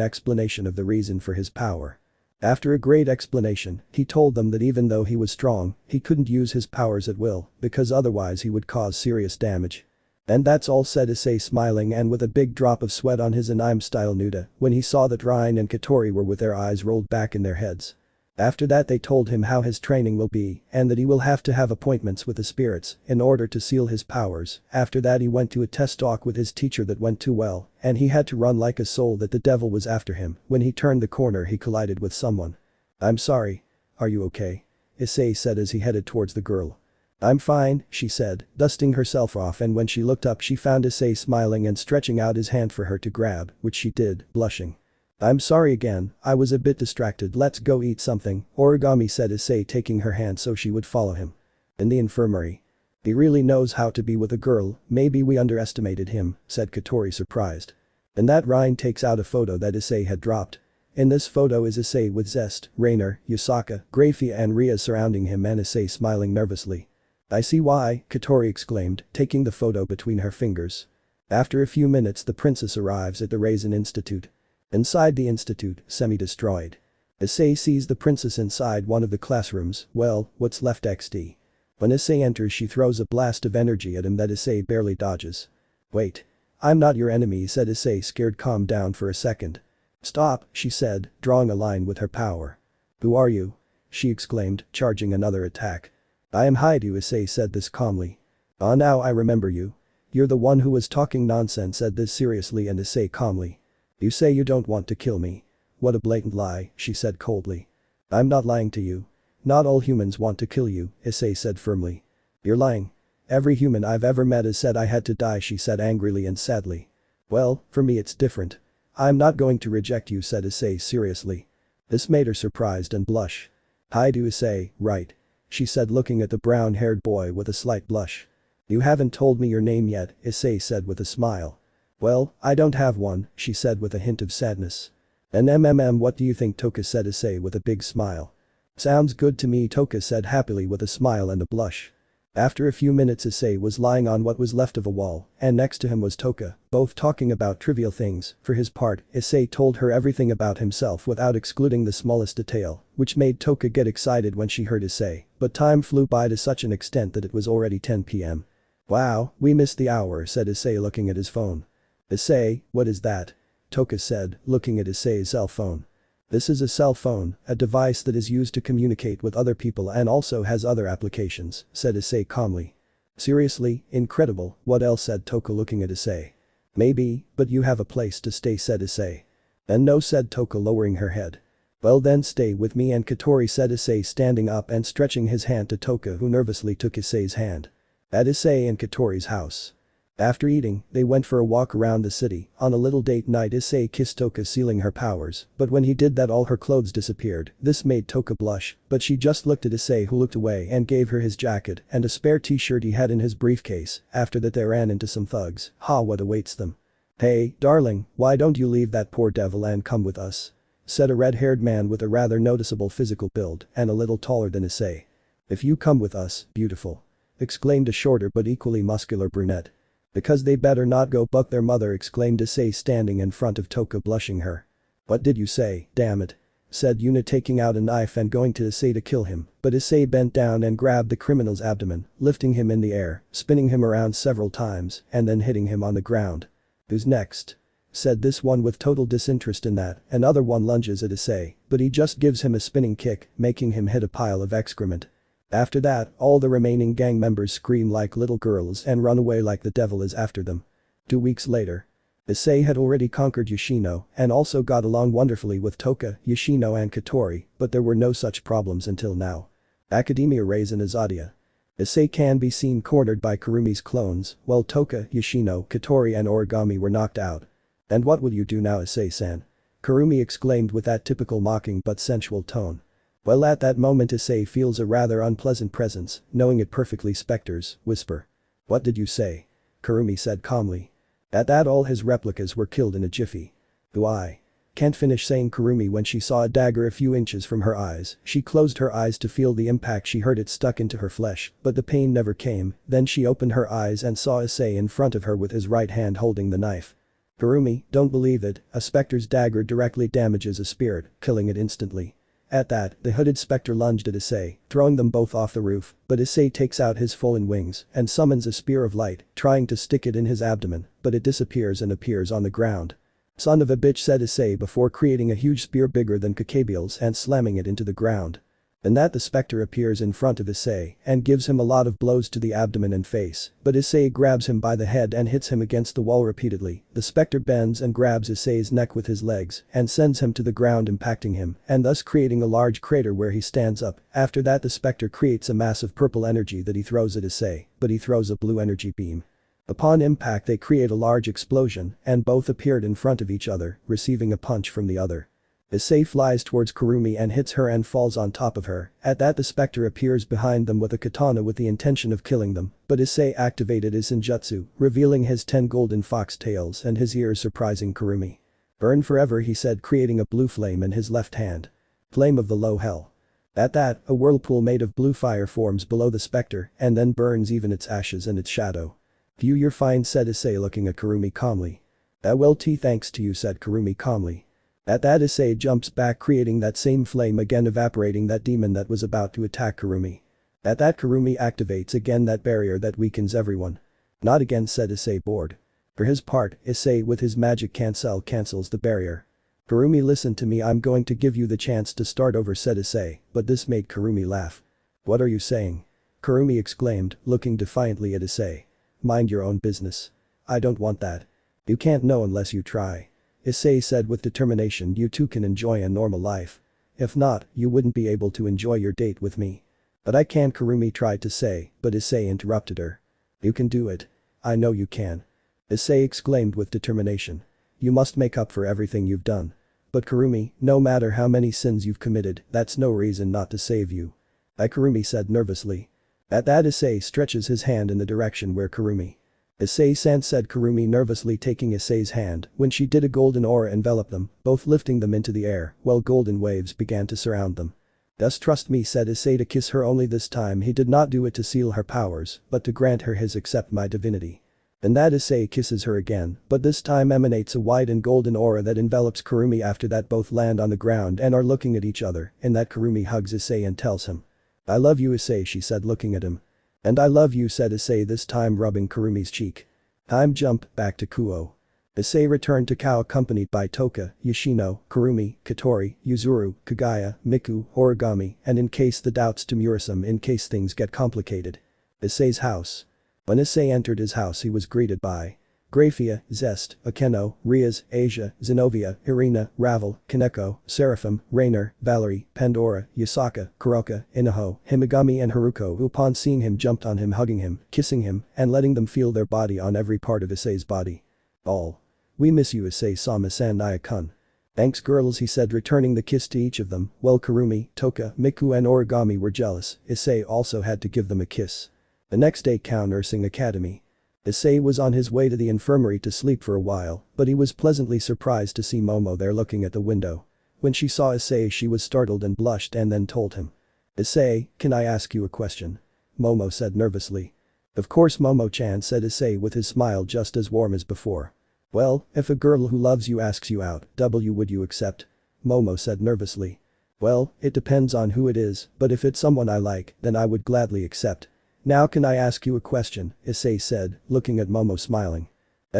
explanation of the reason for his power. After a great explanation, he told them that even though he was strong, he couldn't use his powers at will, because otherwise he would cause serious damage. "And that's all," said Issei, smiling and with a big drop of sweat on his anime-style nude when he saw that Ryan and Katori were with their eyes rolled back in their heads. After that they told him how his training will be and that he will have to have appointments with the spirits in order to seal his powers. After that he went to a test talk with his teacher that went too well and he had to run like a soul that the devil was after him. When he turned the corner he collided with someone. "I'm sorry. Are you okay?" Issei said as he headed towards the girl. "I'm fine," she said, dusting herself off, and when she looked up she found Issei smiling and stretching out his hand for her to grab, which she did, blushing. "I'm sorry again, I was a bit distracted. Let's go eat something," Origami said, Issei taking her hand so she would follow him. In the infirmary. "He really knows how to be with a girl, maybe we underestimated him," said Katori, surprised. And that Ryan takes out a photo that Issei had dropped. In this photo is Issei with Zest, Rainer, Yusaka, Grafia and Rias surrounding him and Issei smiling nervously. "I see why," Katori exclaimed, taking the photo between her fingers. After a few minutes the princess arrives at the Raisin Institute. Inside the institute, semi-destroyed. Issei sees the princess inside one of the classrooms. "Well, what's left XD?" When Issei enters she throws a blast of energy at him that Issei barely dodges. "Wait. I'm not your enemy," said Issei, scared. "Calm down for a second." "Stop," she said, drawing a line with her power. "Who are you?" she exclaimed, charging another attack. "I am Haidu," Issei said this calmly. "Ah, now I remember you. You're the one who was talking nonsense," said this seriously and Issei calmly. "You say you don't want to kill me. What a blatant lie," she said coldly. "I'm not lying to you. Not all humans want to kill you," Issei said firmly. "You're lying. Every human I've ever met has said I had to die," she said angrily and sadly. "Well, for me it's different. I'm not going to reject you," said Issei seriously. This made her surprised and blush. "Haidu, Issei, right?" she said, looking at the brown-haired boy with a slight blush. "You haven't told me your name yet," Issei said with a smile. "Well, I don't have one," she said with a hint of sadness. "And what do you think?" Toka said, Issei with a big smile. "Sounds good to me," Toka said happily with a smile and a blush. After a few minutes Issei was lying on what was left of a wall and next to him was Toka, both talking about trivial things. For his part, Issei told her everything about himself without excluding the smallest detail, which made Toka get excited when she heard Issei, but time flew by to such an extent that it was already 10 p.m. "Wow, we missed the hour," said Issei looking at his phone. "Issei, what is that?" Toka said, looking at Issei's cell phone. "This is a cell phone, a device that is used to communicate with other people and also has other applications," said Issei calmly. "Seriously, incredible, what else?" said Toka looking at Issei. "Maybe, but you have a place to stay," said Issei. "And no," said Toka lowering her head. "Well then stay with me and Katori," said Issei standing up and stretching his hand to Toka, who nervously took Issei's hand. At Issei and Katori's house. After eating, they went for a walk around the city. On a little date night Issei kissed Toka, sealing her powers, but when he did that all her clothes disappeared. This made Toka blush, but she just looked at Issei, who looked away and gave her his jacket and a spare t-shirt he had in his briefcase. After that they ran into some thugs. Ha, what awaits them. "Hey, darling, why don't you leave that poor devil and come with us?" said a red-haired man with a rather noticeable physical build and a little taller than Issei. "If you come with us, beautiful," exclaimed a shorter but equally muscular brunette. "Because they better not go buck their mother," exclaimed Issei standing in front of Toka, blushing her. "What did you say, damn it?" said Yuna, taking out a knife and going to Issei to kill him, but Issei bent down and grabbed the criminal's abdomen, lifting him in the air, spinning him around several times and then hitting him on the ground. "Who's next?" said this one with total disinterest in that. Another one lunges at Issei, but he just gives him a spinning kick, making him hit a pile of excrement. After that, all the remaining gang members scream like little girls and run away like the devil is after them. 2 weeks later. Issei had already conquered Yoshino and also got along wonderfully with Toka, Yoshino and Katori, but there were no such problems until now. Academia Raisin Azadia. Issei can be seen cornered by Kurumi's clones, while Toka, Yoshino, Katori and Origami were knocked out. "And what will you do now, Issei-san?" Kurumi exclaimed with that typical mocking but sensual tone. Well, at that moment Issei feels a rather unpleasant presence, knowing it perfectly. Spectres whisper. "What did you say?" Kurumi said calmly. At that all his replicas were killed in a jiffy. "Who I?" Can't finish saying Kurumi when she saw a dagger a few inches from her eyes. She closed her eyes to feel the impact. She heard it stuck into her flesh, but the pain never came. Then she opened her eyes and saw Issei in front of her with his right hand holding the knife. Kurumi, don't believe it, a specter's dagger directly damages a spirit, killing it instantly. At that, the hooded spectre lunged at Issei, throwing them both off the roof, but Issei takes out his fallen wings and summons a spear of light, trying to stick it in his abdomen, but it disappears and appears on the ground. Son of a bitch, said Issei before creating a huge spear bigger than Kakabiel's and slamming it into the ground. And that the spectre appears in front of Issei and gives him a lot of blows to the abdomen and face, but Issei grabs him by the head and hits him against the wall repeatedly. The spectre bends and grabs Issei's neck with his legs and sends him to the ground, impacting him and thus creating a large crater where he stands up. After that, the spectre creates a massive purple energy that he throws at Issei, but he throws a blue energy beam. Upon impact, they create a large explosion and both appeared in front of each other, receiving a punch from the other. Issei flies towards Kurumi and hits her and falls on top of her. At that, the spectre appears behind them with a katana with the intention of killing them, but Issei activated his ninjutsu, revealing his 10 golden fox tails and his ears, surprising Kurumi. Burn forever, he said, creating a blue flame in his left hand. Flame of the low hell. At that, a whirlpool made of blue fire forms below the spectre and then burns even its ashes and its shadow. "View your find," said Issei, looking at Kurumi calmly. "That will tea, thanks to you," said Kurumi calmly. At that, Issei jumps back, creating that same flame again, evaporating that demon that was about to attack Kurumi. At that, Kurumi activates again that barrier that weakens everyone. "Not again," said Issei, bored. For his part, Issei with his magic cancels the barrier. "Kurumi, listen to me, I'm going to give you the chance to start over," said Issei, but this made Kurumi laugh. "What are you saying?" Kurumi exclaimed, looking defiantly at Issei. "Mind your own business. I don't want that. You can't know unless you try." Issei said with determination, "You too can enjoy a normal life. If not, you wouldn't be able to enjoy your date with me." "But I can't," Kurumi tried to say, but Issei interrupted her. "You can do it. I know you can." Issei exclaimed with determination. "You must make up for everything you've done. But Kurumi, no matter how many sins you've committed, that's no reason not to save you." Kurumi said nervously. At that, Issei stretches his hand in the direction where Kurumi. "Issei-san," said Kurumi nervously, taking Issei's hand. When she did, a golden aura enveloped them, both lifting them into the air, while golden waves began to surround them. "Thus trust me," said Issei to kiss her, only this time he did not do it to seal her powers, but to grant her his "accept my divinity." And that Issei kisses her again, but this time emanates a white and golden aura that envelops Kurumi. After that, both land on the ground and are looking at each other, and that Kurumi hugs Issei and tells him. "I love you, Issei," she said, looking at him. "And I love you," said Issei, this time rubbing Kurumi's cheek. Time jump back to Kuo. Issei returned to Kao accompanied by Toka, Yoshino, Kurumi, Katori, Yuzuru, Kagaya, Miku, Origami, and in case the doubts to Murasame in case things get complicated. Issei's house. When Issei entered his house, he was greeted by Graphia, Zest, Akeno, Rias, Asia, Xenovia, Irina, Ravel, Kaneko, Seraphim, Rainer, Valerie, Pandora, Yasaka, Kuroka, Inaho, Himigami and Haruko, who upon seeing him jumped on him, hugging him, kissing him, and letting them feel their body on every part of Issei's body. "All. We miss you, Issei-sama-san, Naya-kun." "Thanks girls," he said, returning the kiss to each of them. While Kurumi, Toka, Miku and Origami were jealous, Issei also had to give them a kiss. The next day, Kao Nursing Academy. Issei was on his way to the infirmary to sleep for a while, but he was pleasantly surprised to see Momo there looking at the window. When she saw Issei, she was startled and blushed and then told him. "Issei, can I ask you a question?" Momo said nervously. "Of course, Momo-chan," said Issei with his smile just as warm as before. "Well, if a girl who loves you asks you out, would you accept?" Momo said nervously. "Well, it depends on who it is, but if it's someone I like, then I would gladly accept." "Now can I ask you a question?" Issei said, looking at Momo smiling.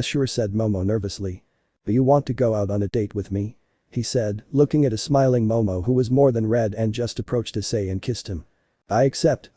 "Sure," said Momo nervously. "Do you want to go out on a date with me?" he said, looking at a smiling Momo who was more than red and just approached Issei and kissed him. I accept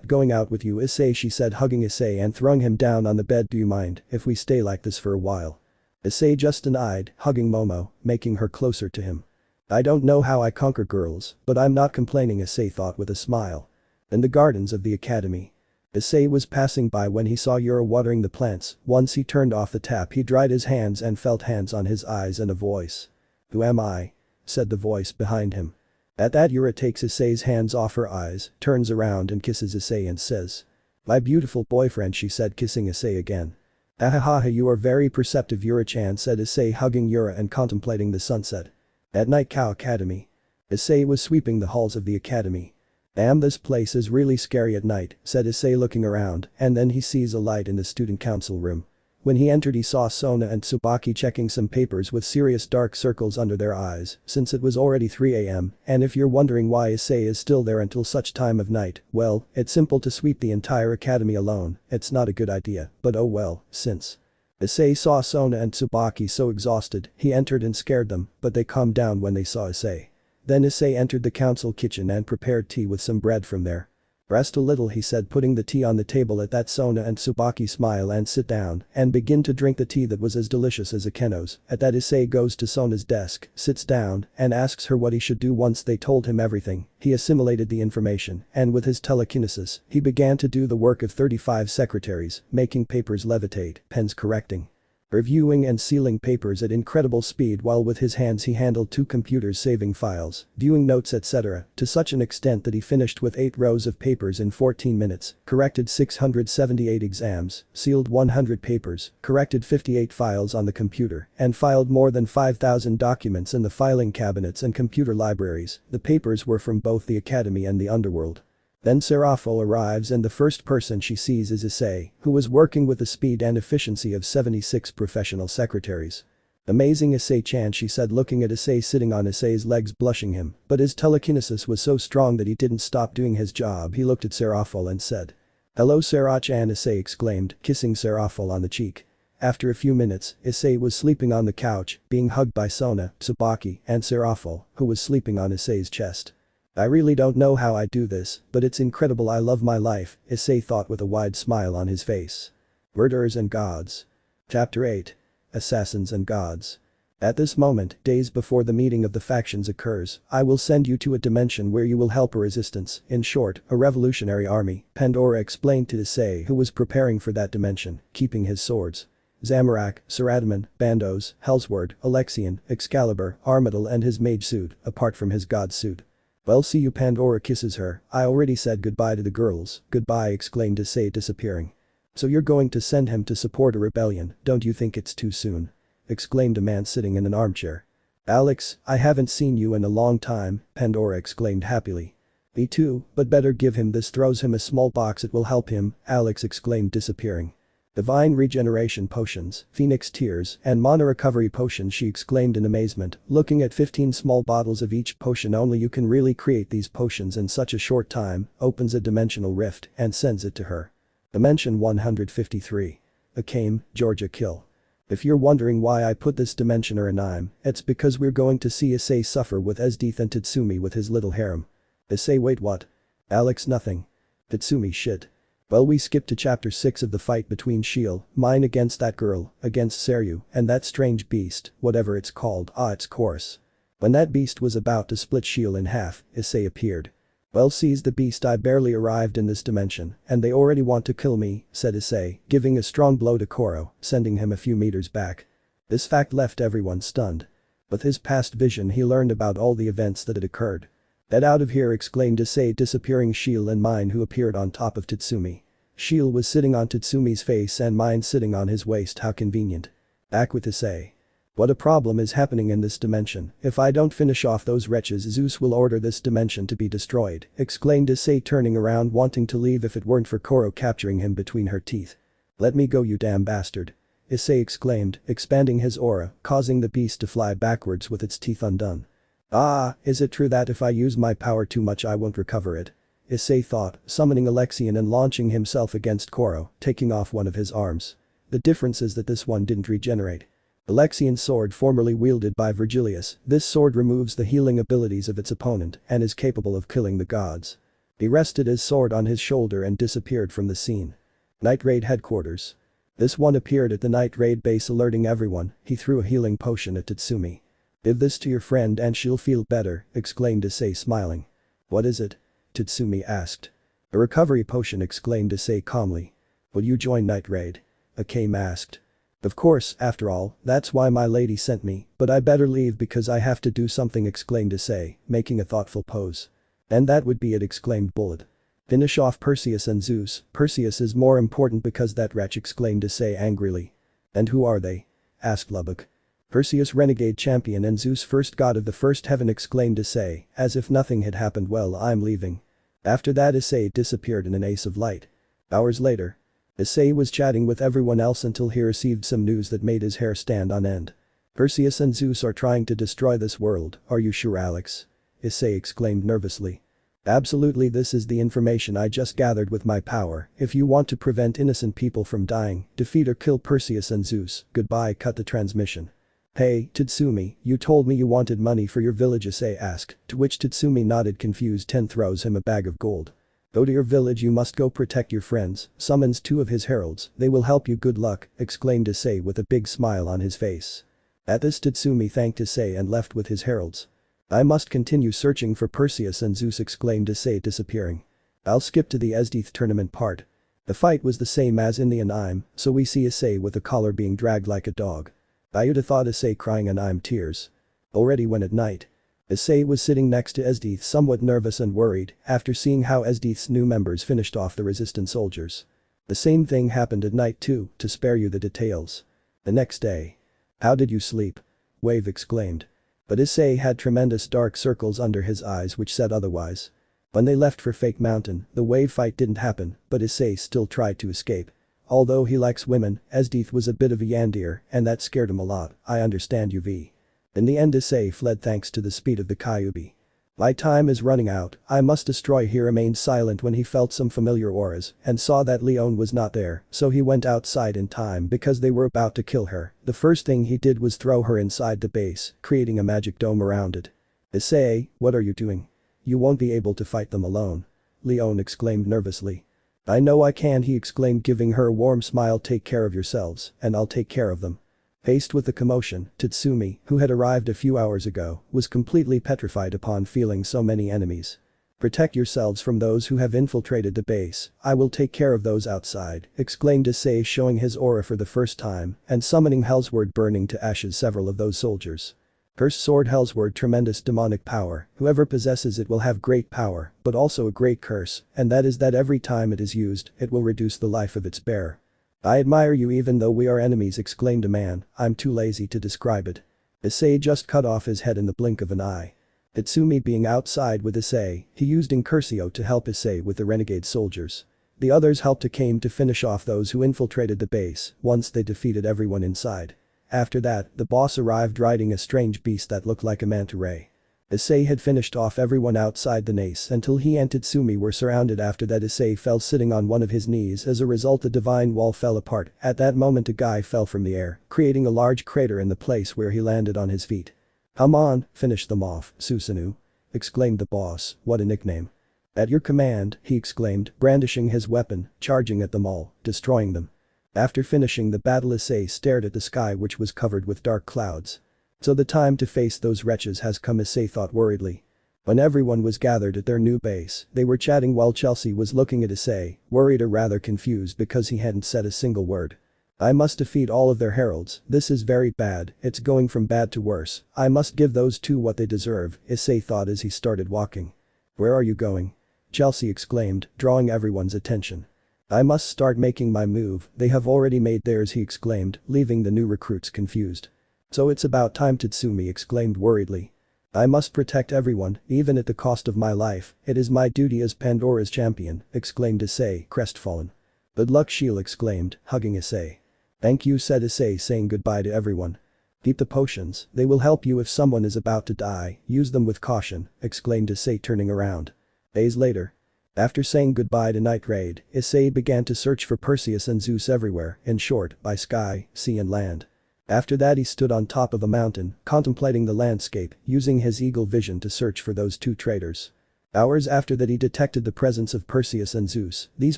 going out with you, Issei," she said, hugging Issei and throwing him down on the bed. "Do you mind if we stay like this for a while?" Issei just denied, hugging Momo, making her closer to him. "I don't know how I conquer girls, but I'm not complaining," Issei thought with a smile. In the gardens of the academy. Issei was passing by when he saw Yura watering the plants. Once he turned off the tap, he dried his hands and felt hands on his eyes and a voice. "Who am I?" said the voice behind him. At that, Yura takes Issei's hands off her eyes, turns around and kisses Issei and says. "My beautiful boyfriend," she said, kissing Issei again. "Ahaha, you are very perceptive, Yura-chan," said Issei, hugging Yura and contemplating the sunset. At night Cow Academy. Issei was sweeping the halls of the academy. Damn, this place is really scary at night, said Issei looking around, and then he sees a light in the student council room. When he entered he saw Sona and Tsubaki checking some papers with serious dark circles under their eyes, since it was already 3 AM, and if you're wondering why Issei is still there until such time of night, well, it's simple to sweep the entire academy alone, it's not a good idea, but oh well, since. Issei saw Sona and Tsubaki so exhausted, he entered and scared them, but they calmed down when they saw Issei. Then Issei entered the council kitchen and prepared tea with some bread from there. Rest a little, he said, putting the tea on the table. At that Sona and Tsubaki smile and sit down and begin to drink the tea that was as delicious as Akeno's. At that Issei goes to Sona's desk, sits down and asks her what he should do. Once they told him everything, he assimilated the information and with his telekinesis, he began to do the work of 35 secretaries, making papers levitate, pens correcting, reviewing and sealing papers at incredible speed, while with his hands he handled 2 computers saving files, viewing notes etc., to such an extent that he finished with 8 rows of papers in 14 minutes, corrected 678 exams, sealed 100 papers, corrected 58 files on the computer, and filed more than 5,000 documents in the filing cabinets and computer libraries. The papers were from both the academy and the underworld. Then Serafol arrives and the first person she sees is Issei, who was working with the speed and efficiency of 76 professional secretaries. Amazing Issei-chan, she said, looking at Issei sitting on Issei's legs, blushing him, but his telekinesis was so strong that he didn't stop doing his job. He looked at Serafol and said, "Hello Serah-chan," Issei exclaimed, kissing Serafol on the cheek. After a few minutes, Issei was sleeping on the couch, being hugged by Sona, Tsubaki, and Serafol, who was sleeping on Issei's chest. "I really don't know how I do this, but it's incredible. I love my life," Issei thought with a wide smile on his face. Murderers and Gods. Chapter 8. Assassins and Gods. At this moment, days before the meeting of the factions occurs, I will send you to a dimension where you will help a resistance, in short, a revolutionary army, Pandora explained to Issei, who was preparing for that dimension, keeping his swords. Zamorak, Saradaman, Bandos, Hellsword, Alexian, Excalibur, Armadil and his mage suit, apart from his god suit. "Well, see you." Pandora kisses her. "I already said goodbye to the girls." "Goodbye," exclaimed Issei, disappearing. "So you're going to send him to support a rebellion, don't you think it's too soon?" exclaimed a man sitting in an armchair. "Alex, I haven't seen you in a long time," Pandora exclaimed happily. "Me too, but better give him this." Throws him a small box. "It will help him," Alex exclaimed, disappearing. "Divine regeneration potions, Phenex tears, and mana recovery potions," she exclaimed in amazement, looking at 15 small bottles of each potion. "Only you can really create these potions in such a short time," opens a dimensional rift and sends it to her. Dimension 153. Akame, Georgia Kill. If you're wondering why I put this dimensioner in I'm, it's because we're going to see Issei suffer with Esdeath and Tatsumi with his little harem. Issei, wait, what? Alex, nothing. Tatsumi, shit. Well, we skip to chapter 6 of the fight between Shield, mine against that girl, against Seryu, and that strange beast, whatever it's called. Its course. When that beast was about to split Shield in half, Issei appeared. "Well, seize the beast. I barely arrived in this dimension, and they already want to kill me," said Issei, giving a strong blow to Koro, sending him a few meters back. This fact left everyone stunned. With his past vision he learned about all the events that had occurred. "Get out of here," exclaimed Issei, disappearing Shield and Mine, who appeared on top of Tatsumi. Shield was sitting on Tatsumi's face and Mine sitting on his waist. How convenient. Back with Issei. "What a problem is happening in this dimension. If I don't finish off those wretches, Zeus will order this dimension to be destroyed," exclaimed Issei, turning around wanting to leave if it weren't for Koro capturing him between her teeth. "Let me go, you damn bastard," Issei exclaimed, expanding his aura, causing the beast to fly backwards with its teeth undone. "Ah, is it true that if I use my power too much I won't recover it?" Issei thought, summoning Alexian and launching himself against Koro, taking off one of his arms. The difference is that this one didn't regenerate. Alexian's sword, formerly wielded by Virgilius, this sword removes the healing abilities of its opponent and is capable of killing the gods. He rested his sword on his shoulder and disappeared from the scene. Night Raid headquarters. This one appeared at the Night Raid base, alerting everyone. He threw a healing potion at Tatsumi. "Give this to your friend and she'll feel better," exclaimed Issei, smiling. "What is it?" Tatsumi asked. "A recovery potion," exclaimed Issei calmly. "Will you join Night Raid?" Akame asked. "Of course, after all, that's why my lady sent me, but I better leave because I have to do something," exclaimed Issei, making a thoughtful pose. "And that would be it," exclaimed Bullied. "Finish off Perseus and Zeus." "Perseus is more important because that wretch," exclaimed Issei angrily. "And who are they?" asked Lubbock. Perseus renegade champion and Zeus first god of the first heaven, exclaimed Issei, as if nothing had happened. Well, I'm leaving. After that Issei disappeared in an ace of light. Hours later. Issei was chatting with everyone else until he received some news that made his hair stand on end. Perseus and Zeus are trying to destroy this world, are you sure, Alex? Issei exclaimed nervously. Absolutely, this is the information I just gathered with my power. If you want to prevent innocent people from dying, defeat or kill Perseus and Zeus. Goodbye. Cut the transmission. Hey, Tatsumi, you told me you wanted money for your village, Issei asked, to which Tatsumi nodded confused. 10 throws him a bag of gold. Go to your village, you must go protect your friends, summons 2 of his heralds, they will help you. Good luck, exclaimed Issei with a big smile on his face. At this Tatsumi thanked Issei and left with his heralds. I must continue searching for Perseus and Zeus, exclaimed Issei, disappearing. I'll skip to the Esdeath tournament part. The fight was the same as in the anime, so we see Issei with a collar being dragged like a dog. Ayuda thought Issei crying anime tears. Already when at night. Issei was sitting next to Esdeath, somewhat nervous and worried after seeing how Esdeath's new members finished off the resistant soldiers. The same thing happened at night too, to spare you the details. The next day. How did you sleep? Wave exclaimed. But Issei had tremendous dark circles under his eyes which said otherwise. When they left for Fake Mountain, the wave fight didn't happen, but Issei still tried to escape. Although he likes women, Esdeath was a bit of a Yandere and that scared him a lot. I understand, UV. In the end Issei fled thanks to the speed of the Kyuubi. My time is running out, I must destroy. He remained silent when he felt some familiar auras and saw that Leone was not there, so he went outside in time because they were about to kill her. The first thing he did was throw her inside the base, creating a magic dome around it. Issei, what are you doing? You won't be able to fight them alone. Leone exclaimed nervously. I know I can, he exclaimed, giving her a warm smile. Take care of yourselves, and I'll take care of them. Faced with the commotion, Tatsumi, who had arrived a few hours ago, was completely petrified upon feeling so many enemies. Protect yourselves from those who have infiltrated the base, I will take care of those outside, exclaimed Issei, showing his aura for the first time and summoning Hellsword, burning to ashes several of those soldiers. Curse sword Hellsword, tremendous demonic power, whoever possesses it will have great power, but also a great curse, and that is that every time it is used, it will reduce the life of its bearer. I admire you even though we are enemies, exclaimed a man, I'm too lazy to describe it. Issei just cut off his head in the blink of an eye. Tatsumi being outside with Issei, he used Incursio to help Issei with the renegade soldiers. The others helped Akame to finish off those who infiltrated the base once they defeated everyone inside. After that, the boss arrived riding a strange beast that looked like a manta ray. Issei had finished off everyone outside the nace until he and Tatsumi were surrounded. After that Issei fell sitting on one of his knees. As a result the divine wall fell apart. At that moment a guy fell from the air, creating a large crater in the place where he landed on his feet. Come on, finish them off, Susanoo. Exclaimed the boss, what a nickname. At your command, he exclaimed, brandishing his weapon, charging at them all, destroying them. After finishing the battle Issei stared at the sky which was covered with dark clouds. So the time to face those wretches has come, Issei thought worriedly. When everyone was gathered at their new base, they were chatting while Chelsea was looking at Issei, worried or rather confused because he hadn't said a single word. I must defeat all of their heralds, this is very bad, it's going from bad to worse, I must give those two what they deserve, Issei thought as he started walking. Where are you going? Chelsea exclaimed, drawing everyone's attention. I must start making my move, they have already made theirs, he exclaimed, leaving the new recruits confused. So it's about time, Tatsumi exclaimed worriedly. I must protect everyone, even at the cost of my life, it is my duty as Pandora's champion, exclaimed Issei, crestfallen. Good luck, Shield exclaimed, hugging Issei. Thank you, said Issei, saying goodbye to everyone. Keep the potions, they will help you if someone is about to die, use them with caution, exclaimed Issei, turning around. Days later. After saying goodbye to Night Raid, Issei began to search for Perseus and Zeus everywhere, in short, by sky, sea and land. After that he stood on top of a mountain, contemplating the landscape, using his eagle vision to search for those two traitors. Hours after that he detected the presence of Perseus and Zeus. These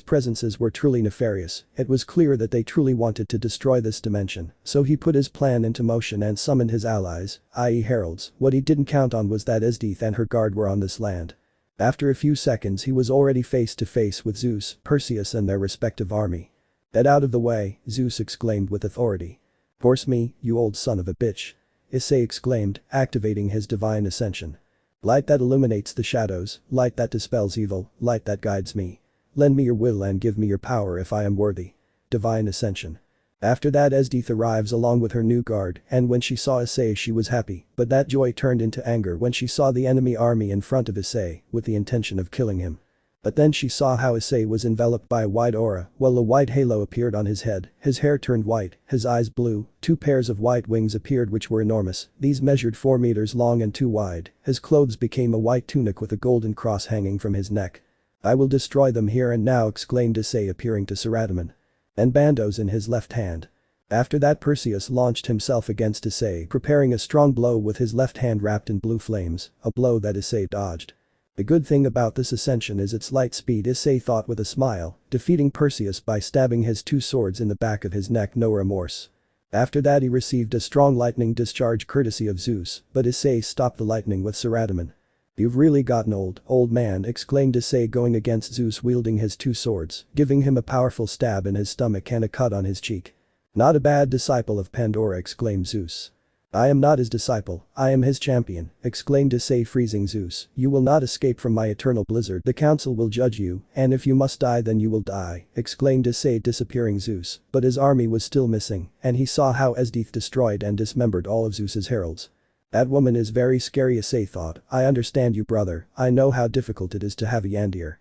presences were truly nefarious, it was clear that they truly wanted to destroy this dimension, so he put his plan into motion and summoned his allies, i.e. heralds. What he didn't count on was that Esdeath and her guard were on this land. After a few seconds he was already face to face with Zeus, Perseus and their respective army. Get out of the way, Zeus exclaimed with authority. Force me, you old son of a bitch. Issei exclaimed, activating his divine ascension. Light that illuminates the shadows, light that dispels evil, light that guides me. Lend me your will and give me your power if I am worthy. Divine ascension. After that Esdeath arrives along with her new guard, and when she saw Issei she was happy, but that joy turned into anger when she saw the enemy army in front of Issei, with the intention of killing him. But then she saw how Issei was enveloped by a white aura, while a white halo appeared on his head, his hair turned white, his eyes blue, 2 pairs of white wings appeared which were enormous, these measured 4 meters long and 2 wide, his clothes became a white tunic with a golden cross hanging from his neck. "I will destroy them here and now," exclaimed Issei appearing to Saradomin. And bandos in his left hand. After that Perseus launched himself against Issei, preparing a strong blow with his left hand wrapped in blue flames, a blow that Issei dodged. The good thing about this ascension is its light speed, Issei thought with a smile, defeating Perseus by stabbing his 2 swords in the back of his neck, no remorse. After that he received a strong lightning discharge courtesy of Zeus, but Issei stopped the lightning with Saradomin. "You've really gotten old man," exclaimed Issei going against Zeus wielding his 2 swords, giving him a powerful stab in his stomach and a cut on his cheek. "Not a bad disciple of Pandora," exclaimed Zeus. "I am not his disciple, I am his champion," exclaimed Issei freezing Zeus. "You will not escape from my eternal blizzard, the council will judge you, and if you must die then you will die," exclaimed Issei disappearing Zeus, but his army was still missing, and he saw how Esdeath destroyed and dismembered all of Zeus's heralds. "That woman is very scary," Issei thought. "I understand you brother, I know how difficult it is to have a Yandere."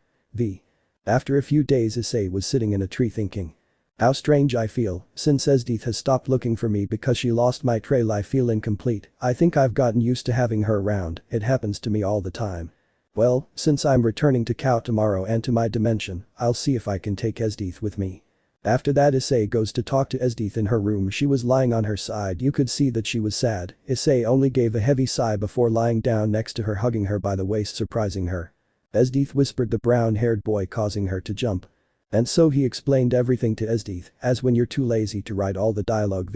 After a few days Issei was sitting in a tree thinking. "How strange I feel, since Esdeath has stopped looking for me because she lost my trail I feel incomplete, I think I've gotten used to having her around, it happens to me all the time. Well, since I'm returning to Kau tomorrow and to my dimension, I'll see if I can take Esdeath with me." After that Issei goes to talk to Esdeath in her room. She was lying on her side, you could see that she was sad. Issei only gave a heavy sigh before lying down next to her, hugging her by the waist, surprising her. Esdeath whispered the brown-haired boy, causing her to jump. And so he explained everything to Esdeath, as when you're too lazy to write all the dialogue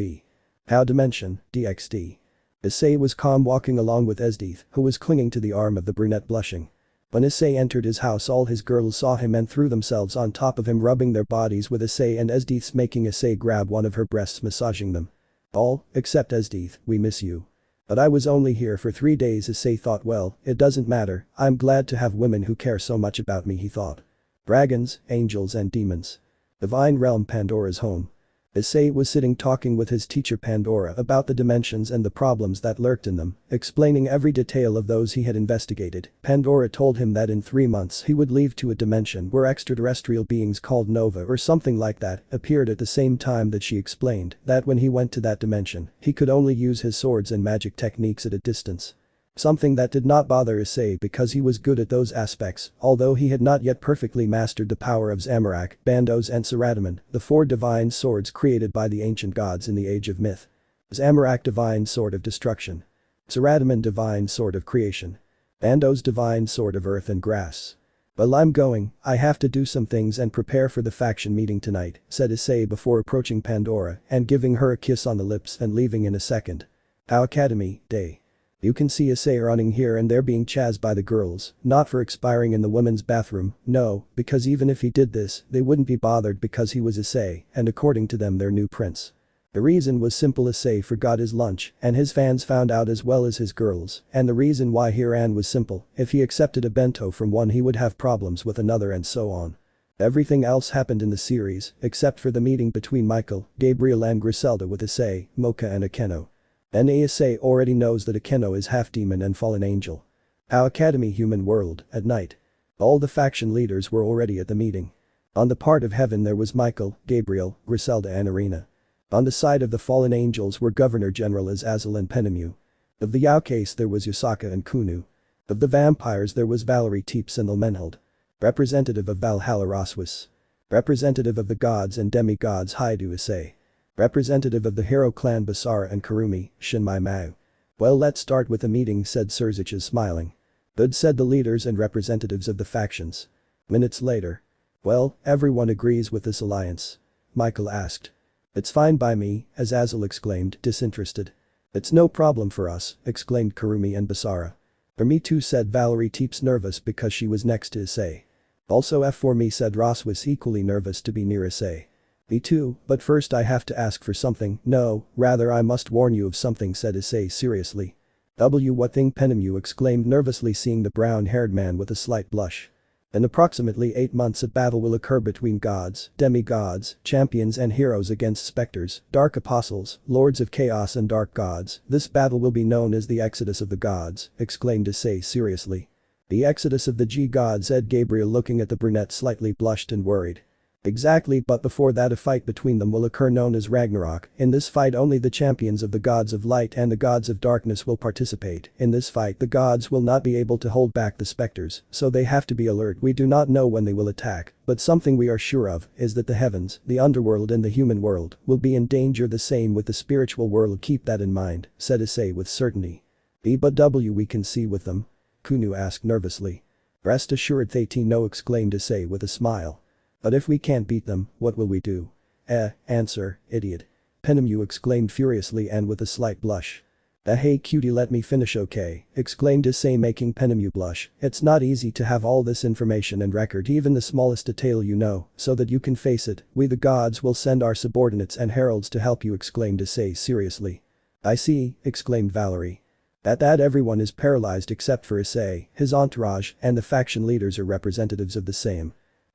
How dimension, DXD. Issei was calm walking along with Esdeath, who was clinging to the arm of the brunette blushing. When Issei entered his house all his girls saw him and threw themselves on top of him, rubbing their bodies with Issei and Esdeath's, making Issei grab one of her breasts, massaging them. "All, except Esdeath, we miss you. But I was only here for 3 days," Issei thought. "Well, it doesn't matter, I'm glad to have women who care so much about me," he thought. Dragons, angels and demons. Divine realm, Pandora's home. Issei was sitting talking with his teacher Pandora about the dimensions and the problems that lurked in them, explaining every detail of those he had investigated. Pandora told him that in 3 months he would leave to a dimension where extraterrestrial beings called Nova or something like that appeared at the same time that she explained that when he went to that dimension, he could only use his swords and magic techniques at a distance. Something that did not bother Issei because he was good at those aspects, although he had not yet perfectly mastered the power of Zamorak, Bandos and Saradomin, the 4 divine swords created by the ancient gods in the Age of Myth. Zamorak, divine sword of destruction. Saradomin, divine sword of creation. Bandos, divine sword of earth and grass. "Well, I'm going, I have to do some things and prepare for the faction meeting tonight," said Issei before approaching Pandora and giving her a kiss on the lips and leaving in a second. How Academy, Day. You can see Issei running here and there being chased by the girls, not for expiring in the women's bathroom, no, because even if he did this, they wouldn't be bothered because he was Issei and according to them their new prince. The reason was simple: Issei forgot his lunch and his fans found out as well as his girls, and the reason why he ran was simple: if he accepted a bento from one he would have problems with another and so on. Everything else happened in the series, except for the meeting between Michael, Gabriel and Griselda with Issei, Mocha and Akeno. And Issei already knows that Akeno is half demon and fallen angel. How Academy, human world, at night. All the faction leaders were already at the meeting. On the part of heaven there was Michael, Gabriel, Griselda and Arena. On the side of the fallen angels were Governor General Azazel and Penemu. Of the Yaokase there was Yusaka and Kunu. Of the vampires there was Valerie Teeps and Ilmenheld. Representative of Valhalla Rossweisse. Representative of the gods and demigods Haidu Issei. Representative of the hero clan Basara and Karumi, Shinmai Mao. "Well, let's start with the meeting," said Surziches, smiling. "Good," said the leaders and representatives of the factions. Minutes later. "Well, everyone agrees with this alliance?" Michael asked. "It's fine by me," Azazel exclaimed, disinterested. "It's no problem for us," exclaimed Karumi and Basara. "For me too," said Valerie Teeps, nervous because she was next to Issei. "Also F for me," said Rossweisse, equally nervous to be near Issei. "Me too, but first I have to ask for something, no, rather I must warn you of something," said Issei seriously. "What thing?" Penemu exclaimed nervously, seeing the brown-haired man with a slight blush. In approximately 8 months a battle will occur between gods, demigods, champions and heroes against specters, dark apostles, lords of chaos and dark gods. This battle will be known as the Exodus of the Gods, exclaimed Issei seriously. The Exodus of the G-Gods, said Gabriel, looking at the brunette, slightly blushed and worried. Exactly, but before that a fight between them will occur known as Ragnarok. In this fight only the champions of the gods of light and the gods of darkness will participate. In this fight the gods will not be able to hold back the specters, so they have to be alert. We do not know when they will attack, but something we are sure of is that the heavens, the underworld and the human world will be in danger, the same with the spiritual world. Keep that in mind, said Issei with certainty. But we can see with them? Kunu asked nervously. Rest assured Thati no, exclaimed Issei with a smile. But if we can't beat them, what will we do? Answer, idiot. Penemu exclaimed furiously and with a slight blush. Hey cutie, let me finish, okay, exclaimed Issei, making Penemu blush. It's not easy to have all this information and record, even the smallest detail, you know, so that you can face it. We the gods will send our subordinates and heralds to help you, exclaimed Issei seriously. I see, exclaimed Valerie. At that everyone is paralyzed except for Issei, his entourage, and the faction leaders are representatives of the same.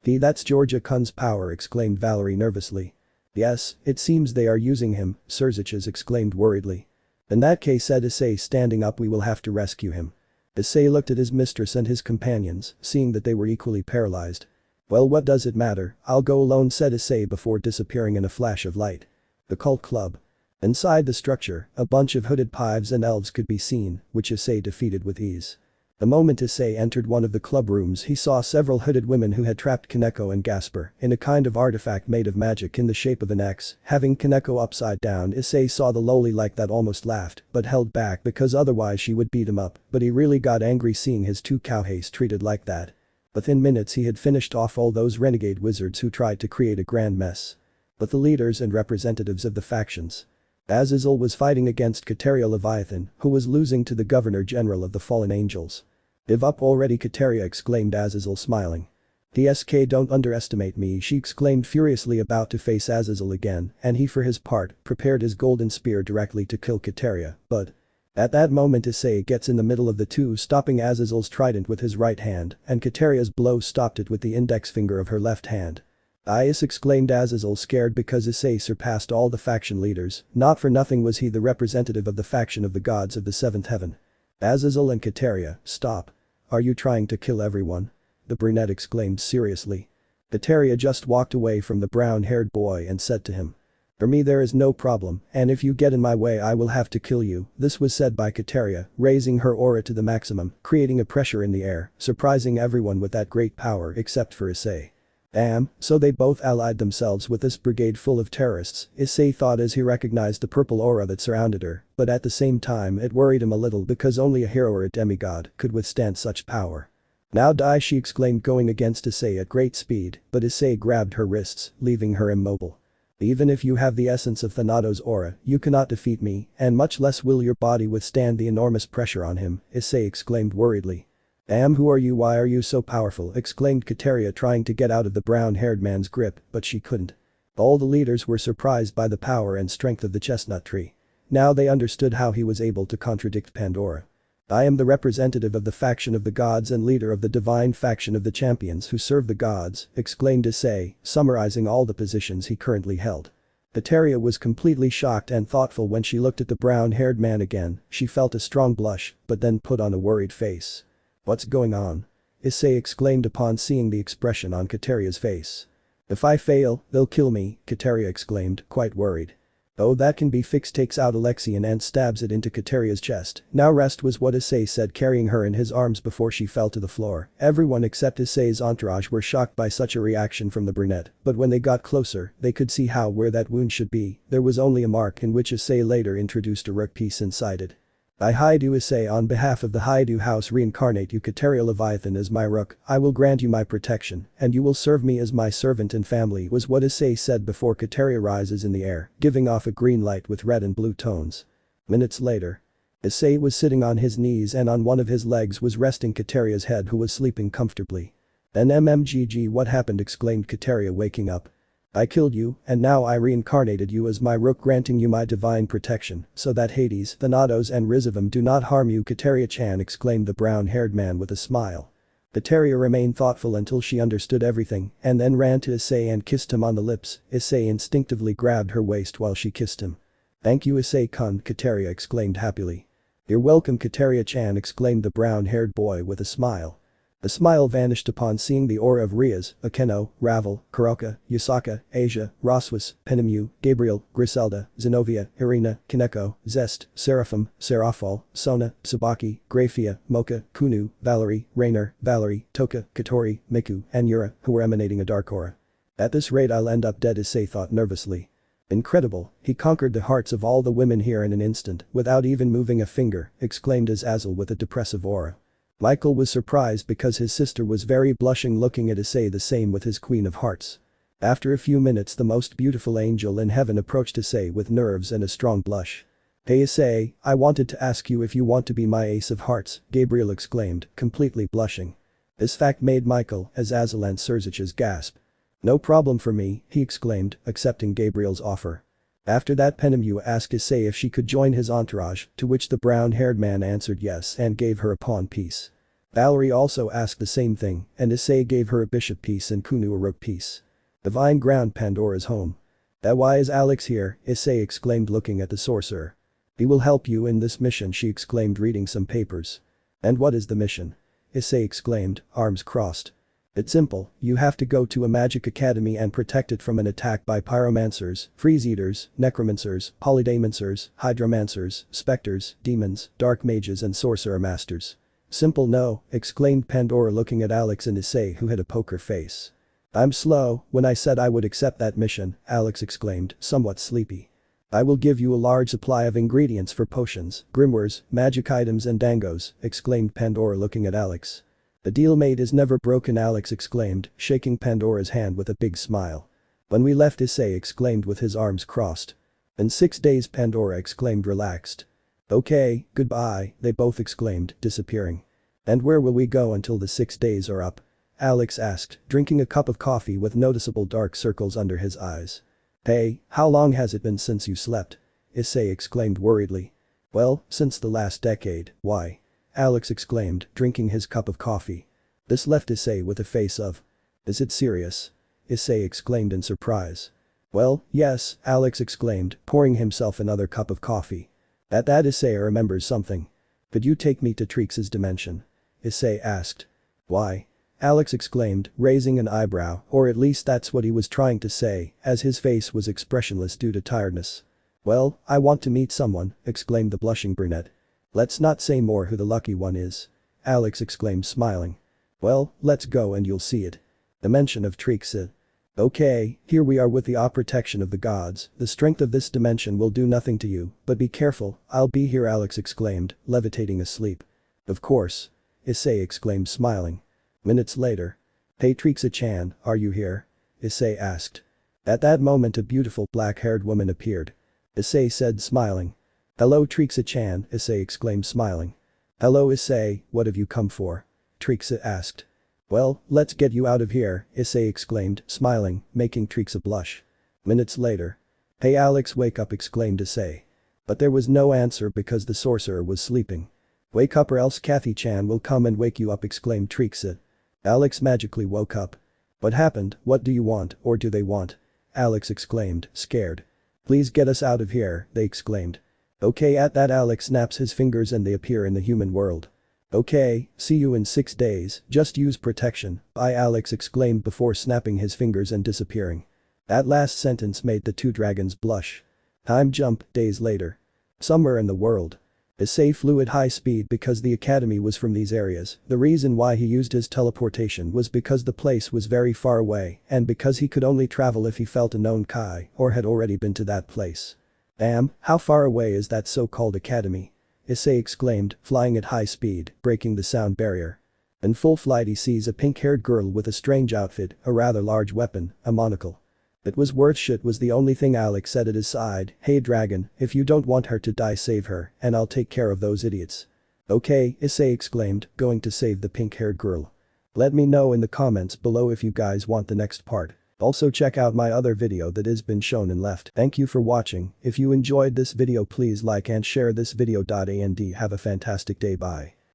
That's Georgia Kun's power, exclaimed Valerie nervously. Yes, it seems they are using him, Serziches exclaimed worriedly. In that case, said Issei, standing up, we will have to rescue him. Issei looked at his mistress and his companions, seeing that they were equally paralyzed. Well, what does it matter, I'll go alone, said Issei before disappearing in a flash of light. The cult club. Inside the structure, a bunch of hooded pives and elves could be seen, which Issei defeated with ease. The moment Issei entered one of the club rooms, he saw several hooded women who had trapped Kaneko and Gasper in a kind of artifact made of magic in the shape of an X. Having Kaneko upside down, Issei saw the lowly like that, almost laughed, but held back because otherwise she would beat him up, but he really got angry seeing his two cowhays treated like that. Within minutes he had finished off all those renegade wizards who tried to create a grand mess. But the leaders and representatives of the factions. Azazel was fighting against Kateria Leviathan, who was losing to the Governor-General of the Fallen Angels. Give up already, Kateria, exclaimed Azazel smiling. DSK, don't underestimate me, she exclaimed furiously, about to face Azazel again, and he for his part prepared his golden spear directly to kill Kateria, but at that moment Issei gets in the middle of the two, stopping Azazel's trident with his right hand, and Kateria's blow stopped it with the index finger of her left hand. Ias, exclaimed Azazel, scared because Issei surpassed all the faction leaders. Not for nothing was he the representative of the faction of the gods of the seventh heaven. Azazel and Kateria, stop. Are you trying to kill everyone? The brunette exclaimed seriously. Kateria just walked away from the brown-haired boy and said to him. For me there is no problem, and if you get in my way I will have to kill you. This was said by Kateria, raising her aura to the maximum, creating a pressure in the air, surprising everyone with that great power except for Issei. Damn, so they both allied themselves with this brigade full of terrorists, Issei thought as he recognized the purple aura that surrounded her, but at the same time it worried him a little because only a hero or a demigod could withstand such power. Now die, she exclaimed, going against Issei at great speed, but Issei grabbed her wrists, leaving her immobile. Even if you have the essence of Thanato's aura, you cannot defeat me, and much less will your body withstand the enormous pressure on him, Issei exclaimed worriedly. Damn, who are you, why are you so powerful, exclaimed Kateria, trying to get out of the brown-haired man's grip, but she couldn't. All the leaders were surprised by the power and strength of the chestnut tree. Now they understood how he was able to contradict Pandora. I am the representative of the faction of the gods and leader of the divine faction of the champions who serve the gods, exclaimed Issei, summarizing all the positions he currently held. Kateria was completely shocked and thoughtful when she looked at the brown-haired man again. She felt a strong blush, but then put on a worried face. What's going on? Issei exclaimed upon seeing the expression on Kateria's face. If I fail, they'll kill me, Kateria exclaimed, quite worried. Oh, that can be fixed, takes out Alexian and stabs it into Kateria's chest. Now rest, was what Issei said, carrying her in his arms before she fell to the floor. Everyone except Issei's entourage were shocked by such a reaction from the brunette, but when they got closer, they could see where that wound should be. There was only a mark in which Issei later introduced a rook piece inside it. I Haidu Issei, on behalf of the Haidu house, reincarnate you, Kateria Leviathan, as my rook. I will grant you my protection, and you will serve me as my servant and family, was what Issei said before Kateria rises in the air, giving off a green light with red and blue tones. Minutes later. Issei was sitting on his knees and on one of his legs was resting Kateria's head, who was sleeping comfortably. Then MMGG, what happened, exclaimed Kateria, waking up. I killed you, and now I reincarnated you as my rook, granting you my divine protection, so that Hades, Thanatos and Rizivum do not harm you, Kateria-chan, exclaimed the brown-haired man with a smile. The terrier remained thoughtful until she understood everything and then ran to Issei and kissed him on the lips. Issei instinctively grabbed her waist while she kissed him. "Thank you Issei-kun," Kateria exclaimed happily. "You're welcome Kateria-chan," exclaimed the brown-haired boy with a smile. The smile vanished upon seeing the aura of Rias, Akeno, Ravel, Kuroka, Yusaka, Asia, Rossweisse, Penemu, Gabriel, Griselda, Xenovia, Irina, Kaneko, Zest, Seraphim, Serafal, Sona, Tsubaki, Grafia, Mocha, Kunu, Valerie, Rainer, Valerie, Toka, Katori, Miku, and Yura, who were emanating a dark aura. "At this rate I'll end up dead," Issei thought nervously. "Incredible, he conquered the hearts of all the women here in an instant without even moving a finger," exclaimed Azazel with a depressive aura. Michael was surprised because his sister was very blushing looking at Issei, the same with his Queen of Hearts. After a few minutes the most beautiful angel in heaven approached Issei with nerves and a strong blush. "Hey Issei, I wanted to ask you if you want to be my Ace of Hearts," Gabriel exclaimed, completely blushing. This fact made Michael, Azazel and Serzich's gasp. "No problem for me," he exclaimed, accepting Gabriel's offer. After that Penemu asked Issei if she could join his entourage, to which the brown-haired man answered yes and gave her a pawn piece. Valerie also asked the same thing, and Issei gave her a bishop piece and Kunu a rook piece. Divine ground, Pandora's home. "That why is Alex here?" Issei exclaimed looking at the sorcerer. "He will help you in this mission," she exclaimed reading some papers. "And what is the mission?" Issei exclaimed, arms crossed. "It's simple, you have to go to a magic academy and protect it from an attack by pyromancers, freeze-eaters, necromancers, polydaemancers, hydromancers, specters, demons, dark mages and sorcerer masters." "Simple no," exclaimed Pandora looking at Alex and Issei who had a poker face. "I'm slow, when I said I would accept that mission," Alex exclaimed, somewhat sleepy. "I will give you a large supply of ingredients for potions, grimoires, magic items and dangos," exclaimed Pandora looking at Alex. "The deal made is never broken," Alex exclaimed, shaking Pandora's hand with a big smile. "When we left," Issei exclaimed with his arms crossed. "In 6 days," Pandora exclaimed relaxed. "Okay, goodbye," they both exclaimed, disappearing. "And where will we go until the 6 days are up?" Alex asked, drinking a cup of coffee with noticeable dark circles under his eyes. "Hey, how long has it been since you slept?" Issei exclaimed worriedly. "Well, since the last decade, why?" Alex exclaimed, drinking his cup of coffee. This left Issei with a face of, "Is it serious?" Issei exclaimed in surprise. "Well, yes," Alex exclaimed, pouring himself another cup of coffee. At that Issei remembers something. "Could you take me to Trix's dimension?" Issei asked. "Why?" Alex exclaimed, raising an eyebrow, or at least that's what he was trying to say, as his face was expressionless due to tiredness. "Well, I want to meet someone," exclaimed the blushing brunette. "Let's not say more who the lucky one is," Alex exclaimed smiling. "Well, let's go and you'll see it." Dimension of Trihexa. "Okay, here we are with the protection of the gods, the strength of this dimension will do nothing to you, but be careful, I'll be here," Alex exclaimed, levitating asleep. "Of course," Issei exclaimed smiling. Minutes later. "Hey Trihexa-chan, are you here?" Issei asked. At that moment a beautiful black-haired woman appeared. Issei said smiling. "Hello Trihexa-chan," Issei exclaimed smiling. "Hello Issei, what have you come for?" Trihexa asked. "Well, let's get you out of here," Issei exclaimed, smiling, making Trihexa blush. Minutes later. "Hey Alex wake up," exclaimed Issei. But there was no answer because the sorcerer was sleeping. "Wake up or else Kathy-chan will come and wake you up," exclaimed Trihexa. Alex magically woke up. "What happened, what do you want or do they want?" Alex exclaimed, scared. "Please get us out of here," they exclaimed. Okay, at that Alex snaps his fingers and they appear in the human world. "Okay, see you in 6 days, just use protection," bye Alex exclaimed before snapping his fingers and disappearing. That last sentence made the two dragons blush. Time jump, days later. Somewhere in the world. Issei flew at high speed because the academy was from these areas. The reason why he used his teleportation was because the place was very far away and because he could only travel if he felt a known Kai or had already been to that place. "Damn, how far away is that so-called academy?" Issei exclaimed, flying at high speed, breaking the sound barrier. In full flight he sees a pink-haired girl with a strange outfit, a rather large weapon, a monocle. "It was worth shit," was the only thing Alex said at his side. "Hey dragon, if you don't want her to die save her and I'll take care of those idiots." "Okay," Issei exclaimed, going to save the pink-haired girl. Let me know in the comments below if you guys want the next part. Also check out my other video that has been shown and left. Thank you for watching. If you enjoyed this video please like and share this video. And have a fantastic day. Bye.